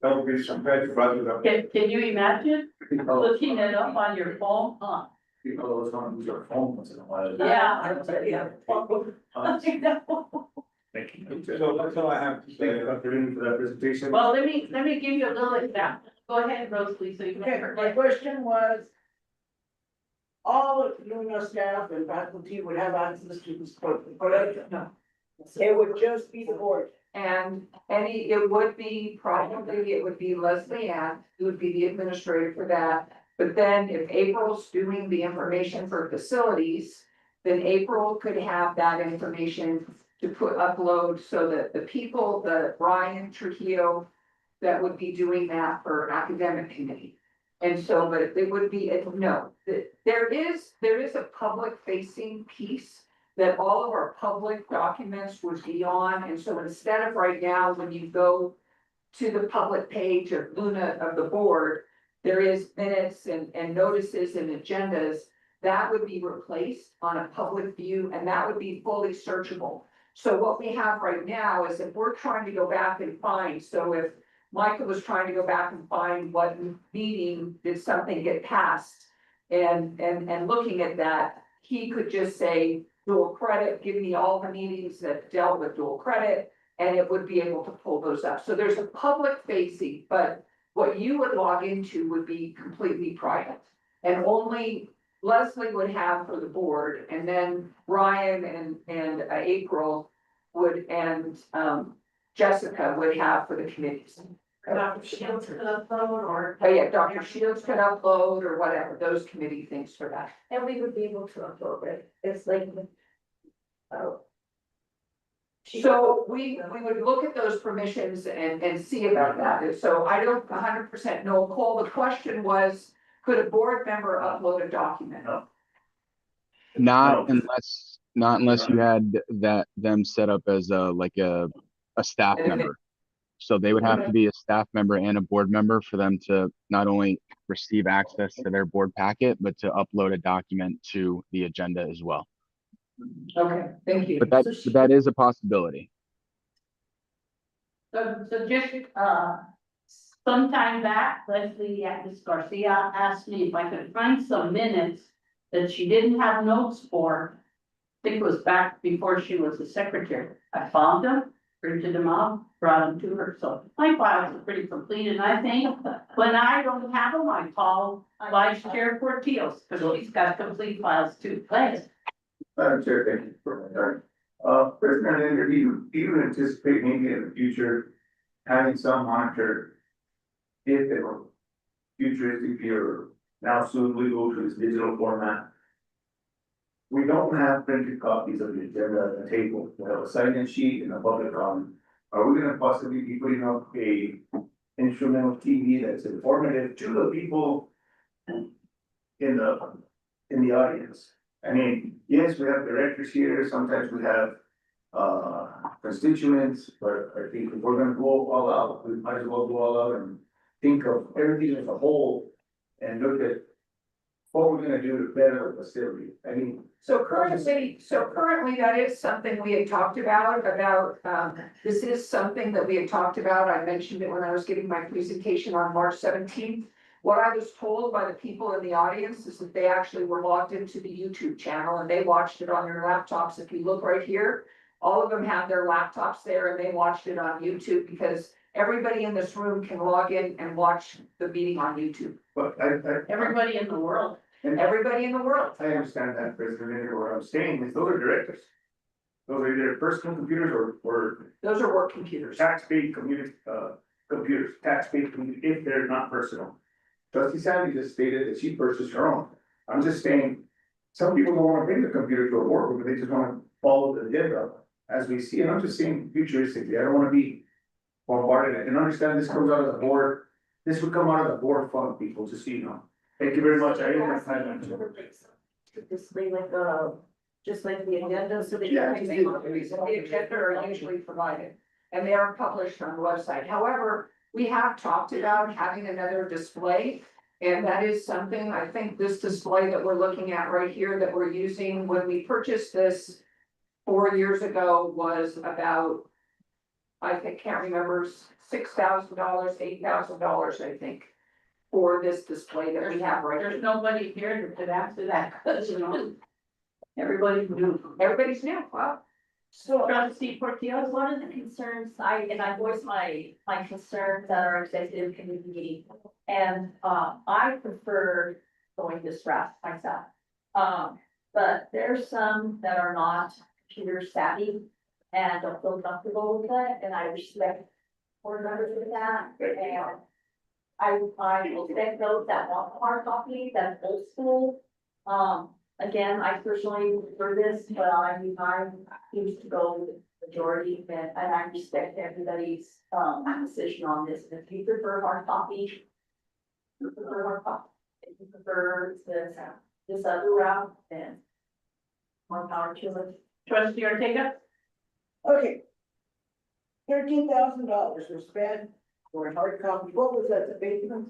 that'll be some bad brothers up. Can you imagine looking it up on your phone? Huh? People always want to use their phone once in a while. Yeah. Thank you. So that's all I have to say. Thank you, Dr. Rooney, for that presentation. Well, let me give you a little example. Go ahead, Rosalie, so you Okay, can. my question was. All of Luna staff and faculty would have access to this program, correct? No. It would just be the board. And it would be, probably, it would be Leslie Ann, who would be the administrator for that. But then if April's doing the information for facilities, then April could have that information to upload so that the people, the Brian Trujillo, that would be doing that for academic committee. And so, but it would be, no, there is a public facing piece that all of our public documents would be on. And so instead of right now, when you go to the public page of Luna of the board, there is minutes and notices and agendas that would be replaced on a public view, and that would be fully searchable. So what we have right now is if we're trying to go back and find, so if Michael was trying to go back and find what meeting did something get passed, and looking at that, he could just say dual credit, give me all the meetings that dealt with dual credit, and it would be able to pull those up. So there's a public facing, but what you would log into would be completely private. And only Leslie would have for the board, and then Ryan and April would, and Jessica would have for the committees. Dr. Shields could upload or. Oh, yeah, Dr. Shields could upload or whatever, those committee things for that. And we would be able to upload it, it's like. Oh. So we would look at those permissions and see about that. And so I don't 100% know, Cole, the question was, could a board member upload a document? No. Not unless you had them set up as a staff member. So they would have to be a staff member and a board member for them to not only receive access to their board packet, but to upload a document to the agenda as well. Okay, thank you. But that is a possibility. So just, sometime back, Leslie Garcia asked me if I could find some minutes that she didn't have notes for. I think it was back before she was the secretary. I found them, printed them out, brought them to her, so my files are pretty complete, and I think when I don't have them, I call Vice Chair Portillo's, because she's got complete files too. Thanks. Madam Chair, thank you for my time. President Linder, do you anticipate maybe in the future having some monitor if it were futuristic or now soon we go to this digital format? We don't have printed copies of the agenda at the table. We have a sign-in sheet and a public comment. Are we gonna possibly be putting up a instrumental TV that's informative to the people in the audience? I mean, yes, we have directors here, sometimes we have constituents, but I think if we're gonna go all out, we might as well go all out and think of everything as a whole and look at what we're gonna do to better the facility. I mean. So currently, that is something we had talked about, this is something that we had talked about. I mentioned it when I was giving my presentation on March 17th. What I was told by the people in the audience is that they actually were logged into the YouTube channel and they watched it on their laptops. If you look right here, all of them have their laptops there and they watched it on YouTube because everybody in this room can log in and watch the meeting on YouTube. But Everybody in the world. Everybody in the world. I understand that, President Linder, what I'm saying is those are directors. Those are either personal computers or Those are work computers. tax-paid computers, tax-paid, if they're not personal. Trustee Sandy just stated that she purchased her own. I'm just saying, some people don't wanna bring the computer to a boardroom, but they just wanna follow the agenda as we see, and I'm just saying futuristically, I don't wanna be bombarded, and understand this comes out of the board. This would come out of the board fund, people, just so you know. Thank you very much, I didn't have time. This way like a just like the agenda, so that. Yeah, the agenda are usually provided, and they are published on the website. However, we have talked about having another display. And that is something, I think this display that we're looking at right here that we're using when we purchased this 4 years ago was about, I think, can't remember, $6,000, $8,000, I think, for this display that we have right There's here. nobody here that could answer that question. Everybody's new. Everybody's new, well, So, Trustee Portillo, One of the concerns, I voiced my concerns at our executive committee meeting, and, I prefer going this route myself. But there's some that are not computer savvy and don't feel comfortable with it, and I respect board members with that, and I will take those that want hard copy, that's old school. Again, I personally prefer this, but I used to go with the majority, and I respect everybody's, decision on this. If you prefer hard copy, you prefer hard copy. If you prefer this other route, then more power to it. Trustee Ortega? Okay. $13,000 was spent for a hard copy, what was that, the basement?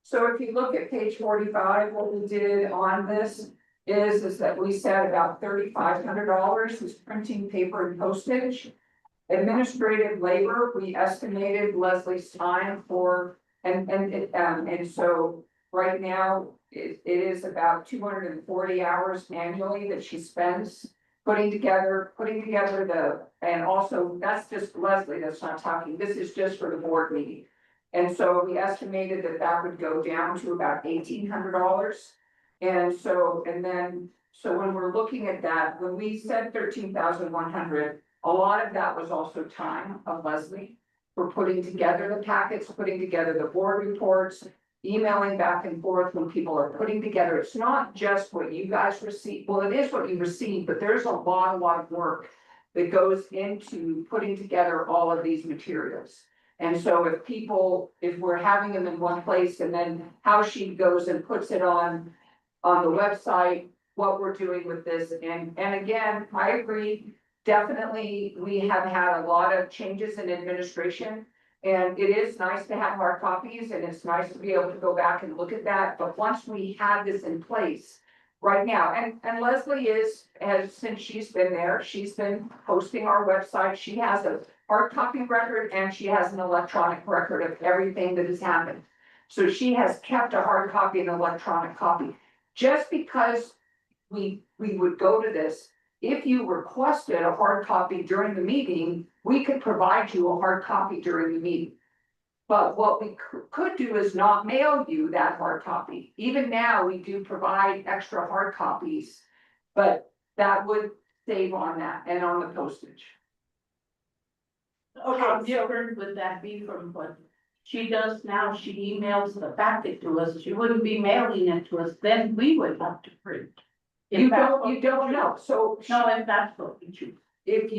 so if you look at page 45, what we did on this is that we said about $3,500 was printing paper and postage. Administrative labor, we estimated Leslie's time for, and so right now, it is about 240 hours annually that she spends putting together and also, that's just Leslie, that's not talking, this is just for the board meeting. And so we estimated that would go down to about $1,800. And so, so when we're looking at that, when we said 13,100, a lot of that was also time of Leslie for putting together the packets, putting together the board reports, emailing back and forth when people are putting together. It's not just what you guys receive. Well, it is what you receive, but there's a lot of work that goes into putting together all of these materials. And so if we're having them in one place and then how she goes and puts it on the website, what we're doing with this. And again, I agree, definitely, we have had a lot of changes in administration. And it is nice to have hard copies and it's nice to be able to go back and look at that. But once we have this in place right now, and Leslie since she's been there, she's been posting our website. She has a hard copy record and she has an electronic record of everything that has happened. So she has kept a hard copy and electronic copy. Just because we would go to this, if you requested a hard copy during the meeting, we could provide you a hard copy during the meeting. But what we could do is not mail you that hard copy. Even now, we do provide extra hard copies, but that would save on that and on the postage. How different would that be from what she does now? She emails the packet to us. She wouldn't be mailing it to us, then we would have to print. You don't know, so. No, if that's what we choose. If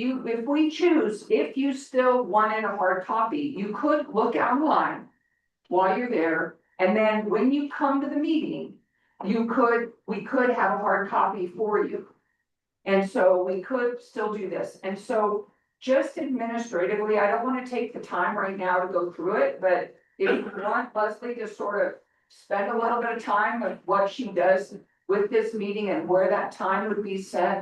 you still wanted a hard copy, you could look online while you're there. And then when you come to the meeting, we could have a hard copy for you. And so we could still do this. And so just administratively, I don't want to take the time right now to go through it, but if you want Leslie to sort of spend a little bit of time of what she does with this meeting and where that time would be saved.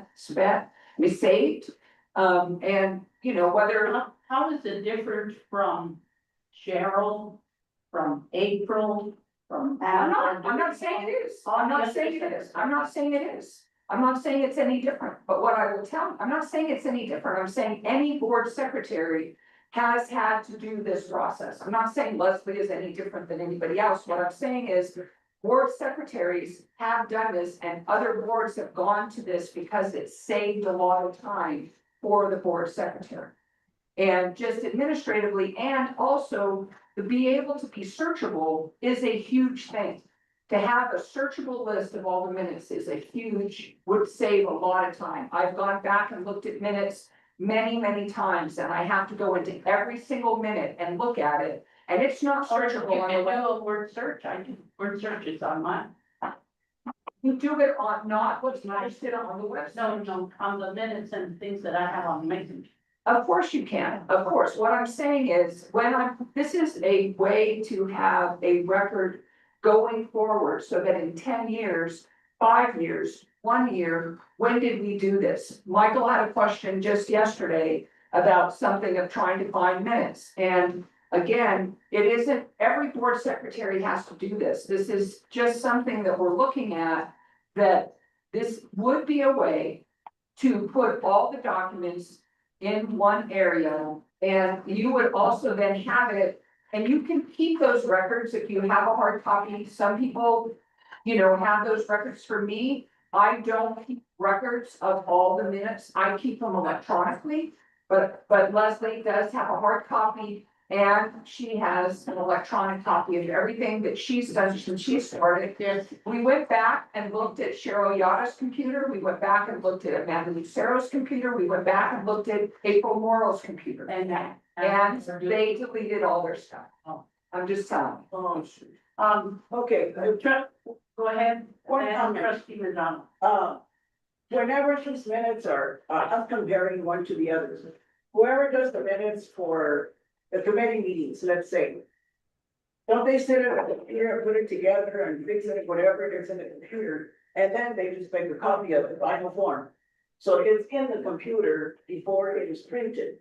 And you know, whether, How is it different from Cheryl, from April, from? I'm not saying it is. I'm not saying it is. I'm not saying it is. I'm not saying it's any different, but what I will tell, I'm not saying it's any different. I'm saying any board secretary has had to do this process. I'm not saying Leslie is any different than anybody else. What I'm saying is board secretaries have done this and other boards have gone to this because it saved a lot of time for the board secretary. And just administratively, and also to be able to be searchable is a huge thing. To have a searchable list of all the minutes would save a lot of time. I've gone back and looked at minutes many times, and I have to go into every single minute and look at it. And it's not searchable on the web. Word search, I do word searches on mine. You do it on, not what's posted on the website. No, on the minutes and things that I have on my. Of course you can, of course. What I'm saying is, this is a way to have a record going forward so that in 10 years, 5 years, 1 year, when did we do this? Michael had a question just yesterday about something of trying to find minutes. And again, it isn't, every board secretary has to do this. This is just something that we're looking at, that this would be a way to put all the documents in one area, and you would also then have it, and you can keep those records if you have a hard copy. Some people, have those records. For me, I don't keep records of all the minutes. I keep them electronically, but Leslie does have a hard copy, and she has an electronic copy of everything that she's done since she started. Yes. We went back and looked at Cheryl Yada's computer, we went back and looked at Amanda Lucero's computer, we went back and looked at April Morrow's computer. And they deleted all their stuff. Oh. I'm just telling you. Oh, shoot. Okay, go ahead. One And comment. Trustee McDonald. Whenever these minutes are, I'm comparing one to the others. Whoever does the minutes for the committee meetings, let's say. Don't they sit at the computer, put it together and fix it, whatever it is in the computer, and then they just make a copy of it, final form. So it's in the computer before it is printed.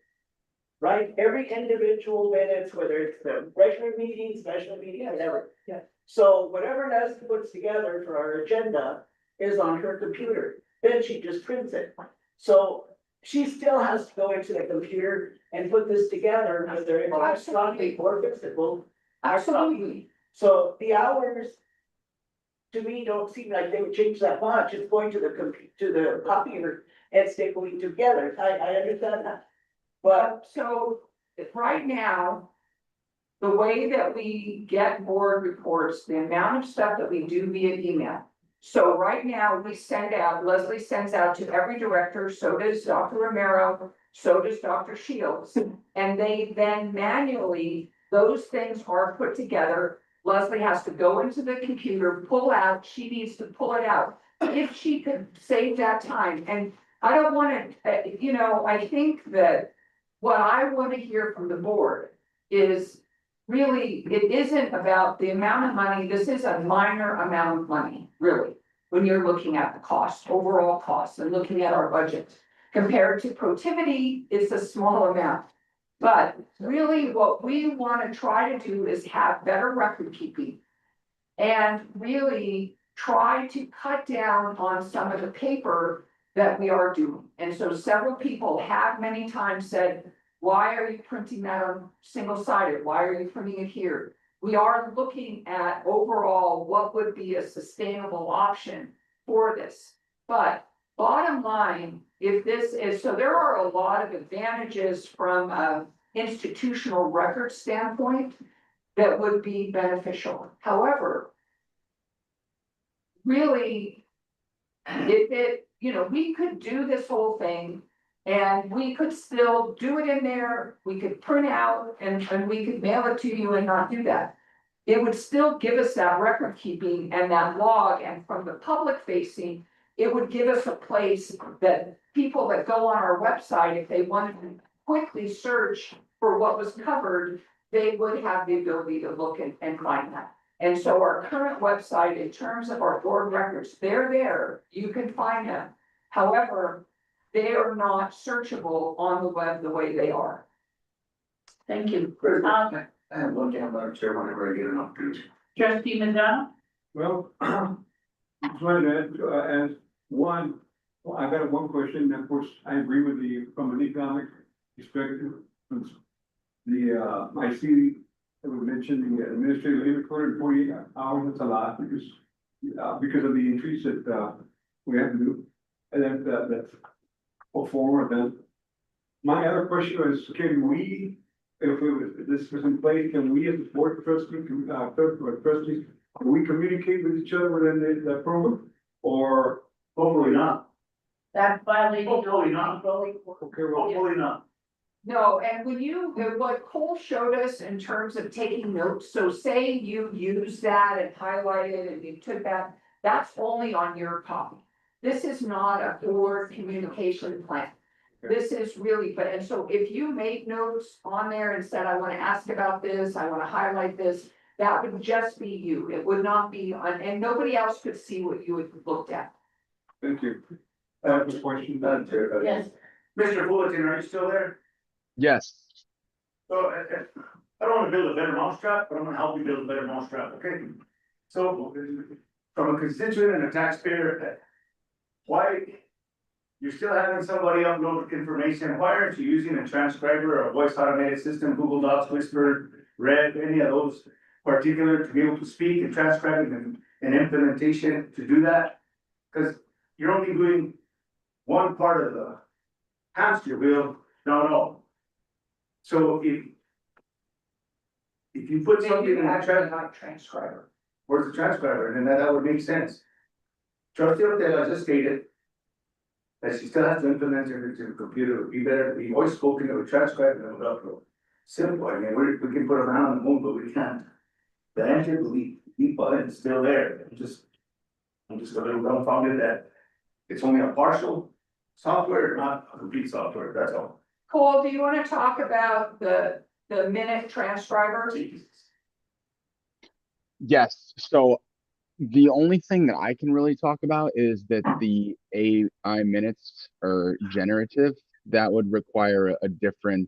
Right, every individual minutes, whether it's the regular meeting, special meeting, whatever. Yeah. So whatever Leslie puts together for our agenda is on her computer, then she just prints it. So she still has to go into the computer and put this together, whether it's electronic or physical. Absolutely. So the hours, to me, don't seem like they would change that much. It's going to the copier and stapling together. I understand that. But So right now, the way that we get board reports, the amount of stuff that we do via email. So right now, Leslie sends out to every director, so does Dr. Romero, so does Dr. Shields. And they then manually, those things are put together. Leslie has to go into the computer, she needs to pull it out. If she could save that time, and I don't want to, I think that what I want to hear from the board is really, it isn't about the amount of money. This is a minor amount of money, really, when you're looking at the cost, overall costs, and looking at our budget. Compared to Protiviti, it's a small amount. But really what we want to try to do is have better record keeping. And really try to cut down on some of the paper that we are doing. And so several people have many times said, why are you printing that on single-sided? Why are you printing it here? We are looking at overall what would be a sustainable option for this. But bottom line, if this is, so there are a lot of advantages from an institutional record standpoint that would be beneficial. However, really, we could do this whole thing and we could still do it in there, we could print out and we could mail it to you and not do that. It would still give us that record keeping and that log, and from the public facing, it would give us a place that people that go on our website, if they wanted to quickly search for what was covered, they would have the ability to look and find that. And so our current website, in terms of our board records, they're there, you can find them. However, they are not searchable on the web the way they are. Thank you. I have one thing, Madam Chair, whenever I get an opportunity. Trustee McDonald? Well, just wanted to ask one, I got one question. Of course, I agree with from an economic perspective. I see that we mentioned the administrative inventory in 48 hours, that's a lot because of the increase that we have to do. And that's a form of that. My other question is, can we, if this was in place, can we as a board of trustees, trustees, can we communicate with each other within the program? Or hopefully not? That's violating. Hopefully not. Okay, well, Hopefully not. No, and what Cole showed us in terms of taking notes, so say you use that and highlighted and you took that That's only on your copy. This is not a board communication plan. This is really, but, and so if you made notes on there and said, I wanna ask about this, I wanna highlight this, that would just be you. It would not be on, and nobody else could see what you had looked at. Thank you. I have a question. Yes. Mr. Bulletin, are you still there? Yes. So, I don't wanna build a better mousetrap, but I'm gonna help you build a better mousetrap, okay? So, from a constituent and a taxpayer, why, you're still having somebody upload information, why aren't you using a transcriber or a voice automated system, Google Docs, Whisper, Red, any of those particular to be able to speak and transcribe and implementation to do that? Cause you're only doing one part of the hamster wheel, not all. So if you put something in a Transcriber. where's the transcriber, and then that would make sense. Trustee Ortega just stated that she still has to implement it into the computer, it would be better to be voice spoken or transcribed than without upload. Simple, I mean, we can put a man on the moon, but we can't. The answer, the button is still there, I'm just a little dumbfounded that it's only a partial software, not a complete software, that's all. Cole, do you wanna talk about the minute transcriber? Yes. So the only thing that I can really talk about is that the AI minutes are generative. That would require a different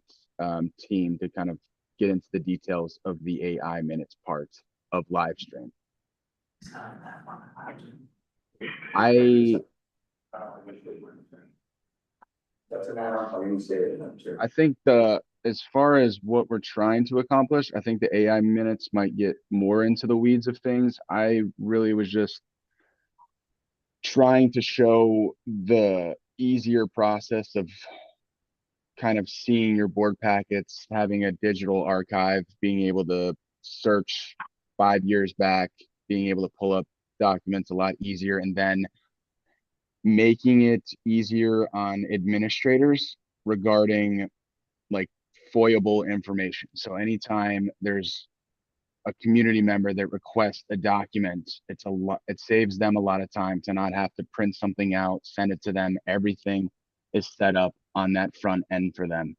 team to kind of get into the details of the AI minutes part of live stream. That's an add-on, I didn't say it, I'm sure. I think as far as what we're trying to accomplish, I think the AI minutes might get more into the weeds of things. I really was just trying to show the easier process of kind of seeing your board packets, having a digital archive, being able to search 5 years back, being able to pull up documents a lot easier, and then making it easier on administrators regarding like FOIable information. So anytime there's a community member that requests a document, it saves them a lot of time to not have to print something out, send it to them. Everything is set up on that front end for them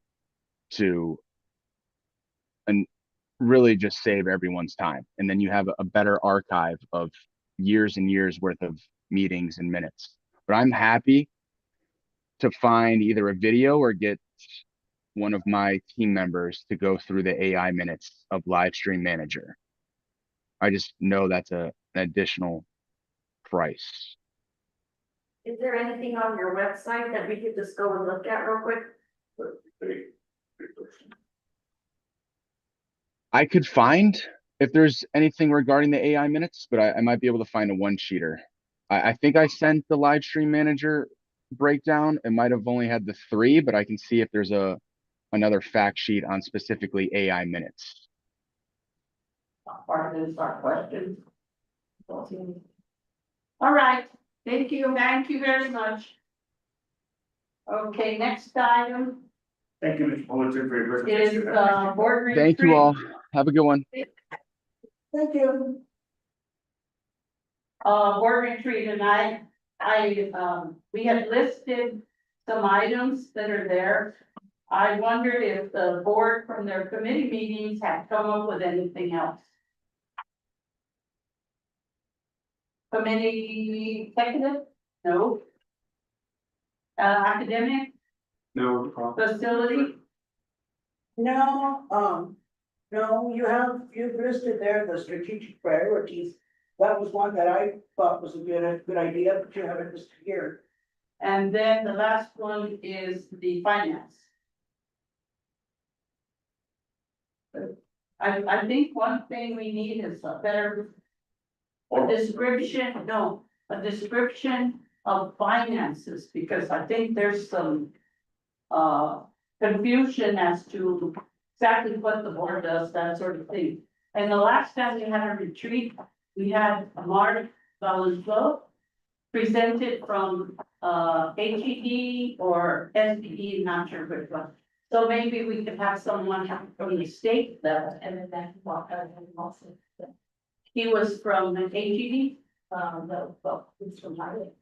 to and really just save everyone's time. And then you have a better archive of years and years worth of meetings and minutes. But I'm happy to find either a video or get one of my team members to go through the AI minutes of Live Stream Manager. I just know that's an additional price. Is there anything on your website that we could just go and look at real quick? I could find if there's anything regarding the AI minutes, but I might be able to find a one-sheeter. I think I sent the Live Stream Manager breakdown. It might have only had the 3, but I can see if there's another fact sheet on specifically AI minutes. Part of this, our questions. All right, thank you very much. Okay, next item Thank you, Mr. Pulitzer, for your is, presentation. board retreat. Thank you all. Have a good one. Thank you. Board retreat, and we had listed some items that are there. I wondered if the board from their committee meetings had come up with anything else. Committee executive? No. Academic, No. facility, No, no, you've listed there the strategic priorities. That was one that I thought was a good idea, but you haven't listed here. and then the last one is the finance. I think one thing we need is a better a description of finances, because I think there's some confusion as to exactly what the board does, that sort of thing. And the last time we had a retreat, we had Mark Valenzuela presented from HED or SBE, not sure which one. So maybe we could have someone from the state level, and then that walk out and also. He was from HED. it's from Highlands.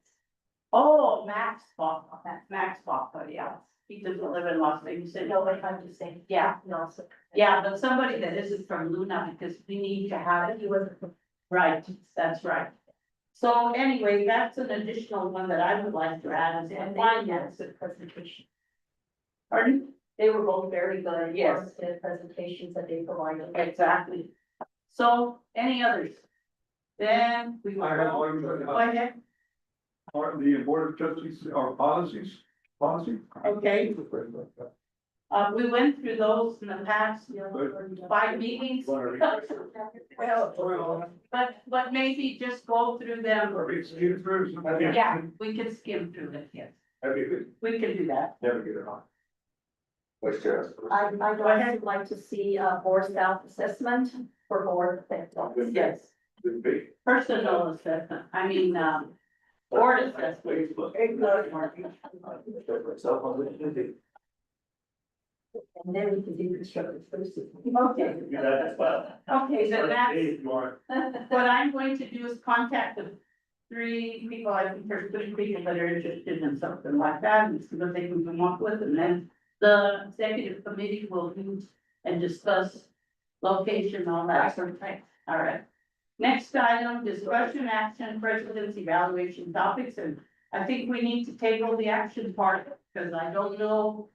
Oh, Max Papa, Max Papa, yeah. He doesn't live in Las Vegas. He said, No, but I'm just saying. Yeah. No, so. yeah, but somebody that isn't from Luna, because we need to have, He wasn't. right, that's right. So anyway, that's an additional one that I would like to add as And a they had finance. good presentation. Pardon? They were both very good. Yes. The presentations that they provided. Exactly. So, any others? Then we. I have one, Go ahead. or the board of trustees, or policy. Okay, we went through those in the past, 5 meetings. Well, But maybe just go through them. Or it's skewed through. Yeah, we can skim through them, yes. We can do that. Never get it on. Vice Chair. I'd also like to see a board staff assessment for board. Yes, personal assessment, I mean, board assessment. And then we can do constructive criticism. Okay. Okay, then that's, what I'm going to do is contact the 3 people, I think there's 3 people that are interested in something like that, and see what they can come up with, and then the executive committee will meet and discuss location, all that sort of thing. All right. Next item, discussion, action, president's evaluation topics, and I think we need to table the action part, because I don't know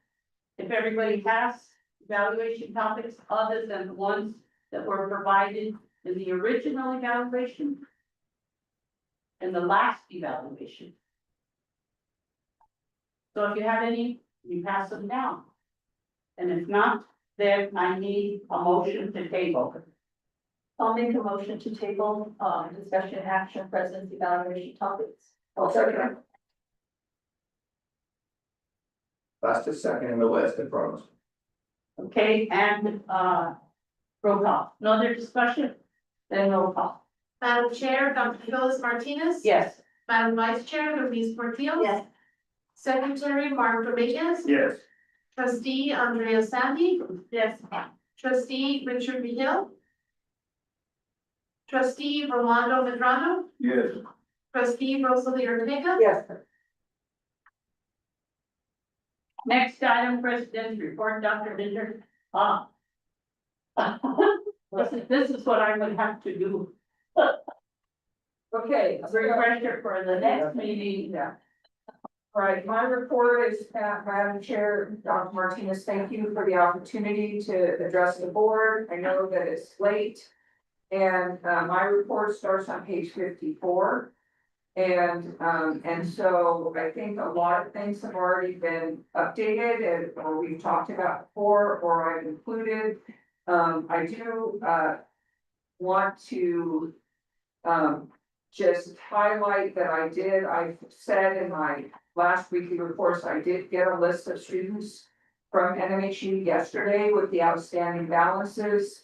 if everybody has evaluation topics other than the ones that were provided in the original evaluation and the last evaluation. So if you have any, you pass them down. And if not, then I need a motion to table. I'll make a motion to table, discussion, action, president's evaluation topics. I'll second it. That's the second in the list, I promise. Okay, and, roll call. No other discussion? Then roll call. Madam Chair, Dr. Phyllis Martinez. Yes. Madam Vice Chair, Louise Portillo. Yes. Secretary, Mark Dominguez. Yes. Trustee, Andrea Sandy. Yes. Trustee, Richard Behill. Trustee, Rolando Medrano. Yes. Trustee, Rosalie Ortega. Yes. Next item, President's report, Dr. Linder. This is what I'm gonna have to do. Okay, A refresher for the next meeting. yeah. All right, my report is, Madam Chair, Dr. Martinez, thank you for the opportunity to address the board. I know that it's late. And, my report starts on page 54. And so I think a lot of things have already been updated or we've talked about before, or I've included. I do, want to, just highlight that I said in my last weekly reports, I did get a list of students from NMHU yesterday with the outstanding balances.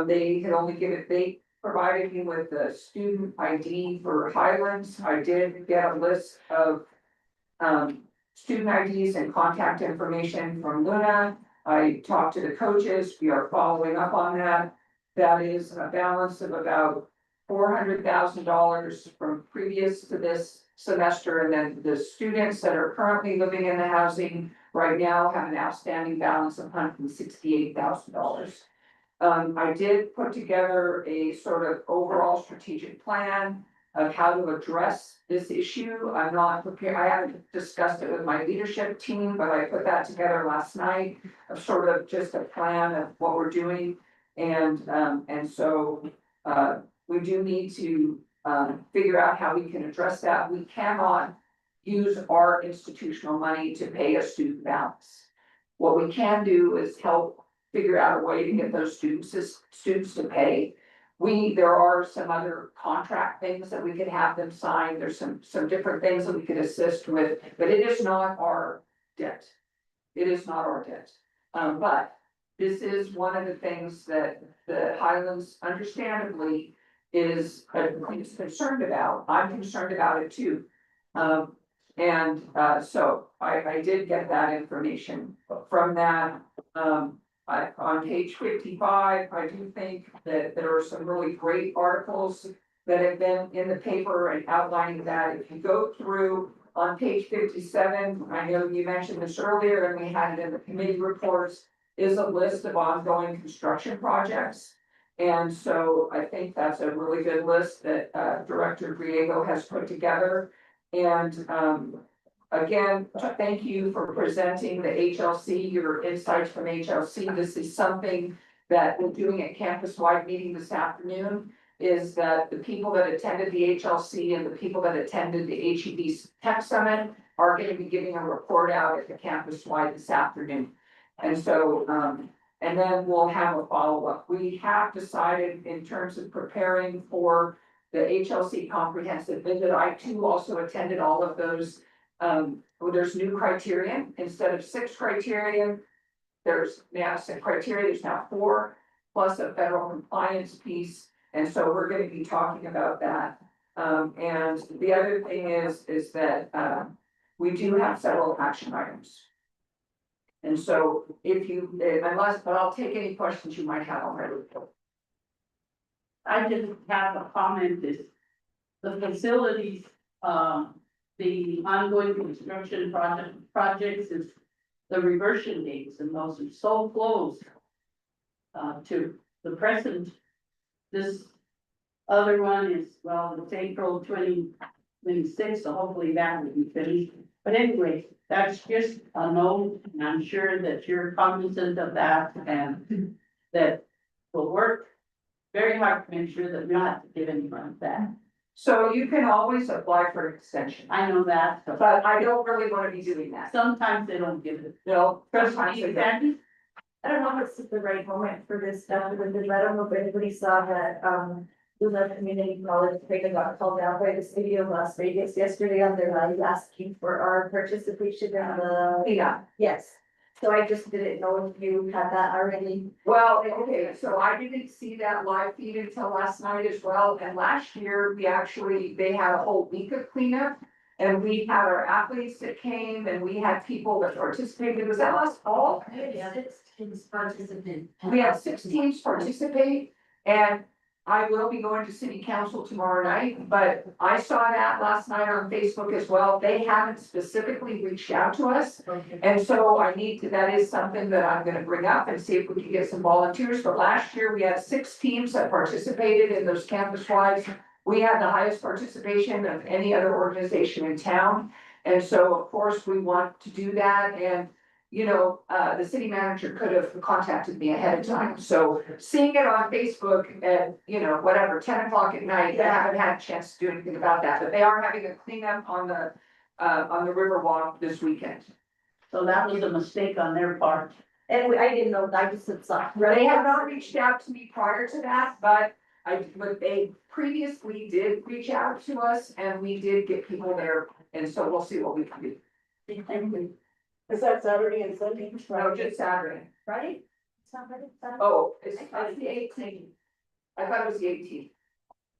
They had only they provided me with the student ID for Highlands. I did get a list of student IDs and contact information from Luna. I talked to the coaches. We are following up on that. That is a balance of about $400,000 from previous to this semester. And then the students that are currently living in the housing right now have an outstanding balance of $168,000. I did put together a sort of overall strategic plan of how to address this issue. I'm not prepared, I haven't discussed it with my leadership team, but I put that together last night of sort of just a plan of what we're doing. And so, we do need to, figure out how we can address that. We cannot use our institutional money to pay a student balance. What we can do is help figure out a way to get those students to pay. There are some other contract things that we could have them sign. There's some different things that we could assist with, but it is not our debt. It is not our debt. But this is one of the things that the Highlands understandably is concerned about. I'm concerned about it too. So I did get that information from that. On page 55, I do think that there are some really great articles that have been in the paper and outlining that. If you go through on page 57, I know you mentioned this earlier and we had it in the committee reports, is a list of ongoing construction projects. And so I think that's a really good list that Director Griego has put together. And again, thank you for presenting the HLC, your insights from HLC. This is something that we're doing at campus-wide meeting this afternoon, is that the people that attended the HLC and the people that attended the HEB Tech Summit are going to be giving a report out at the campus-wide this afternoon. And so, and then we'll have a follow-up. We have decided in terms of preparing for the HLC comprehensive visit. I too also attended all of those. Well, there's new criteria. Instead of 6 criteria, there's now 6 criteria, there's now 4, plus a federal compliance piece. And so we're going to be talking about that. And the other thing is that we do have several action items. And so if you, but I'll take any questions you might have on my report. I just have a comment is the facilities, the ongoing construction projects is the reversion dates, and those are so close to the present. This other one is, well, it's April 2026, so hopefully that will be finished. But anyway, that's just a note, and I'm sure that you're cognizant of that and that will work very hard to make sure that we don't have to give anyone back. So you can always apply for an extension, I know that, but I don't really want to be doing that. sometimes they don't give it. No, sometimes Trustee they don't. Sandy? I don't know if it's the right moment for this stuff, because I don't know if anybody saw that, Luna Community College, they got called out by the city of Las Vegas yesterday on their live asking for our participation in the. Yeah. Yes, so I just didn't know if you had that already. Well, okay, so I didn't see that live feed until last night as well, and last year, they had a whole week of cleanup. And we had our athletes that came and we had people that participated, was that last fall? We had 6 teams participate, and I will be going to city council tomorrow night, but I saw that last night on Facebook as well. They haven't specifically reached out to us. And so that is something that I'm gonna bring up and see if we can get some volunteers. But last year, we had 6 teams that participated in those campus-wide. We had the highest participation of any other organization in town. And so, of course, we want to do that. And, you know, the city manager could have contacted me ahead of time. So seeing it on Facebook at, you know, whatever, 10 o'clock at night, I haven't had a chance to do anything about that. But they are having a cleanup on the Riverwalk this weekend. So that was a mistake on their part. And I didn't know, I just said something. They have not reached out to me prior to that, but they previously did reach out to us and we did get people there, and so we'll see what we can do. Is that Saturday and Sunday? No, just Saturday. Right? It's not right, it's not- Oh, it's the 18th. I thought it was the 18th.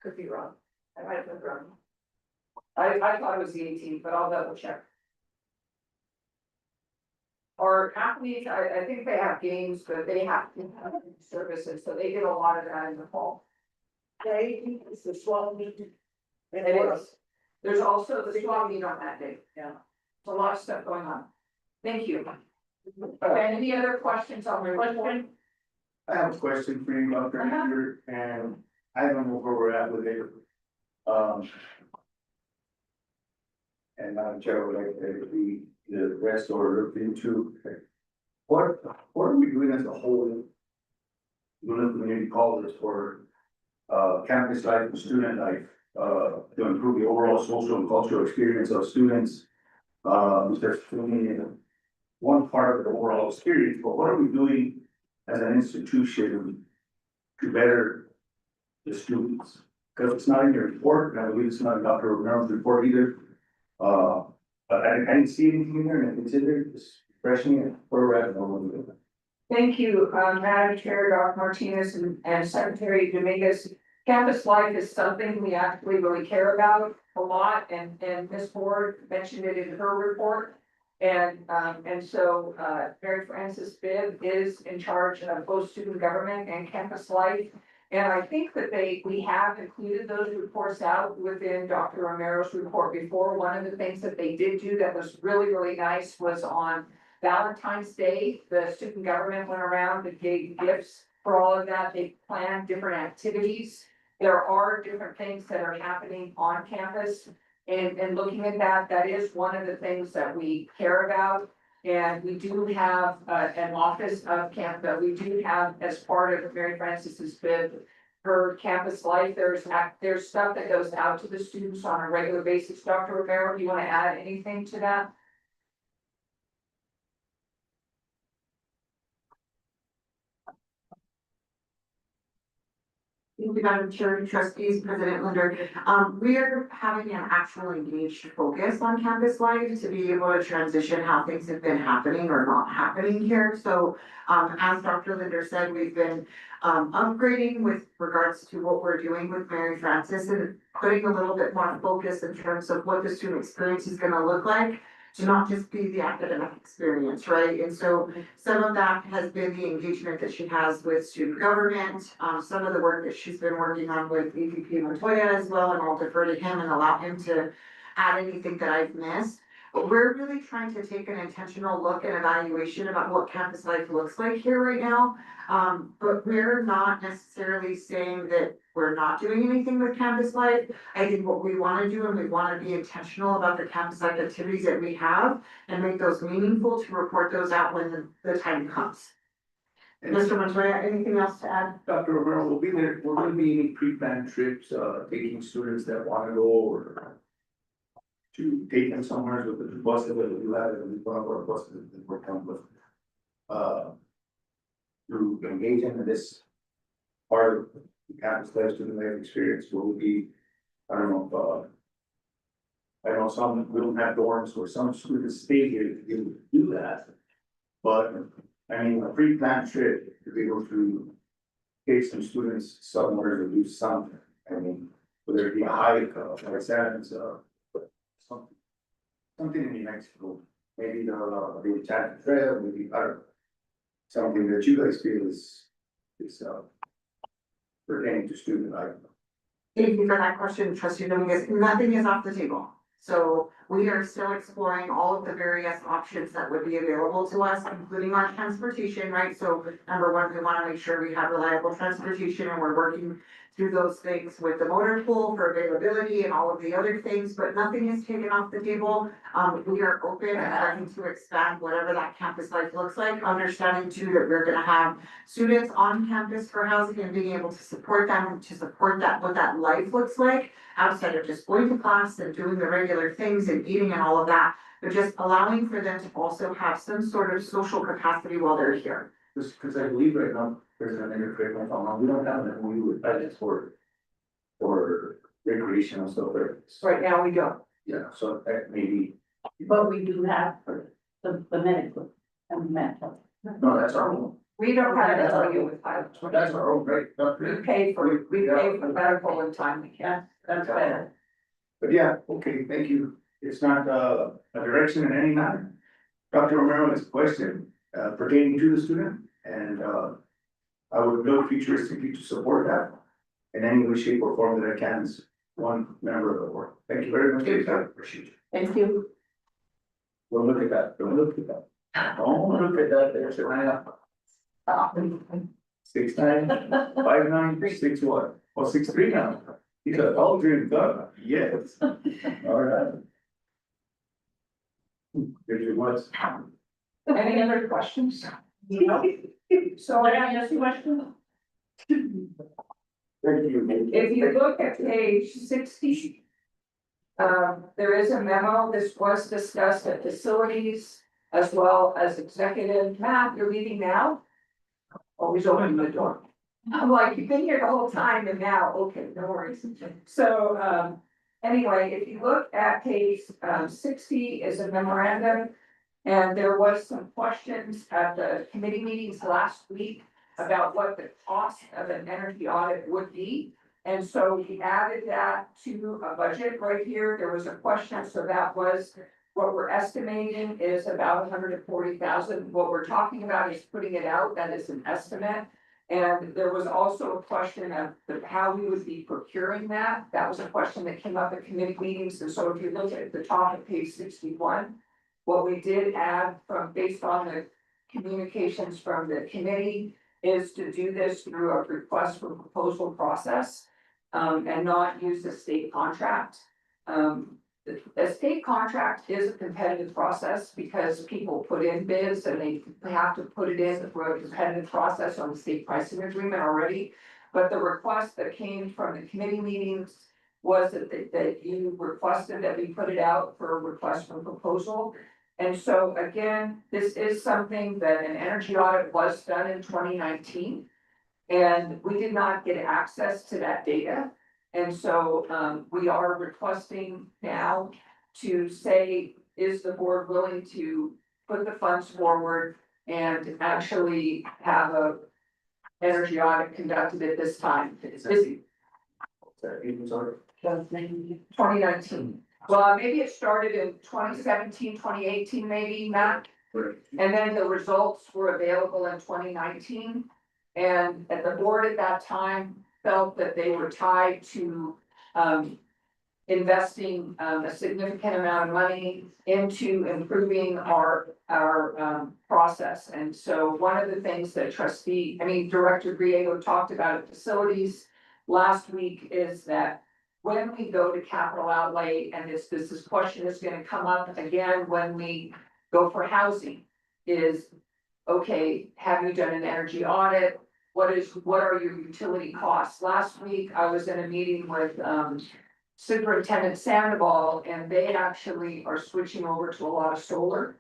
Could be wrong. I might have been wrong. I thought it was the 18th, but I'll double check. Or athletes, I think they have games, but they have to have services, so they did a lot of that in the fall. Okay, it's the swap meet. And It what is. There's also the swap meet on that day. Yeah. There's a lot of stuff going on. Thank you. Okay, any other questions on my question? I have a question for you, Dr. Andrew, and I don't know where we're at with it. And Madam Chair would like the rest or look into. What are we doing as a whole? Luna Community College for campus life and student life, to improve the overall social and cultural experience of students. There's only one part of the overall experience, but what are we doing as an institution to better the students? Because it's not in your report, and I believe it's not in Dr. Romero's report either. But I didn't see anything in there, and it's in there, just refreshing it, where we're at. Thank you, Madam Chair, Dr. Martinez and Secretary Dominguez. Campus life is something we actually really care about a lot, and Ms. Ford mentioned it in her report. And so, Mary Frances Bibb is in charge of both student government and campus life. And I think that we have included those reports out within Dr. Romero's report before. One of the things that they did do that was really, really nice was on Valentine's Day, the student government went around and gave gifts for all of that. They planned different activities. There are different things that are happening on campus. And looking at that, that is one of the things that we care about. And we do have an office of camp that we do have as part of Mary Francis's bid. Her campus life, there's stuff that goes out to the students on a regular basis. Dr. Romero, do you want to add anything to that? Thank you, Madam Chair, trustees, President Linder. We are having an actual engaged focus on campus life to be able to transition how things have been happening or not happening here. So, as Dr. Linder said, we've been upgrading with regards to what we're doing with Mary Francis and putting a little bit more focus in terms of what the student experience is gonna look like, to not just be the academic experience, right? And so some of that has been the engagement that she has with student government, some of the work that she's been working on with EVP Montoya as well, and I'll defer to him and allow him to add anything that I've missed. But we're really trying to take an intentional look and evaluation about what campus life looks like here right now. But we're not necessarily saying that we're not doing anything with campus life. I think what we wanna do, and we wanna be intentional about the campus life activities that we have and make those meaningful to report those out when the time comes. Mr. Montoya, anything else to add? Dr. Romero, will there be any pre-planned trips, taking students that wanna go or to take them somewhere with the buses that we have, and one of our buses that we're coming with, to engage in this part of the campus life, student life experience, will be, I don't know, I know some, we don't have dorms or some students stay here to be able to do that. But, I mean, a pre-planned trip to be able to take some students somewhere to do something, I mean, whether it be a hike, like Sands, something in New Mexico, maybe the Chat Trail, maybe, I don't know. Something that you guys feel is pertaining to student life. Thank you for that question, trustee Dominguez. Nothing is off the table. So we are still exploring all of the various options that would be available to us, including our transportation, right? So number one, we want to make sure we have reliable transportation, and we're working through those things with the motor pool for availability and all of the other things, but nothing is taken off the table. We are open and trying to expand whatever that campus life looks like, understanding too that we're gonna have students on campus for housing and being able to support them, to support that, what that life looks like outside of just going to class and doing the regular things and eating and all of that, but just allowing for them to also have some sort of social capacity while they're here. Just because I believe right now, President Mayor, correct me if I'm wrong, we don't have that, we would budget for recreational stuff there. Right now, we don't. Yeah, so that maybe, But we do have for the medical and mental. no, that's our own. We don't have to tell you with pilot. That's our own, right? Not We really. pay for medical and time we can. That's better. But yeah, okay, thank you. It's not a direction in any matter. Dr. Romero has a question pertaining to the student, and I would look futuristically to support that in any way, shape, or form that I can as one member of the board. Thank you very much. I appreciate it. Thank you. Don't look at that, don't look at that. Don't look at that, there's a line up. 6'9", 5'9", 6'1", or 6'3" now. He's a tall dream dog, yes. All right. There's much. Any other questions? So I have this question. Thank you. If you look at page 60, there is a memo. This was discussed at facilities as well as executive. Matt, you're leaving now? Always opening the door. I'm like, you've been here the whole time and now, okay, no worries. So, anyway, if you look at page 60 is a memorandum. And there was some questions at the committee meetings last week about what the cost of an energy audit would be. And so we added that to a budget right here. There was a question, so that was what we're estimating is about 140,000. What we're talking about is putting it out, that is an estimate. And there was also a question of how we would be procuring that. That was a question that came up at committee meetings. And so if you look at the top of page 61, what we did add from, based on the communications from the committee, is to do this through a request for proposal process, and not use the state contract. A state contract is a competitive process because people put in bids and they have to put it in through a competitive process on the state pricing agreement already. But the request that came from the committee meetings was that you requested that we put it out for a request for proposal. And so again, this is something that an energy audit was done in 2019. And we did not get access to that data. And so we are requesting now to say, is the board willing to put the funds forward and actually have a energy audit conducted at this time? This is 2019. Well, maybe it started in 2017, 2018, maybe, Matt. And then the results were available in 2019. And the board at that time felt that they were tied to investing a significant amount of money into improving our process. And so one of the things that Director Griego talked about at facilities last week is that when we go to capital outlay, and this question is gonna come up again when we go for housing, is, okay, have you done an energy audit? What are your utility costs? Last week, I was in a meeting with Superintendent Sandoval, and they actually are switching over to a lot of solar.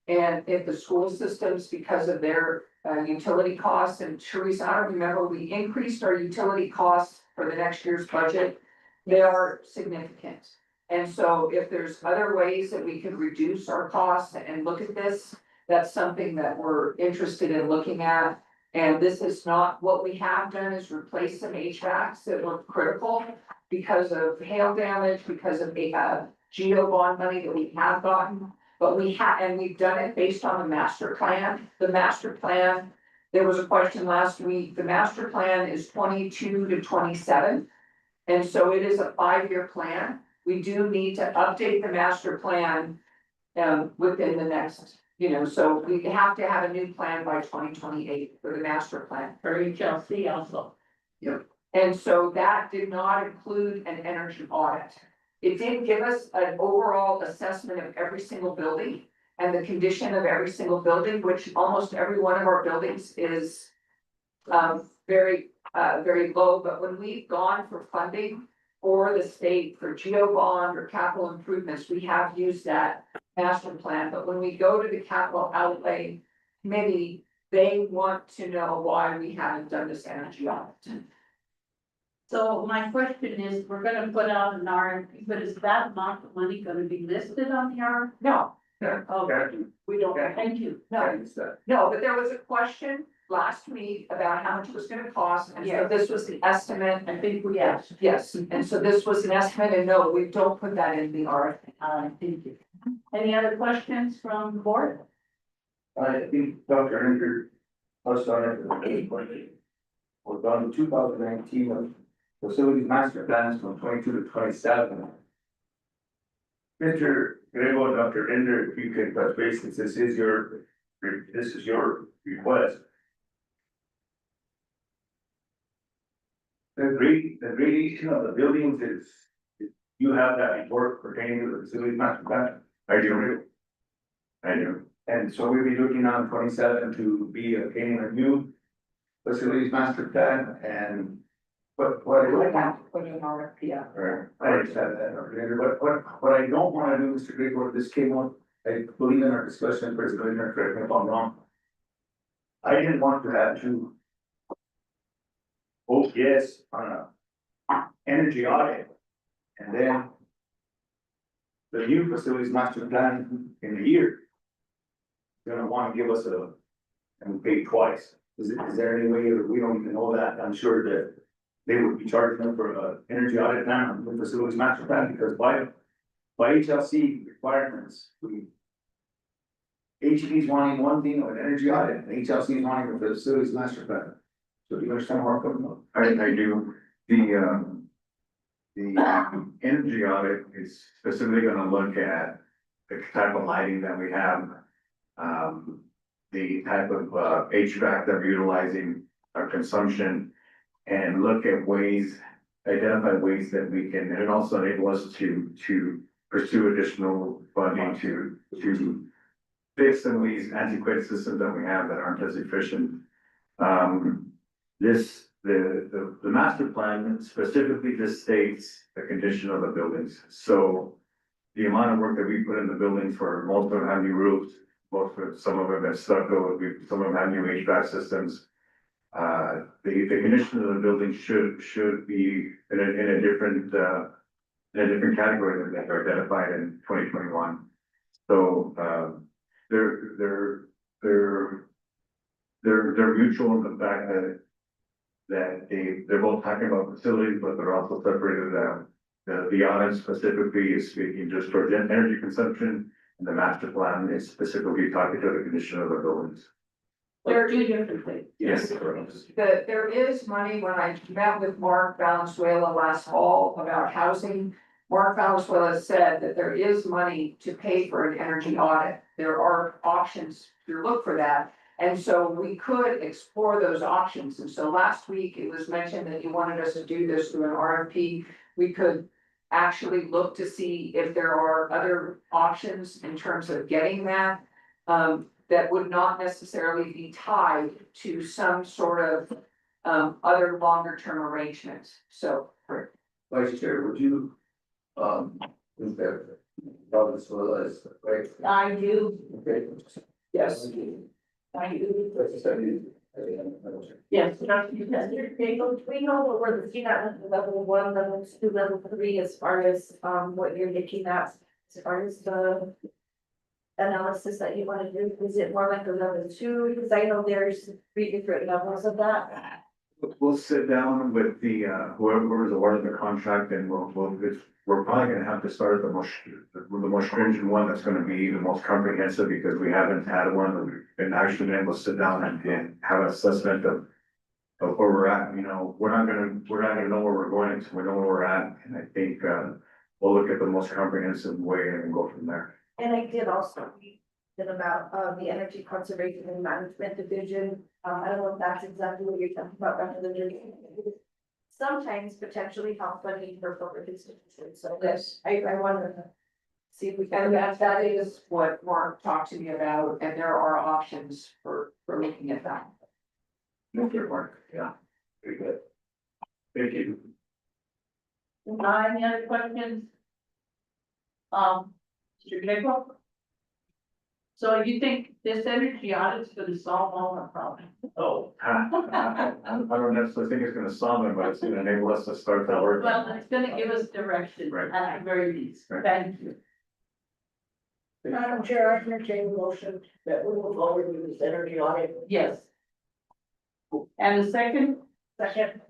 And if the school systems, because of their utility costs, and Teresa, I don't remember, we increased our utility costs for the next year's budget. They are significant. And so if there's other ways that we can reduce our costs and look at this, that's something that we're interested in looking at. And this is not, what we have done is replace some HVACs that were critical because of hail damage, because of geo bond money that we have gotten. But we've done it based on the master plan. The master plan, there was a question last week, the master plan is 22 to 27. And so it is a 5-year plan. We do need to update the master plan within the next, so we have to have a new plan by 2028 for the master plan. For HLC also. Yep. And so that did not include an energy audit. It did give us an overall assessment of every single building and the condition of every single building, which almost every one of our buildings is very low. But when we've gone for funding for the state for geo bond or capital improvements, we have used that master plan. But when we go to the capital outlay committee, they want to know why we haven't done this energy audit. So my question is, we're gonna put out an RFP, but is that amount of money gonna be listed on the RFP? No, Okay, we don't. thank you. No, but there was a question last week about how much it was gonna cost, and so this was the estimate. I think we asked. Yes, and so this was an estimate, and no, we don't put that in the RFP. Thank you. Any other questions from the board? I think Dr. Ender touched on it in the question. We're done 2019 of facilities master plans from 22 to 27. Mr. Grego and Dr. Ender, if you can touch base, since this is your request. The gradation of the buildings is, you have that report pertaining to the facilities master plan? I do. And so we'll be looking on 27 to be obtaining a new facilities master plan and what I would have to put in RFP out. I understand that, but what I don't wanna do, Mr. Gregor, this came up, I believe in our discussion, President, correct me if I'm wrong. I didn't want to have to vote yes on a energy audit, and then the new facilities master plan in a year. Gonna wanna give us and we pay twice. Is there any way, we don't even know that, I'm sure that they would be charging them for a energy audit plan on the facilities master plan, because by HLC requirements, HEB's wanting one thing of an energy audit, and HLC is wanting the facilities master plan. So do you understand where I'm coming from? I do. The energy audit is specifically gonna look at the type of lighting that we have. The type of HVAC that we're utilizing, our consumption, and look at ways, identify ways that we can, and also enable us to pursue additional funding to fix some of these antiquated systems that we have that aren't as efficient. The master plan specifically just states the condition of the buildings. So the amount of work that we put in the buildings, for most of them have new roofs, some of them have stucco, some of them have new HVAC systems. The condition of the building should be in a different category than that are identified in 2021. So, they're mutual in the fact that they're both talking about facilities, but they're also separated. The audit specifically is speaking just for energy consumption, and the master plan is specifically talking to the condition of the buildings. There are two different things. Yes. There is money. When I met with Mark Valenzuela last fall about housing, Mark Valenzuela said that there is money to pay for an energy audit. There are options to look for that. And so we could explore those options. And so last week it was mentioned that you wanted us to do this through an RFP. We could actually look to see if there are other options in terms of getting that. That would not necessarily be tied to some sort of other longer term arrangements. So. Vice Chair, would you, is that, as well as, right? I do, Okay. Yes. I do. Yes, Dr. Kester, do we know what we're looking at with level 1, level 2, level 3, as far as, what you're looking at, as far as the analysis that you want to do? Is it more like a level 2? Because I know there's 3 different levels of that. We'll sit down with the, whoever's awarded the contract, and we're probably gonna have to start at the most stringent one that's gonna be the most comprehensive, because we haven't had one. We've been actually able to sit down and have an assessment of where we're at. You know, we're not gonna know where we're going until we know where we're at. And I think, we'll look at the most comprehensive way and go from there. And I did also read about, the Energy Conservation and Management Division. I don't know if that's exactly what you're talking about, Dr. Linder. Sometimes potentially help funding for public institutions, so Yes. I want to see if we can. And that is what Mark talked to me about, and there are options for looking at that. Good work, yeah, very good. Thank you. Any other questions? Mr. Gregor? So you think this energy audit is gonna solve all our problems? Oh, I don't necessarily think it's gonna solve it, but it's gonna enable us to start that work. Well, it's gonna give us direction Right. at the very least. Right. Thank you. Madam Chair, I entertain a motion that we move forward with this energy audit. Yes. And the second? Second.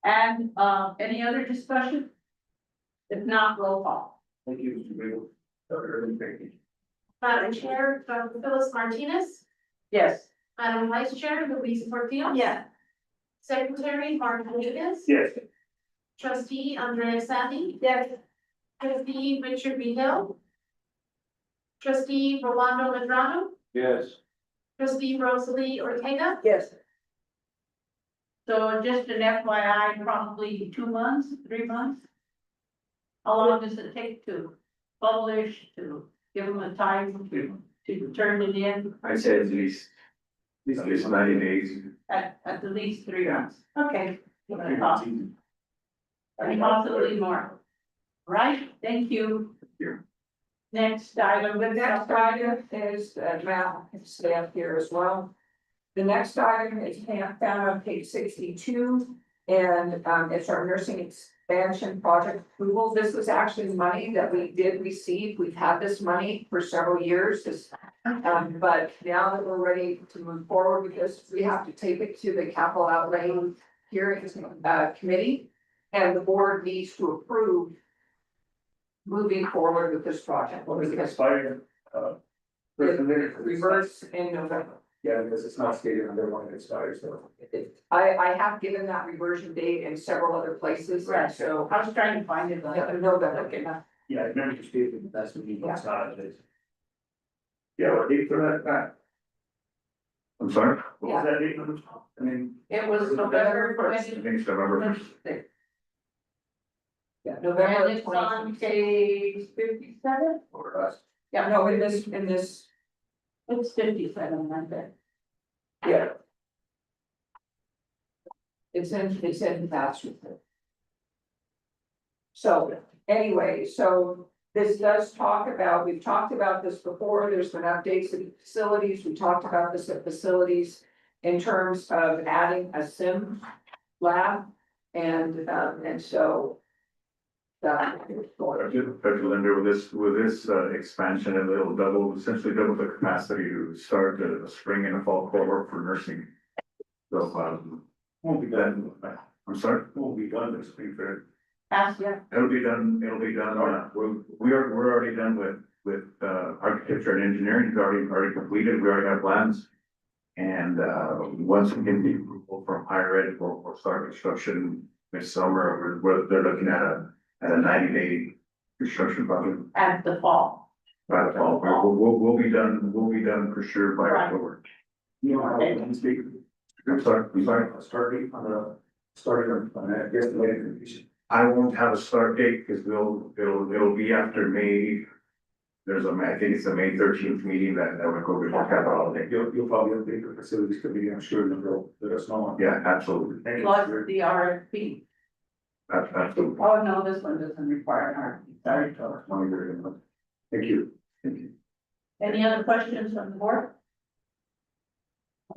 And, any other discussion? If not, roll call. Thank you, Mr. Green. Thank you. Madam Chair, Dr. Phyllis Martinez, Yes. Madam Vice Chair, Louise Portillo. Yeah. Secretary, Mark Rodriguez. Yes. Trustee, Andrea Sandy. Yes. Trustee, Richard Beadle. Trustee, Rolando Medrano. Yes. Trustee, Rosalie Ortega. Yes. So just an FYI, probably 2 months, 3 months? How long does it take to publish, to give them a time to turn it in? I said at least 90 days. At the least 3 months. Okay. And possibly more. Right, thank you. you. Next item. The next item is, Matt can stay up here as well. The next item is found on page 62, and it's our nursing expansion project approval. This is actually money that we did receive. We've had this money for several years. But now that we're ready to move forward with this, we have to take it to the capital outlay hearings committee, and the board needs to approve moving forward with this project. What is it expired? Reverse in November. Yeah, because it's not stated under when it expires, so. I have given that reversion date in several other places, Right. so. I was trying to find it. November, okay. Yeah, I remember you stated that's when you started. Yeah, what date for that back? I'm sorry, what was that date on the top? I mean. It was November I 20. think it's November. Yeah, And November it's on 26th. page 57? Or us. Yeah, No, in this, it's 57, I think. yeah. It's in that's report. So, anyway, so this does talk about, we've talked about this before, there's been updates to the facilities, we talked about this at facilities in terms of adding a sim lab, and so. Dr. Linder, with this expansion, it'll double, essentially double the capacity to start a spring and a fall cohort for nursing. So, won't be done, I'm sorry, won't be done this spring fair. Yeah. It'll be done, we're already done with architecture and engineering, it's already completed, we already have plans. And, once we get the approval from higher ed, we'll start construction this summer, where they're looking at a 90-day construction project. At the fall. By the fall, we'll be done for sure by Right. October. You know, I can speak. I'm sorry, start date on the, starting on that, yes, the way completion. I won't have a start date, because it'll be after May. There's I think it's the May 13th meeting that would go before capital holiday. You'll probably update the facilities committee, I'm sure, and they'll let us know. Yeah, absolutely. Thank you. Plus the RFP. Absolutely. Oh, no, this one doesn't require an RFP, sorry, George. Thank you. Thank you. Any other questions from the board?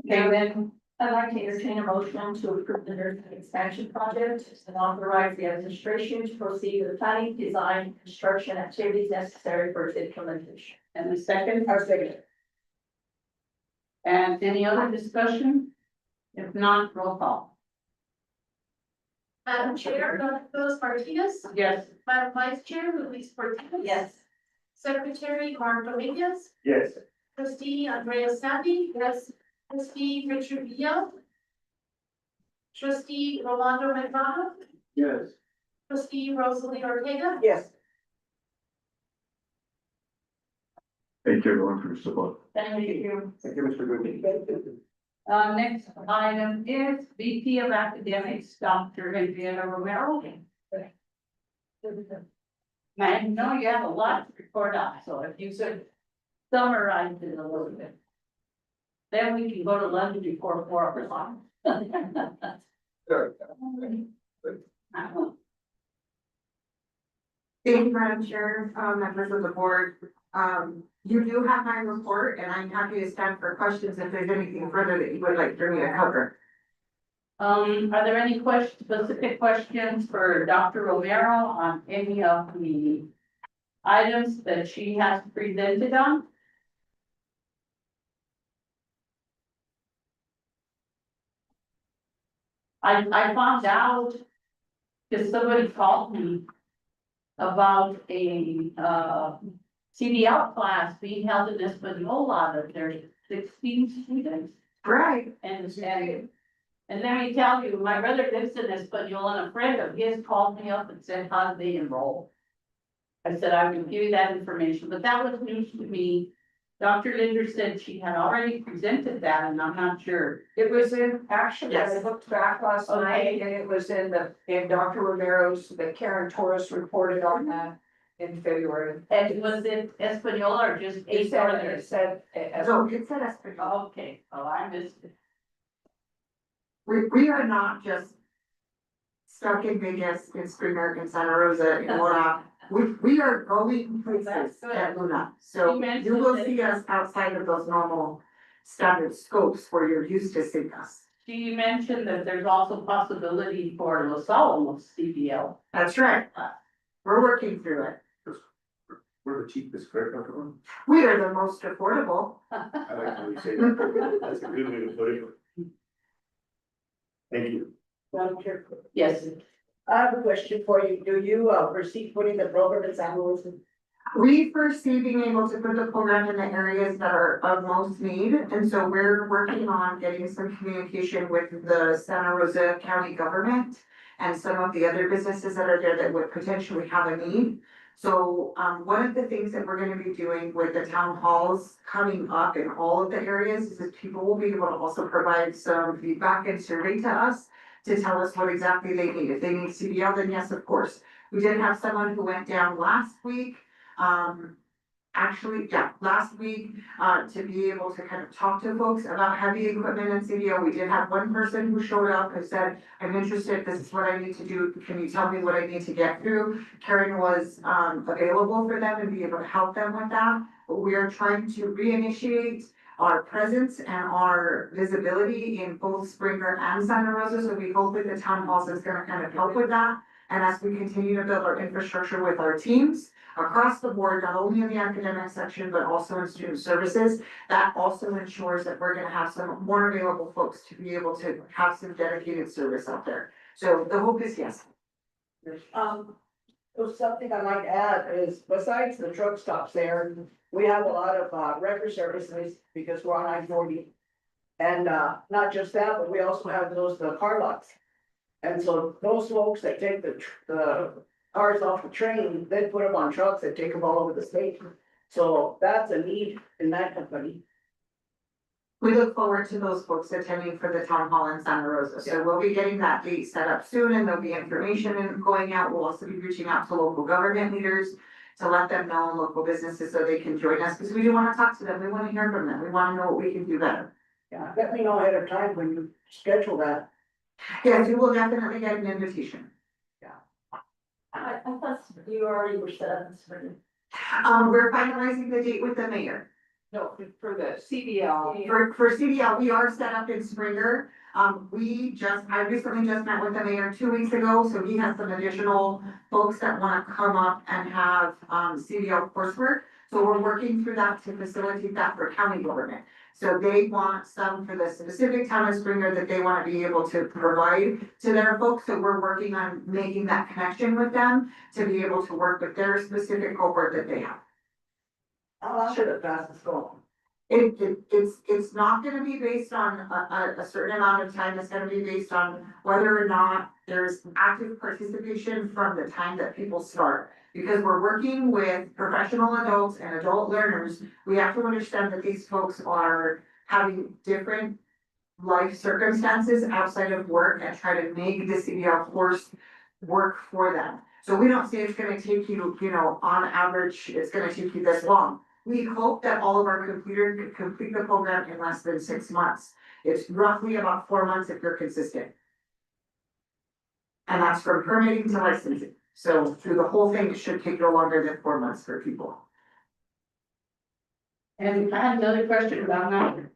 Okay, then, I'd like to entertain a motion to approve the nursing expansion project and authorize the administration to proceed with the planning, design, construction activities necessary for its implementation. and the second, I'll second it. and any other discussion? If not, roll call. Madam Chair, Dr. Phyllis Martinez, Yes. Madam Vice Chair, Luis Martinez. Yes. Secretary Mark Dominguez, Yes. Trustee Andrea Sandy. Yes. Trustee Richard Villa. Trustee Rolando Mendoza, Yes. Trustee Rosalie Ortega. Yes. Thank you everyone for your support. Thank you. Thank you, Mr. Goodwin. Next item is VP of Academics, Dr. Adriana Romero. I know you have a lot to report on, so if you could summarize it a little bit. Then we can go to lunch before 4 o'clock. Thank you, Madam Chair, members of the board. You do have my report and I'm happy to stand for questions if there's anything further that you would like for me to cover. Are there any specific questions for Dr. Romero on any of the items that she has presented on? I found out, because somebody called me about a, CDL class being held in Espanola, that there's 16 students. Right. And let me tell you, my brother lives in Espanola, and a friend of his called me up and said, how did they enroll? I said, I will give you that information, but that was news to me. Dr. Linder said she had already presented that, and I'm not sure. It was actually, I Yes. looked back last night and it was in Dr. Romero's, that Karen Torres reported on that in February. And was it Espanola or just It a said, northern? So it said us, Okay, oh, I missed it. we are not just stuck in Vegas, in Spring America, in Santa Rosa, in Mora. We are going places That's good. at Luna, so You mentioned you will that- see us outside of those normal standard scopes where you're used to seeing us. She mentioned that there's also possibility for Los Alamos CDL. That's right. We're working through it. We're the cheapest, correct, Dr. Ron? We are the most affordable. I like how you say that. That's a good way to put it. Thank you. Madam Chair, Yes, I have a question for you. Do you foresee putting the program in San Luis? We foresee being able to put the program in the areas that are of most need, and so we're working on getting some communication with the Santa Rosa County government and some of the other businesses that are there that would potentially have a need. So, one of the things that we're gonna be doing with the town halls coming up in all of the areas is that people will be able to also provide some feedback and survey to us to tell us what exactly they need. If they need CDL, then yes, of course. We did have someone who went down last week, last week, to be able to kind of talk to folks about heavy equipment and CDL. We did have one person who showed up and said, I'm interested, this is what I need to do, can you tell me what I need to get through? Karen was, available for them and be able to help them with that. But we are trying to reinitiate our presence and our visibility in both Springer and Santa Rosa, so we hope that the town halls is gonna kind of help with that. And as we continue to build our infrastructure with our teams across the board, not only in the academic section, but also in student services, that also ensures that we're gonna have some more available folks to be able to have some dedicated service out there. So the hope is yes. There's something I'd like to add is besides the truck stops there, we have a lot of record services because we're on I-40. And not just that, but we also have the car lots. And so those folks that take the cars off the train, they put them on trucks and take them all over the state. So that's a need in that company. We look forward to those folks attending for the town hall in Santa Rosa. So we'll be getting that date set up soon and there'll be information going out. We'll also be reaching out to local government leaders to let them know, local businesses, so they can join us, because we do want to talk to them. We want to hear from them. We want to know what we can do better. Yeah, let me know ahead of time when you schedule that. Yes, you will definitely get an invitation. I thought you already were set up in spring. We're finalizing the date with the mayor. No, for the CDL. For CDL, we are set up in Springer. I recently just met with the mayor 2 weeks ago, so he has some additional folks that wanna come up and have, CDL coursework. So we're working through that to facilitate that for county government. So they want some for the specific town of Springer that they wanna be able to provide to their folks. So we're working on making that connection with them to be able to work with their specific cohort that they have. How long should the classes go? It's not gonna be based on a certain amount of time, it's gonna be based on whether or not there's active participation from the time that people start. Because we're working with professional adults and adult learners, we have to understand that these folks are having different life circumstances outside of work and try to make the CDL course work for them. So we don't say it's gonna take you, on average, it's gonna take you this long. We hope that all of our completers could complete the program in less than 6 months. It's roughly about 4 months if you're consistent. And that's from permitting to licensing. So through the whole thing, it should take no longer than 4 months for people. And I have another question about that.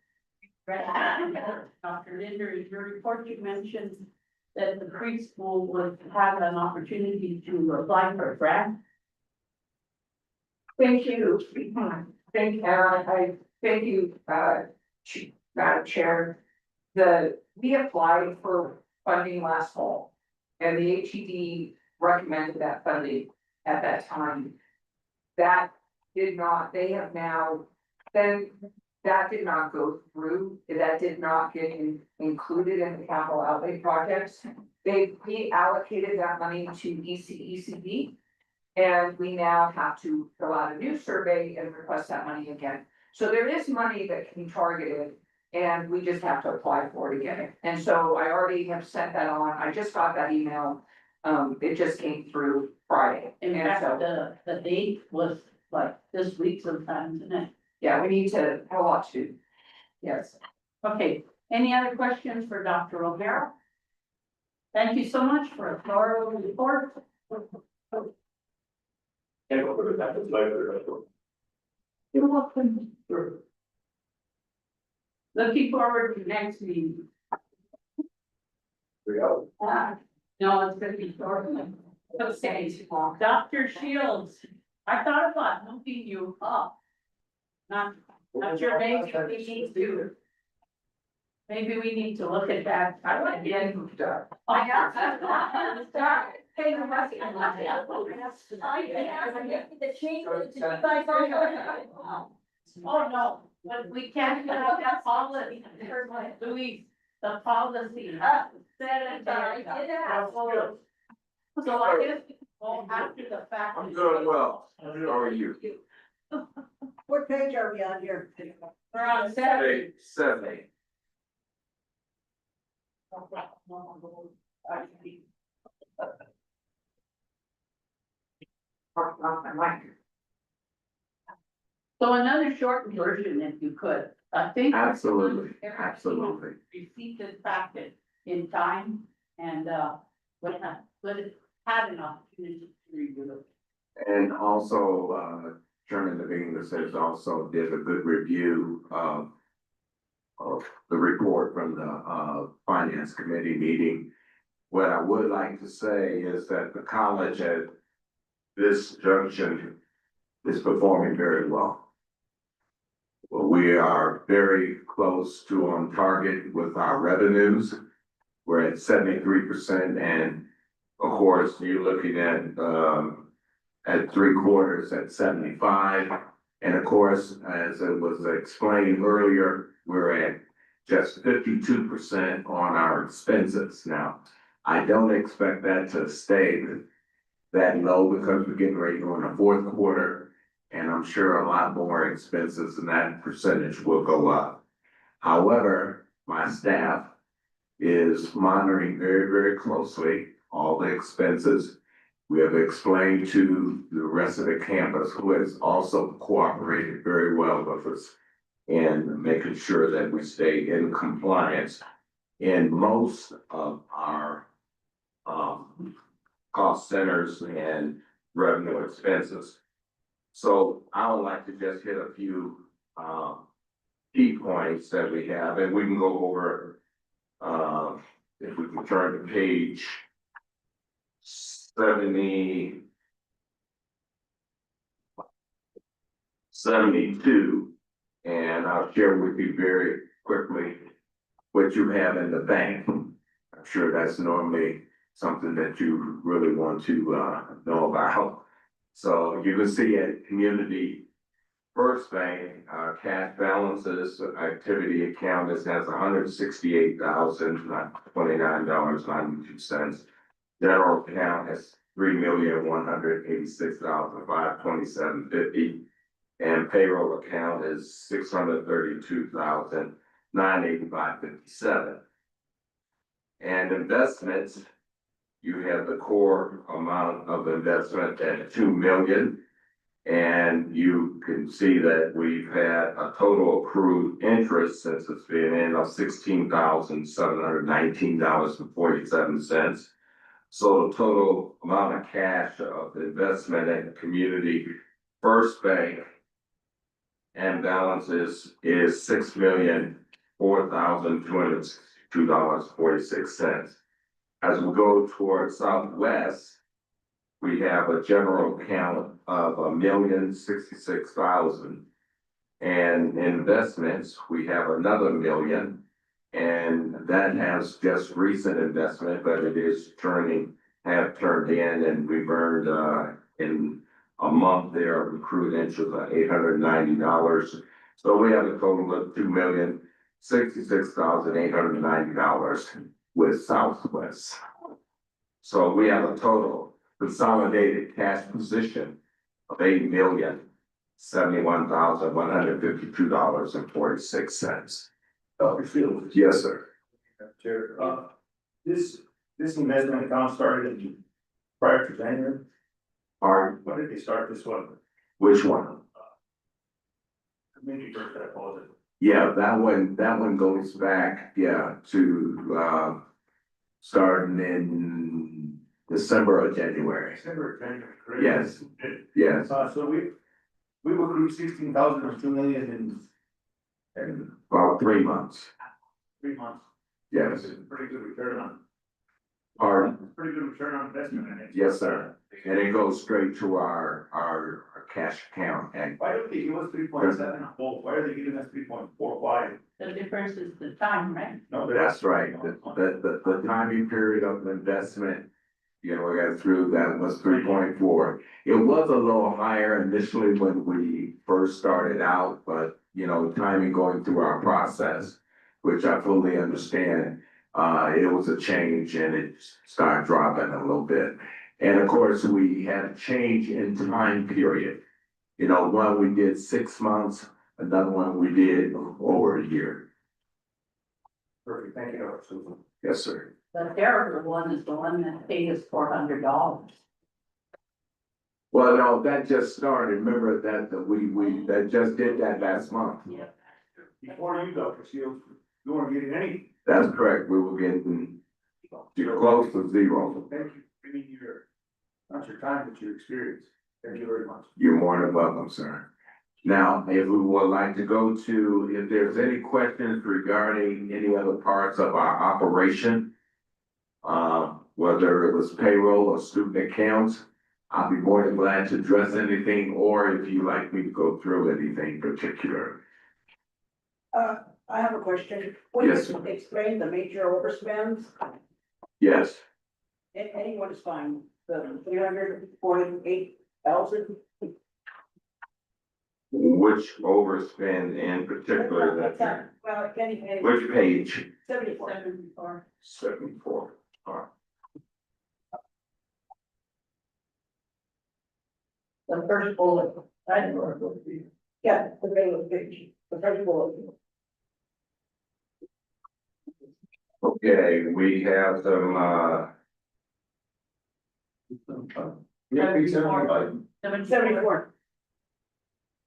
Dr. Linder, in your report, you mentioned that the preschool would have an opportunity to apply for a grant. Thank you. Thank you, Madam Chair. We applied for funding last fall. And the HED recommended that funding at that time. That did not go through, that did not get included in the capital outlay projects. They reallocated that money to ECECD. And we now have to fill out a new survey and request that money again. So there is money that can be targeted and we just have to apply for it again. And so I already have sent that on. I just got that email. It just came through Friday. In fact, the date was like this week sometime, isn't it? Yeah, we need to have a lot to do. Yes. Okay, any other questions for Dr. O'Hara? Thank you so much for a thorough report. You're welcome. Looking forward to next meeting. No, it's gonna be short. Okay, Dr. Shields, I thought about moving you up. Not sure, maybe we need to. Maybe we need to look at that. I like getting moved up. Hey, you're right. The change is you guys are. Oh, no, but we can't have that policy, Louise, the policy. Sanitary. So I guess, well, after the fact. I'm doing well. How are you? What page are we on here? We're on Saturday. 70. So another short version, if you could, I think. Absolutely, absolutely. Received the packet in time and, would had an opportunity to review it. And also, Chairman Dominguez has also did a good review of the report from the, Finance Committee meeting. What I would like to say is that the college at this junction is performing very well. We are very close to on target with our revenues. We're at 73%, and of course, you're looking at 3/4 at 75. And of course, as it was explained earlier, we're at just 52% on our expenses. Now, I don't expect that to stay that low because we're getting ready to go in the fourth quarter. And I'm sure a lot more expenses and that percentage will go up. However, my staff is monitoring very, very closely all the expenses. We have explained to the rest of the campus, who has also cooperated very well with us in making sure that we stay in compliance in most of our cost centers and revenue expenses. So I would like to just hit a few key points that we have, and we can go over, if we can turn to page 72, and I'll share with you very quickly what you have in the bank. I'm sure that's normally something that you really want to know about. So you can see at Community First Bank, cash balances, activity account has $168,029.92. General account has $3,186,527.50. And payroll account is $632,985.57. And investments, you have the core amount of investment at $2 million. And you can see that we've had a total accrued interest since it's been in of $16,719.47. So the total amount of cash of investment at the Community First Bank and balances is $6,004,262.46. As we go towards Southwest, we have a general account of $1,066,000. And investments, we have another $1,000,000. And that has just recent investment, but it is have turned in, and we've earned in a month there of accrued interest of $890. So we have a total of $2,066,890 with Southwest. So we have a total consolidated cash position of $8,071,152.46. Yes, sir. Chair, this investment account started prior to January. When did they start this one? Which one? Community First, I apologize. Yeah, that one goes back, to starting in December or January. January, correct? Yes, yes. So we accrued 16,000 or 2 million And about 3 months, 3 months. yes. It's a pretty good return on. Pardon? Pretty good return on investment in it. Yes, sir. And it goes straight to our cash account. And Why don't they give us 3.7? Well, why are they giving us 3.45? The difference is the time, right? No, that's right. The timing period of investment You know, we got through, that was 3.4. It was a little higher initially when we first started out, but, you know, timing going through our process, which I fully understand, it was a change and it started dropping a little bit. And of course, we had a change in time period. You know, one we did 6 months, another one we did over a year. Perfect, thank you, Susan. Yes, sir. The Derrick one is the one that paid us $400. Well, no, that just started. Remember that we that just did that last month. Yeah. Before you go, because you weren't getting any. That's correct. We were getting close to zero. Thank you, I mean, not your time, but your experience. Thank you very much. You're more than welcome, sir. Now, if we would like to go to, if there's any questions regarding any other parts of our operation, whether it was payroll or student accounts, I'll be more than glad to address anything, or if you'd like me to go through anything particular. I have a question. When Yes, you explain the major overspends, Yes, anyone is fine, the 348,000. which overspend in particular that, Well, any. which page? 74. 74. All right. The first bullet, I don't know. Yeah, the middle page, the first bullet. Okay, we have some, Yeah, please, 74.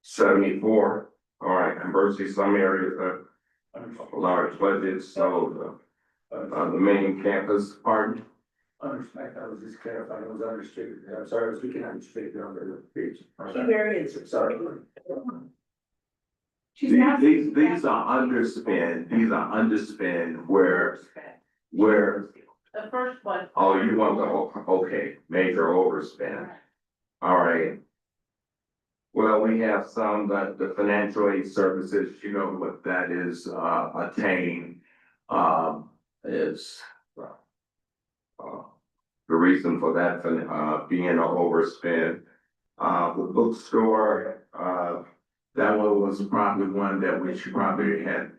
74. All right, conversely, some areas are large budgets, so the main campus part. Understand, I was just clarifying, it was unrestricted, I'm sorry, I was looking unrestricted on the page. Two variants, Sorry. These are underspend where, The first one. oh, you want the, okay, major overspend. All right. Well, we have some, the financial aid services, you know what that is, attain, is, the reason for that, being an overspend. The bookstore, that one was probably one that we should probably had,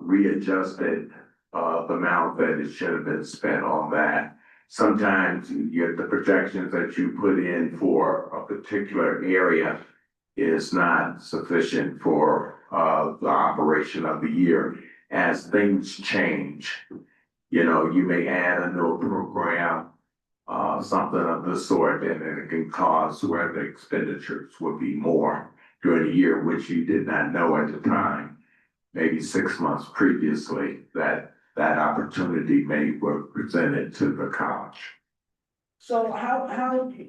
readjusted, the amount that it should have been spent on that. Sometimes you get the projections that you put in for a particular area is not sufficient for, the operation of the year. As things change, you know, you may add a new program, something of the sort, and it can cause where the expenditures would be more during the year, which you did not know at the time, maybe 6 months previously, that opportunity may were presented to the college. So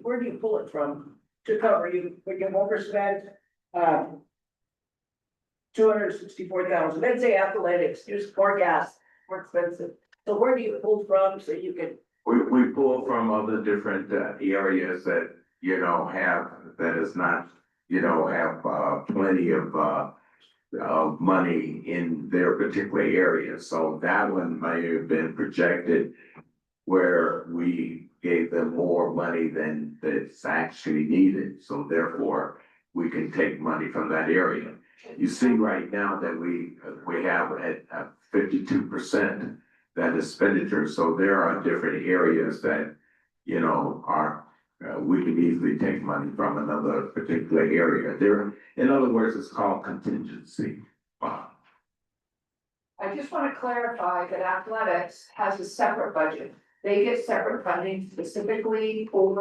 where do you pull it from to cover you, when you've overspent, 264,000, let's say athletics, use more gas, more expensive. So where do you pull from so you can? We pull from other different areas that, you know, have, that is not, you know, have plenty of money in their particular area. So that one may have been projected where we gave them more money than that's actually needed. So therefore, we can take money from that area. You see right now that we have at 52% that expenditure. So there are different areas that, you know, are, we can easily take money from another particular area. There, in other words, it's called contingency. I just want to clarify that athletics has a separate budget. They get separate funding specifically through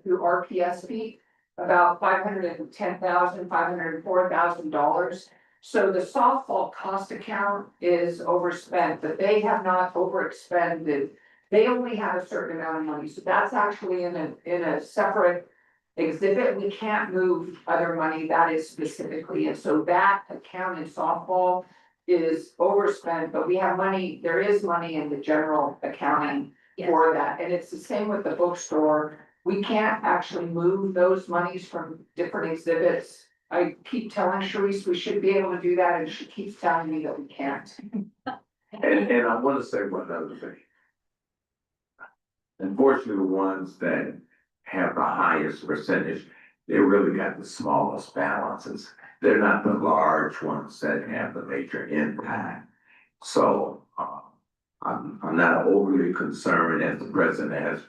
RPSP, about $510,000, $504,000. So the softball cost account is overspent, but they have not overexpended. They only have a certain amount of money, so that's actually in a separate exhibit. We can't move other money, that is specifically, and so that account in softball is overspent, but we have money, there is money in the general accounting for that, and it's the same with the bookstore. We can't actually move those monies from different exhibits. I keep telling Sharice we should be able to do that, and she keeps telling me that we can't. And I want to say one other thing. unfortunately, the ones that have the highest percentage, they really got the smallest balances. They're not the large ones that have the major impact. So, I'm not overly concerned as the president has,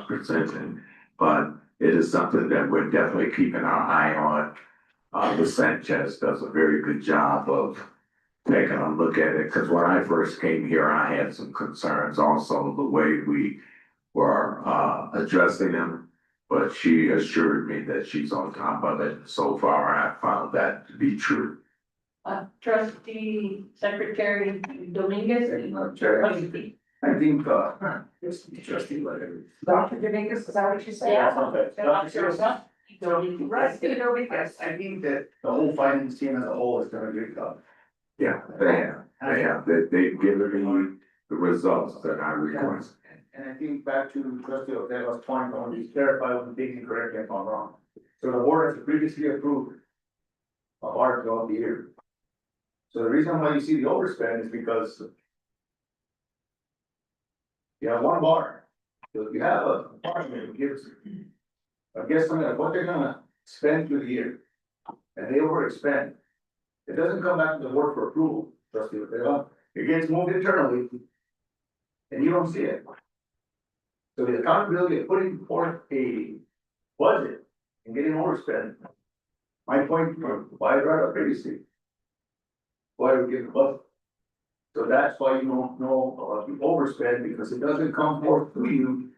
presented, but it is something that we're definitely keeping our eye on. The Sanchez does a very good job of taking a look at it, because when I first came here, I had some concerns also the way we were, addressing them. But she assured me that she's on top of it. So far, I found that to be true. Trustee Secretary Dominguez. I think, just trustee letter. Dr. Dominguez, is that what you said? Trustee Dominguez. I think that the whole finance team as a whole has done a good job. Yeah, they have, they've given me the results that I requested. And I think back to trustee Otella's point, I want to clarify one thing and correct me if I'm wrong. So the board has previously approved a bar throughout the year. So the reason why you see the overspend is because you have one bar. So if you have a bar that gives, I guess what they're gonna spend through the year, and they overexpend, it doesn't come back to the board for approval, trustee Otella. It gets moved internally, and you don't see it. So the accountability of putting forth a budget and getting overspent. My point, why I brought up previously. Why we get the budget. So that's why you don't know the overspend, because it doesn't come forth to you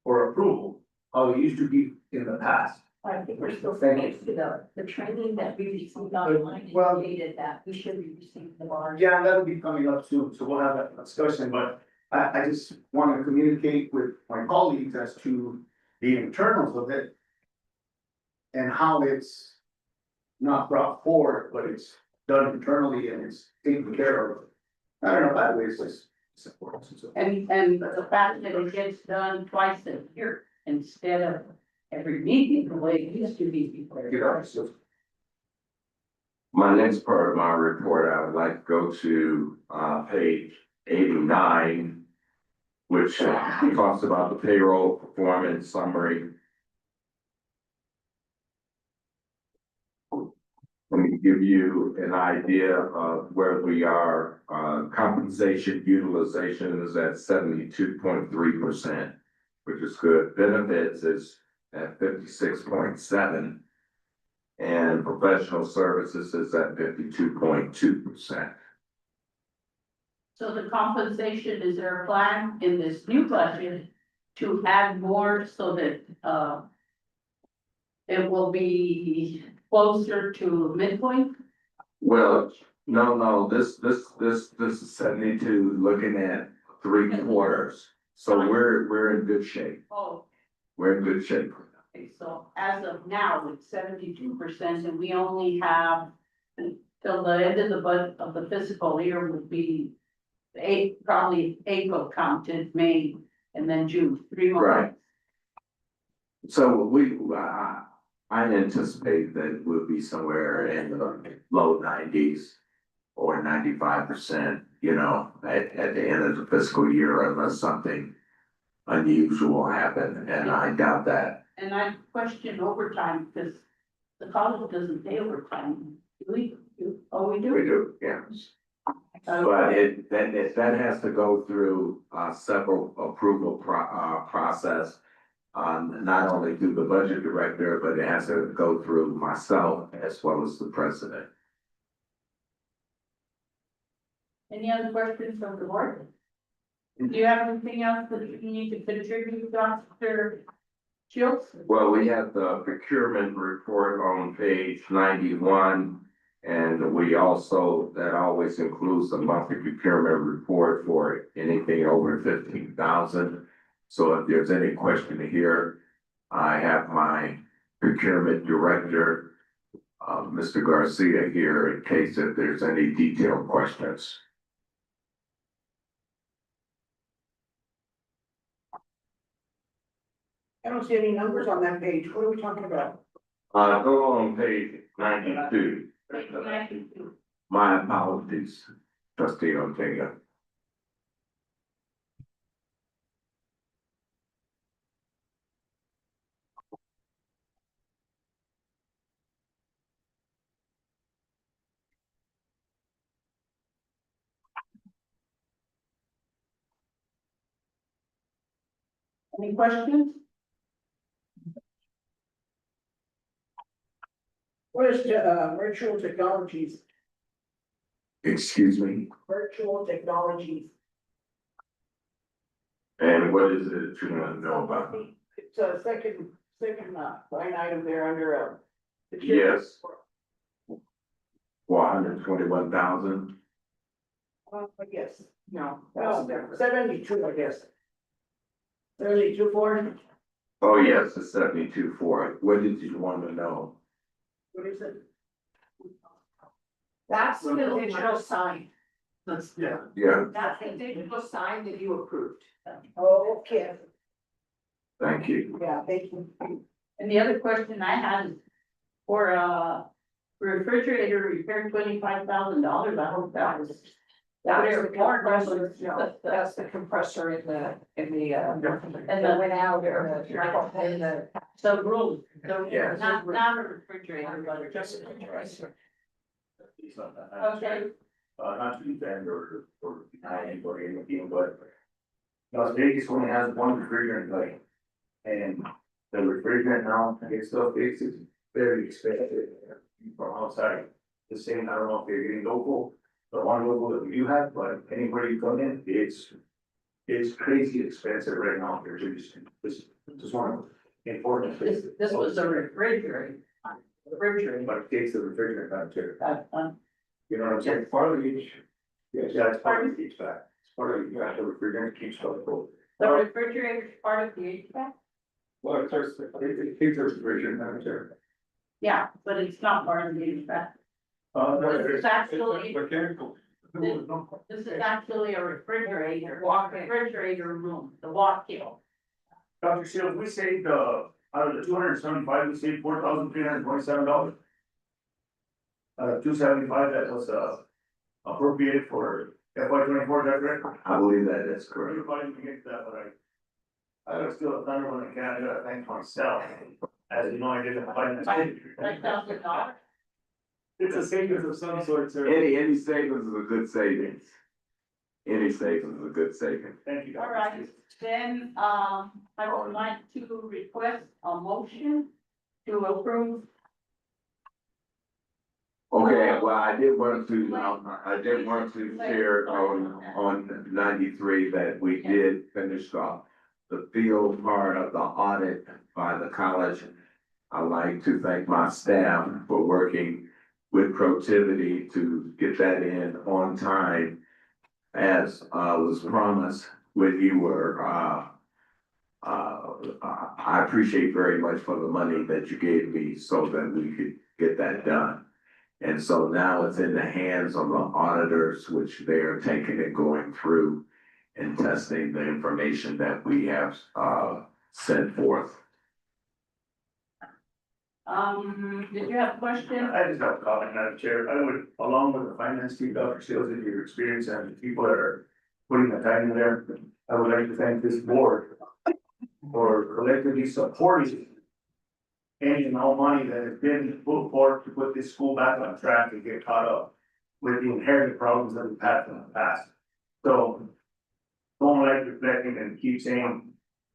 for approval, how it used to be in the past. I think we're still saying the training that we received online Well- indicated that we should be receiving the bar. Yeah, that'll be coming up soon, so we'll have that discussion, but I just want to communicate with my colleagues as to the internals of it. And how it's not brought forward, but it's done internally and it's taken care of. I don't know, that way it's just. it's important, so. And the fact that it gets done twice a year instead of every meeting, the way it used to be before. You know, so My next part of my report, I would like to go to, page 89, which talks about the payroll performance summary. Let me give you an idea of where we are. Compensation utilization is at 72.3%, which is good. Benefits is at 56.7%. And professional services is at 52.2%. So the compensation, is there a plan in this new budget to add more so that, it will be closer to midpoint? Well, no, this is 72, looking at 3 quarters. So we're in good shape. Oh, We're in good shape. okay, so as of now, it's 72% and we only have till the end of the budget of the fiscal year would be probably April counted, May, and then June, 3 months. Right. So I anticipate that we'll be somewhere in the low 90s or 95%, you know, at the end of the fiscal year, unless something unusual happened, and I doubt that. And I question overtime because the college doesn't pay overtime. Do we? Oh, we do? We do, yeah. But that has to go through several approval process. Not only through the budget director, but it has to go through myself as well as the president. Any other questions from the board? Do you have anything else that you need to contribute, Dr. Shields? Well, we have the procurement report on page 91. And we also, that always includes the monthly procurement report for anything over 15,000. So if there's any question here, I have my procurement director, Mr. Garcia here, in case if there's any detailed questions. I don't see any numbers on that page. What are we talking about? Go on page 92. My apologies, trustee Ortega. Any questions? What is, virtual technologies, Excuse me, virtual technologies? and what is it you want to know about? It's a second, line item there under, Yes. 121,000. I guess, No. no, 72, I guess. 72 for, Oh, yes, it's 72.4. What did you want to know? what is it? That's the digital sign. That's, yeah. Yeah, That's the digital sign that you approved. Oh, okay, thank you. yeah, thank you. And the other question I had is for refrigerator repair $25,000. I hope that was. That's the compressor, compressor, that's the compressor in the, And that went out or the room, Yes. not a refrigerator, but just a compressor. Okay. Not to defend or deny anything, but Las Vegas only has one refrigerant type. And the refrigerant now, to get stuff fixed, is very expensive from outside. The same, I don't know if they're getting local, the one local that we do have, but anywhere you come in, it's crazy expensive right now. They're just one important. This was a refrigerator. But it takes the refrigerant out too. Uh, You know what I'm saying? Part of each. Yeah, it's part of each back. It's part of, you have to refrigerant keeps stuff cold. The refrigerator is part of the HVAC? Well, it takes the refrigerant out there. Yeah, but it's not part of the HVAC. No, This is actually, Mechanical. this is actually a refrigerator, refrigerator room, the walk-in. Dr. Shields, we saved, out of the 275, we saved $4,327. 275, that was, appropriated for FY 24, is that correct? I believe that is correct. Everybody can get that, but I was still a thunder when I can't, I thank myself. As you know, I didn't find that. $9,000. It's a savings of some sort, sir. Any savings is a good savings. Any savings is a good saving. Thank you. All right, then, I would like to request a motion to approve. Okay, well, I did want to share on 93 that we did finish the field part of the audit by the college. I'd like to thank my staff for working with Protiviti to get that in on time as was promised when you were, I appreciate very much for the money that you gave me so that we could get that done. And so now it's in the hands of the auditors, which they are taking and going through and testing the information that we have sent forth. Did you have a question? I just have a comment, Madam Chair. I would, along with the finance team, Dr. Shields, and your experience and the people that are putting the time in there, I would like to thank this board for collectively supporting any and all money that has been put forward to put this school back on track and get caught up with the inherited problems that we've had in the past. So don't like reflecting and keep saying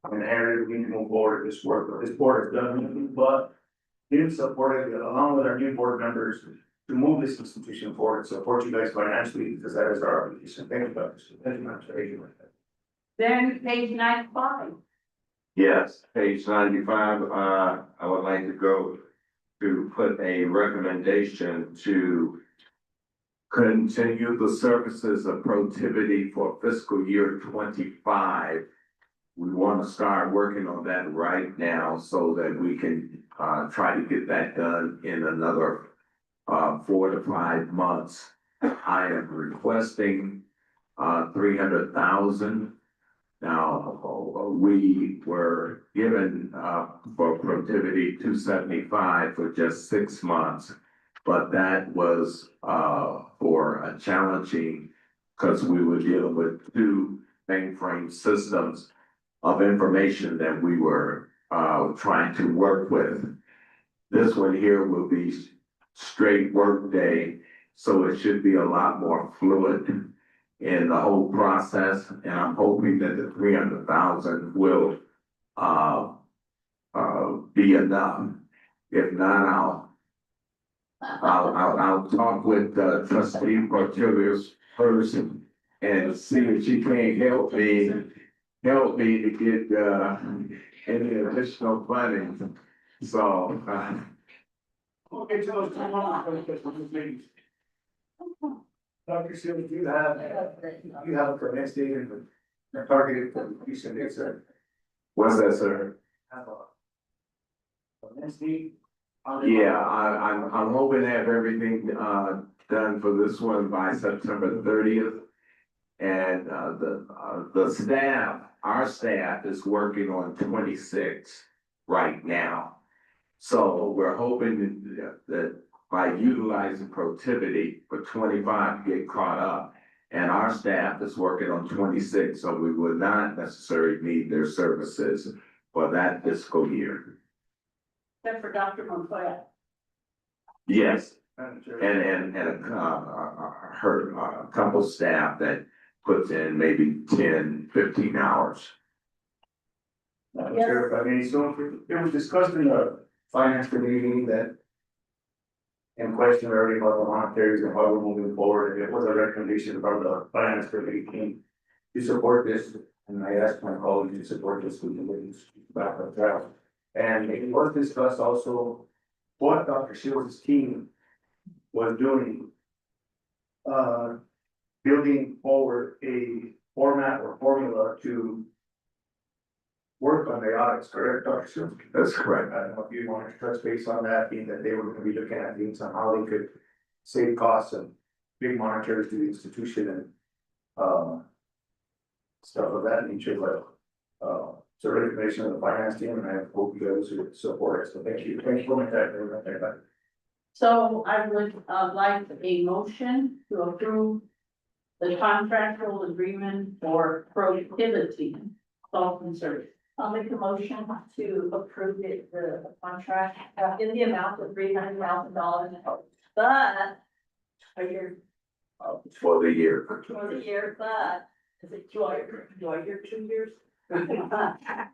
I'm inherited, we need to move forward with this work, but this board has done nothing but been supported along with our new board members to move this institution forward, support you guys financially, because that is our obligation. Thank you, Dr. Thank you, Madam Chair. Then page 95. Yes, page 95, I would like to go to put a recommendation to continue the services of Protiviti for fiscal year 25. We want to start working on that right now so that we can try to get that done in another 4 to 5 months. I am requesting 300,000. Now, we were given for Protiviti 275 for just 6 months, but that was for a challenging, because we were dealing with 2 mainframe systems of information that we were trying to work with. This one here will be straight work day, so it should be a lot more fluid in the whole process, and I'm hoping that the 300,000 will be enough. If not, I'll talk with trustee Portillo's person and see if she can't help me to get any additional funding. So, We'll get to those meetings. Dr. Seals, you have for next day and the targeted for recent dates, sir. what's that, sir? Have a next meeting. Yeah, I'm hoping to have everything, done for this one by September 30th. And, the staff, our staff is working on 26 right now. So we're hoping that by utilizing productivity for 25 to get caught up. And our staff is working on 26, so we would not necessarily need their services for that fiscal year. Except for Dr. Montoya. Yes, Madam Chair. and her couple staff that puts in maybe 10, 15 hours. Madam Chair, if I may, so it was discussed in the finance committee meeting that in question earlier about the monetaries and how we're moving forward, and it was a recommendation from the finance committee team to support this, and I asked my colleagues to support this with the back on track. And it was discussed also what Dr. Shields' team was doing, building forward a format or formula to work on the audits, correct, Dr. Shields? That's correct. I don't know if you want to touch base on that, being that they were gonna be looking at things on how they could save costs and big monitors to the institution and stuff of that nature, but it's a recommendation of the finance team, and I hope you guys would support it, so thank you for my time. So I would like a motion to approve the contractual agreement for productivity consulting service. I'll make a motion to approve it, the contract, in the amount of $300,000. But, a year, For the year. for the year, but, is it joy 2 years? The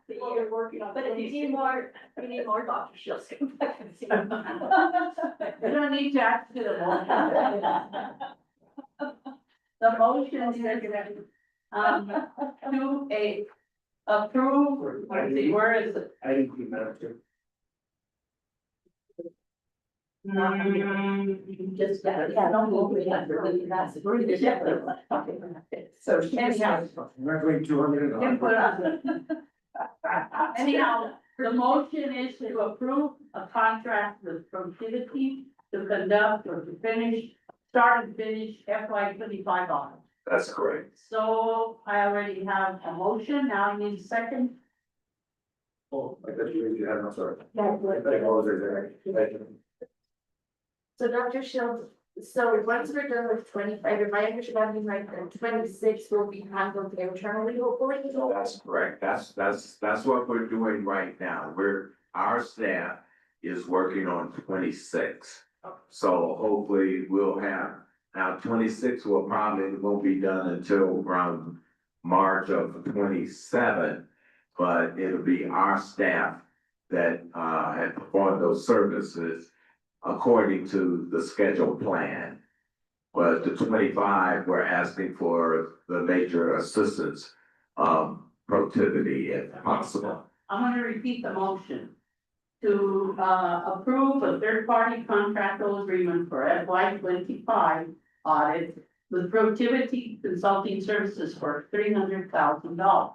year working on, but if you need more, Dr. Shields. You don't need to ask to the motion. The motion is to approve, let's see, where is it? I didn't keep that too. Just, don't move it, that's really the. So anyhow. I'm not going 200. Can put on. Anyhow, the motion is to approve a contract with Productivity to conduct or to start and finish FY 25 audit. That's correct. So I already have a motion, now I need a second. Oh, I thought you had, I'm sorry. Yeah, I apologize, Eric. Thank you. So Dr. Shields, so once we're done with 25, if I understand right, then 26 will be handled internally, hopefully. That's correct. That's what we're doing right now. Our staff is working on 26. So hopefully we'll have, now 26 won't be done until around March of 27. But it'll be our staff that had performed those services according to the schedule plan. But the 25, we're asking for the major assistance of productivity if possible. I'm gonna repeat the motion. To approve a third-party contractual agreement for FY 25 audit with Productivity Consulting Services for $300,000.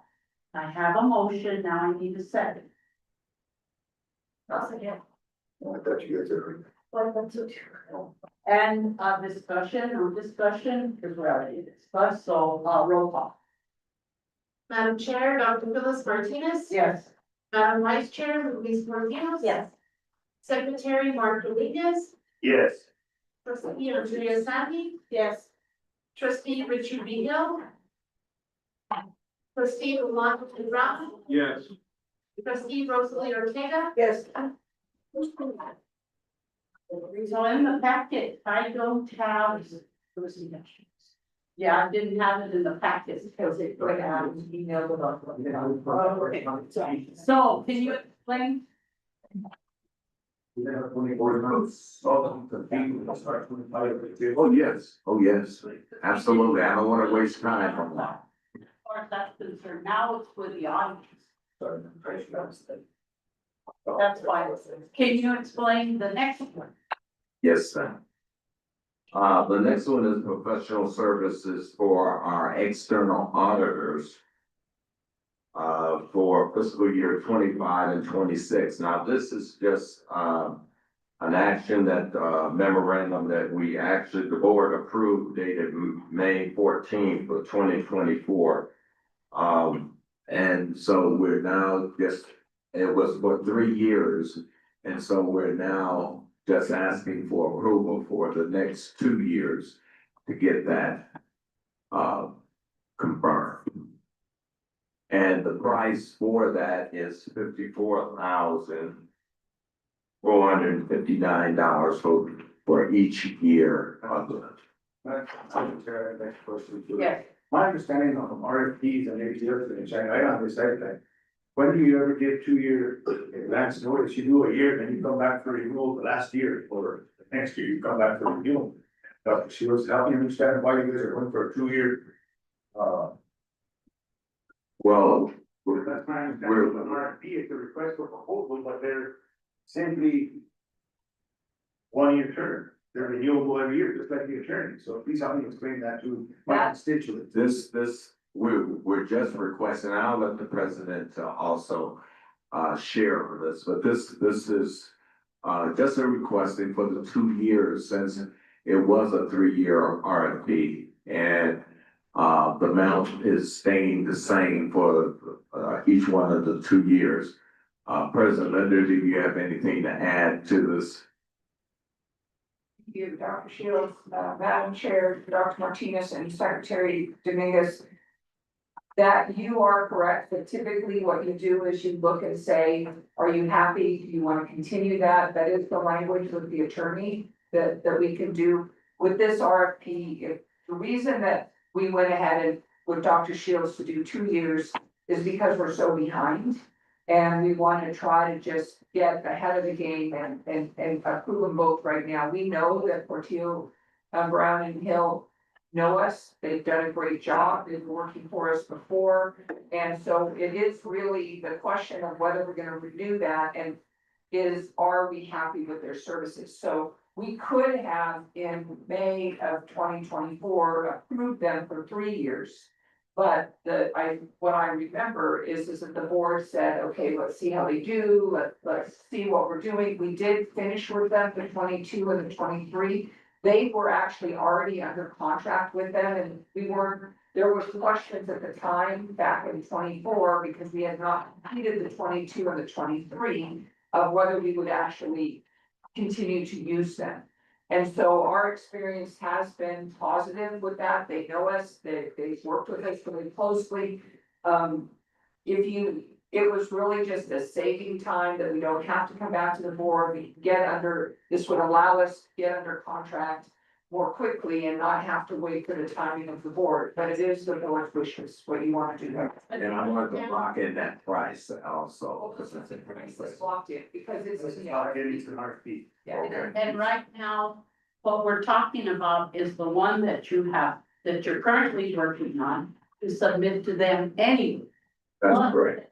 I have a motion, now I need a second. I thought you guys agreed. Well, that's what you're. And discussion, is we already discussed, so roll call. Madam Chair, Dr. Phyllis Martinez. Yes. Madam Vice Chair, Luis Martinez. Yes. Secretary Mark Dominguez. Yes. Trustee Andrea Sandy. Yes. Trustee Richard Beal. Trustee Rolando Brown. Yes. Trustee Rosalie Ortega. Yes. So in the packet, I don't have Yeah, I didn't have it in the packets because it went out and emailed it off. So can you explain? Oh, yes, absolutely. I don't wanna waste time on that. As far as that's concerned, now it's with the audience. That's why. Can you explain the next one? Yes, ma'am. The next one is professional services for our external auditors. For fiscal year 25 and 26. Now, this is just, an action that, memorandum that we actually, the board approved dated May 14th of 2024. And so we're now just, it was for 3 years. And so we're now just asking for approval for the next 2 years to get that, confirmed. And the price for that is $54,459 for each year of it. Next question. Yes. My understanding of RFPs and ATOs, and I understand that. When do you ever give 2-year advance notice? You do a year, then you come back for renewal the last year, or the next year you come back for renewal. Dr. Shields, help me understand why you guys are going for a 2-year. Well, That's my understanding of an RFP, it's a request for proposal, but they're simply 1-year term. They're renewable every year, just like the attorney. So please help me explain that to my constituents. we're just requesting, I'll let the president also share this, but this is just a requesting for the 2 years since it was a 3-year RFP and the amount is staying the same for each one of the 2 years. President Linder, do you have anything to add to this? You, Dr. Shields, Madam Chair, Dr. Martinez, and Secretary Dominguez. That you are correct, but typically what you do is you look and say, are you happy? Do you want to continue that? That is the language with the attorney that we can do with this RFP. If the reason that we went ahead and with Dr. Shields to do 2 years is because we're so behind. And we want to try to just get ahead of the game and approve them both right now. We know that Portillo, Brown and Hill know us. They've done a great job. They've been working for us before. And so it is really the question of whether we're gonna renew that and are we happy with their services? So we could have in May of 2024 approved them for 3 years. But what I remember is that the board said, okay, let's see how they do, let's see what we're doing. We did finish with them the 22 and the 23. They were actually already under contract with them and there was questions at the time back in 24 because we had not completed the 22 and the 23 of whether we would actually continue to use them. And so our experience has been positive with that. They know us, they've worked with us really closely. It was really just a saving time that we don't have to come back to the board. We can this would allow us to get under contract more quickly and not have to wait for the timing of the board. But it is the board's wishes, what you want to do there. And I want to lock in that price also. It's locked in because it's. It's not getting to an RFP. Yeah. And right now, what we're talking about is the one that that you're currently working on to submit to them anyway. That's correct.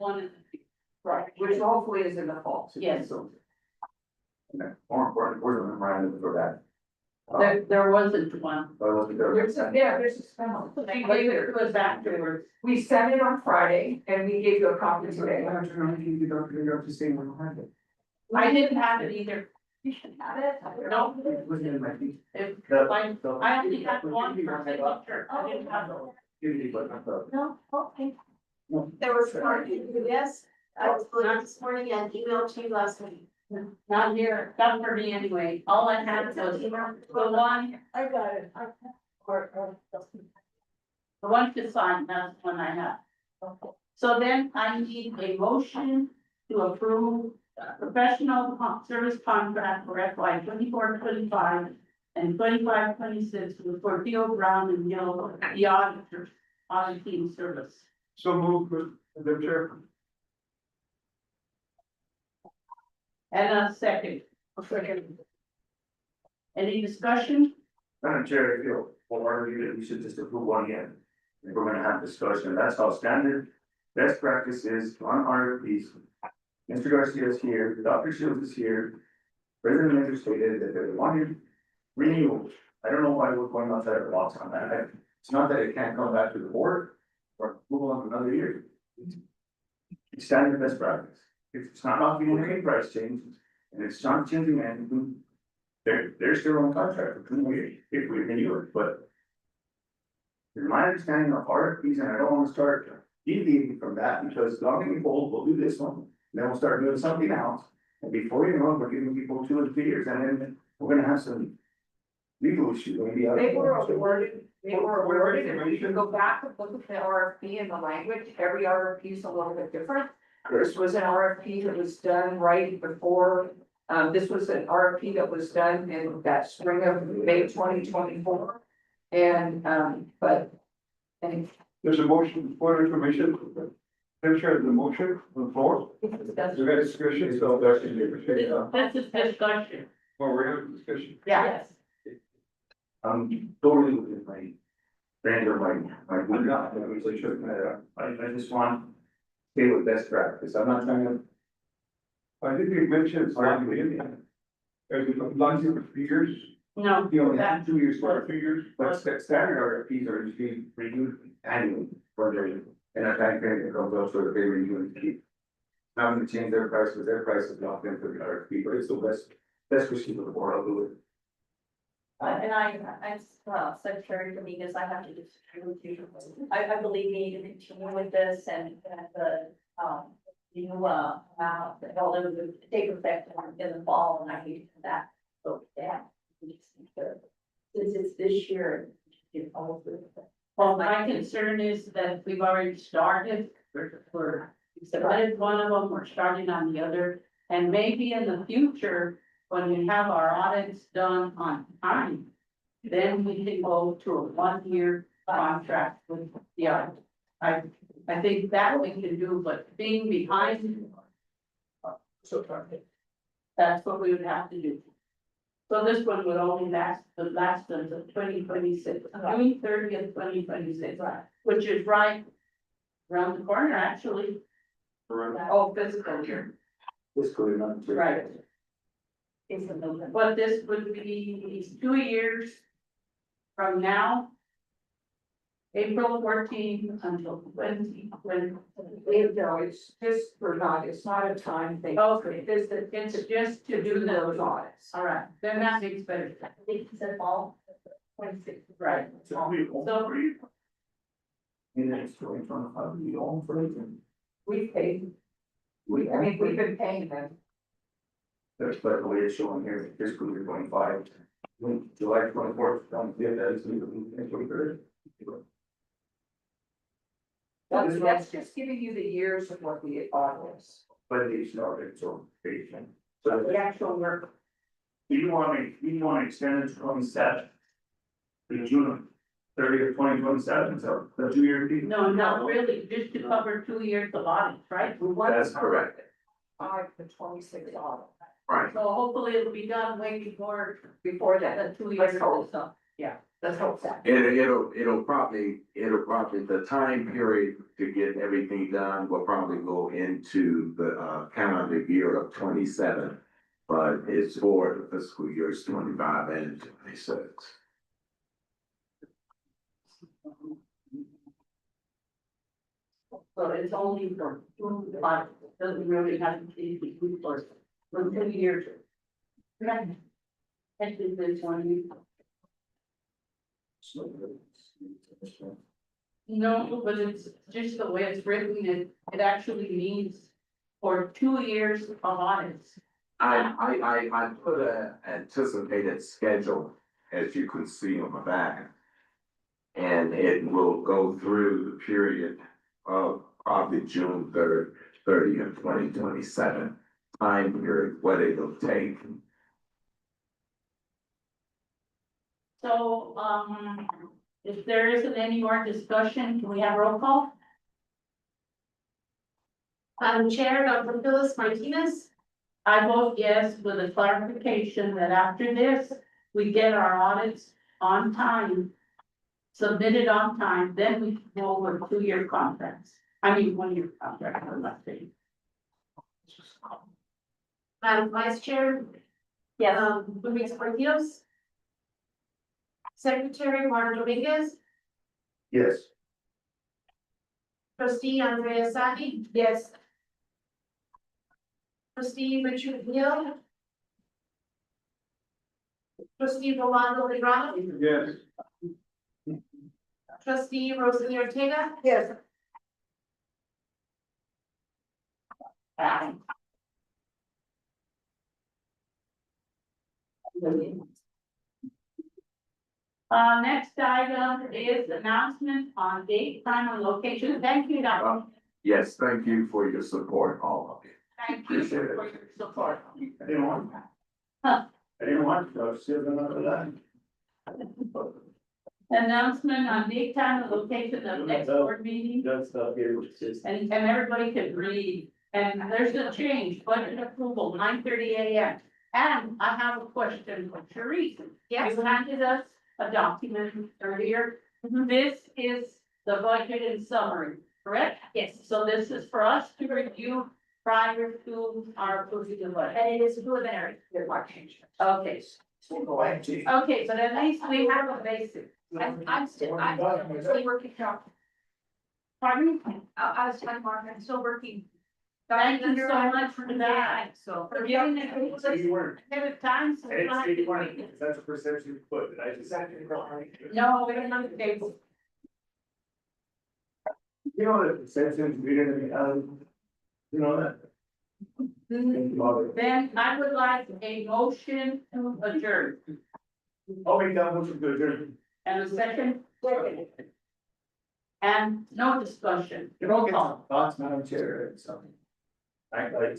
Right, which hopefully is in the fall. Yes, More important, we're the memorandum for that. there wasn't one. There's a memo. They gave it to us afterwards. We sent it on Friday and we gave you a copy today. I didn't have it either. You should have it. No. I only had one for signature. I didn't have it. No, okay. There was part yes, I was put this morning and emailed to you last week. Not here, not for me anyway. All I had was the one, I got it. the one to sign, that's the one I have. So then I need a motion to approve professional service contract for FY 24-25 And 25-26 was for Theo Brown and Gil, the auditors, auditing service. So moved, Madam Chair. And a second. Any discussion? Madam Chair, I feel, well, argue that we should just approve one again. If we're gonna have discussion, that's how standard best practice is on RFPs. Mr. Garcia is here, Dr. Shields is here. President Linder stated that they wanted renewal. I don't know why we're going outside our box on that. It's not that it can't come back to the board or move on for another year. It's standard best practice. If it's not being any price change and it's not changing anything, they're still on contract for 2 years if we renew it, but in my understanding of RFPs, and I don't wanna start deviating from that, because long and behold, we'll do this one, then we'll start doing something else. And before you know it, we're giving people 2 or 3 years, and then we're gonna have some legal issues, maybe. They were awarded, if you can go back and look at the RFP and the language, every RFP is a little bit different. This was an RFP that was done right before, this was an RFP that was done in that spring of May 2024. And, and There's a motion for information. Madam Chair, the motion on the floor. That's We got discussion, so this is discussion. well, we're having discussion. Yes. Totally with my friend or I just want to stay with best practice. I'm not trying to. I think we mentioned something. As we launched it for 3 years, No. You only have 2 years or for 3 years. but standard RFPs are usually renewed annually for their, and a time frame that comes up so that they renew and keep. Not gonna change their price, because their price is locked in for the RFP, but it's the best receipt of the board, I'll do it. And I'm Secretary Dominguez, I have to disagree with you. I believe we need to continue with this and the, although it would take effect in the fall, and I hate that, but yeah. Since it's this year, it follows through. Well, my concern is that we've already started, we're submitted one of them, we're starting on the other. And maybe in the future, when we have our audits done on time, then we can go to a 1-year contract with the audit. I think that we can do, but being behind. That's what we would have to do. So this one would only last until 2026, June 30th, 2026, which is right around the corner, actually. Oh, physical year, This could not. right. Is the November. But this would be 2 years from now. April 14th until 2020. no, it's just for not, it's not a time thing. Okay, it's just to do those those. audits. All right, then that makes better. I think it's a fall, 26. Right. So we own for you. And then it's 2025, we own for it, and We paid, we've been paying them. there's but the way it's showing here, fiscal year 25. July 24th, that is the. That's just giving you the years of what the audit is. But it's not, it's on patient. The So actual work, you want to extend it to 27? To June 30th, 2027, so the 2 year. No, not really, just to cover 2 years of audits, right? we want. That's correct. 26 audit. Right. So hopefully it'll be done way Before that, the 2 years. Let's hope. So, yeah. let's hope that. It'll probably, the time period to get everything done will probably go into the calendar year of 27. But it's for the fiscal years 25 and 26. So it's only for 2 months, doesn't really have to be for 2 years. Right. And this one. No, but it's just the way it's written, it actually means for 2 years of audits. I put a anticipated schedule, as you can see on the back. And it will go through the period of probably June 30th, 2027 time period, what it'll take. So, if there isn't any more discussion, can we have roll call? Madam Chair, Dr. Phyllis Martinez. I vote yes with a clarification that after this, we get our audits on time. Submitted on time, then we can go over 2-year contracts. I mean, 1-year contract, I'm not saying. Madam Vice Chair, Yes. Luis Martinez. Secretary Martin Dominguez, Yes. trustee Andrea Sadi, Yes. trustee Richard Hill. Trustee Rolando Legrano, Yes. trustee Rosalie Ortega, Yes. Next item is announcement on date, time, and location. Thank you, Doctor. Yes, thank you for your support, all of you. Thank you for your support. I didn't want. Huh. I didn't want to, I was still another line. Announcement on date, time, and location of next board meeting. That's not here, it's just. And everybody can read, and there's a change, budget approval, 9:30 AM. And I have a question for Sharice. Yes. You handed us a document earlier. This is the budget in summary, correct? Yes, So this is for us to review prior to our approving the budget. and it is preliminary. Okay. Okay, but at least we have a basic. I'm still working on. Pardon me? I was telling Mark, I'm still working. Thank you so much for that. So. For giving it ahead of time, so we don't have to wait. That's a perception you put, I just. No, we don't have the table. You know, the perception, we didn't, you know that. Then I would like a motion to adjourn. I'll make that motion to adjourn. And a second? And no discussion. Roll call. Thoughts, Madam Chair, and something. I like.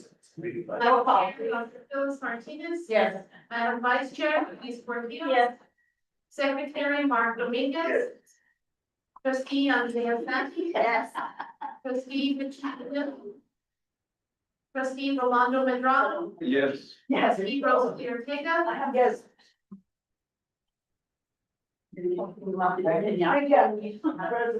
Madam Chair, Dr. Phyllis Martinez. Yes. Madam Vice Chair, Luis Martinez. Yes. Secretary Mark Dominguez. Trustee Andrea Sadi. Yes. Trustee Richard Hill. Trustee Rolando Medrano. Yes. Trustee Rosalie Ortega. Yes. Thank you.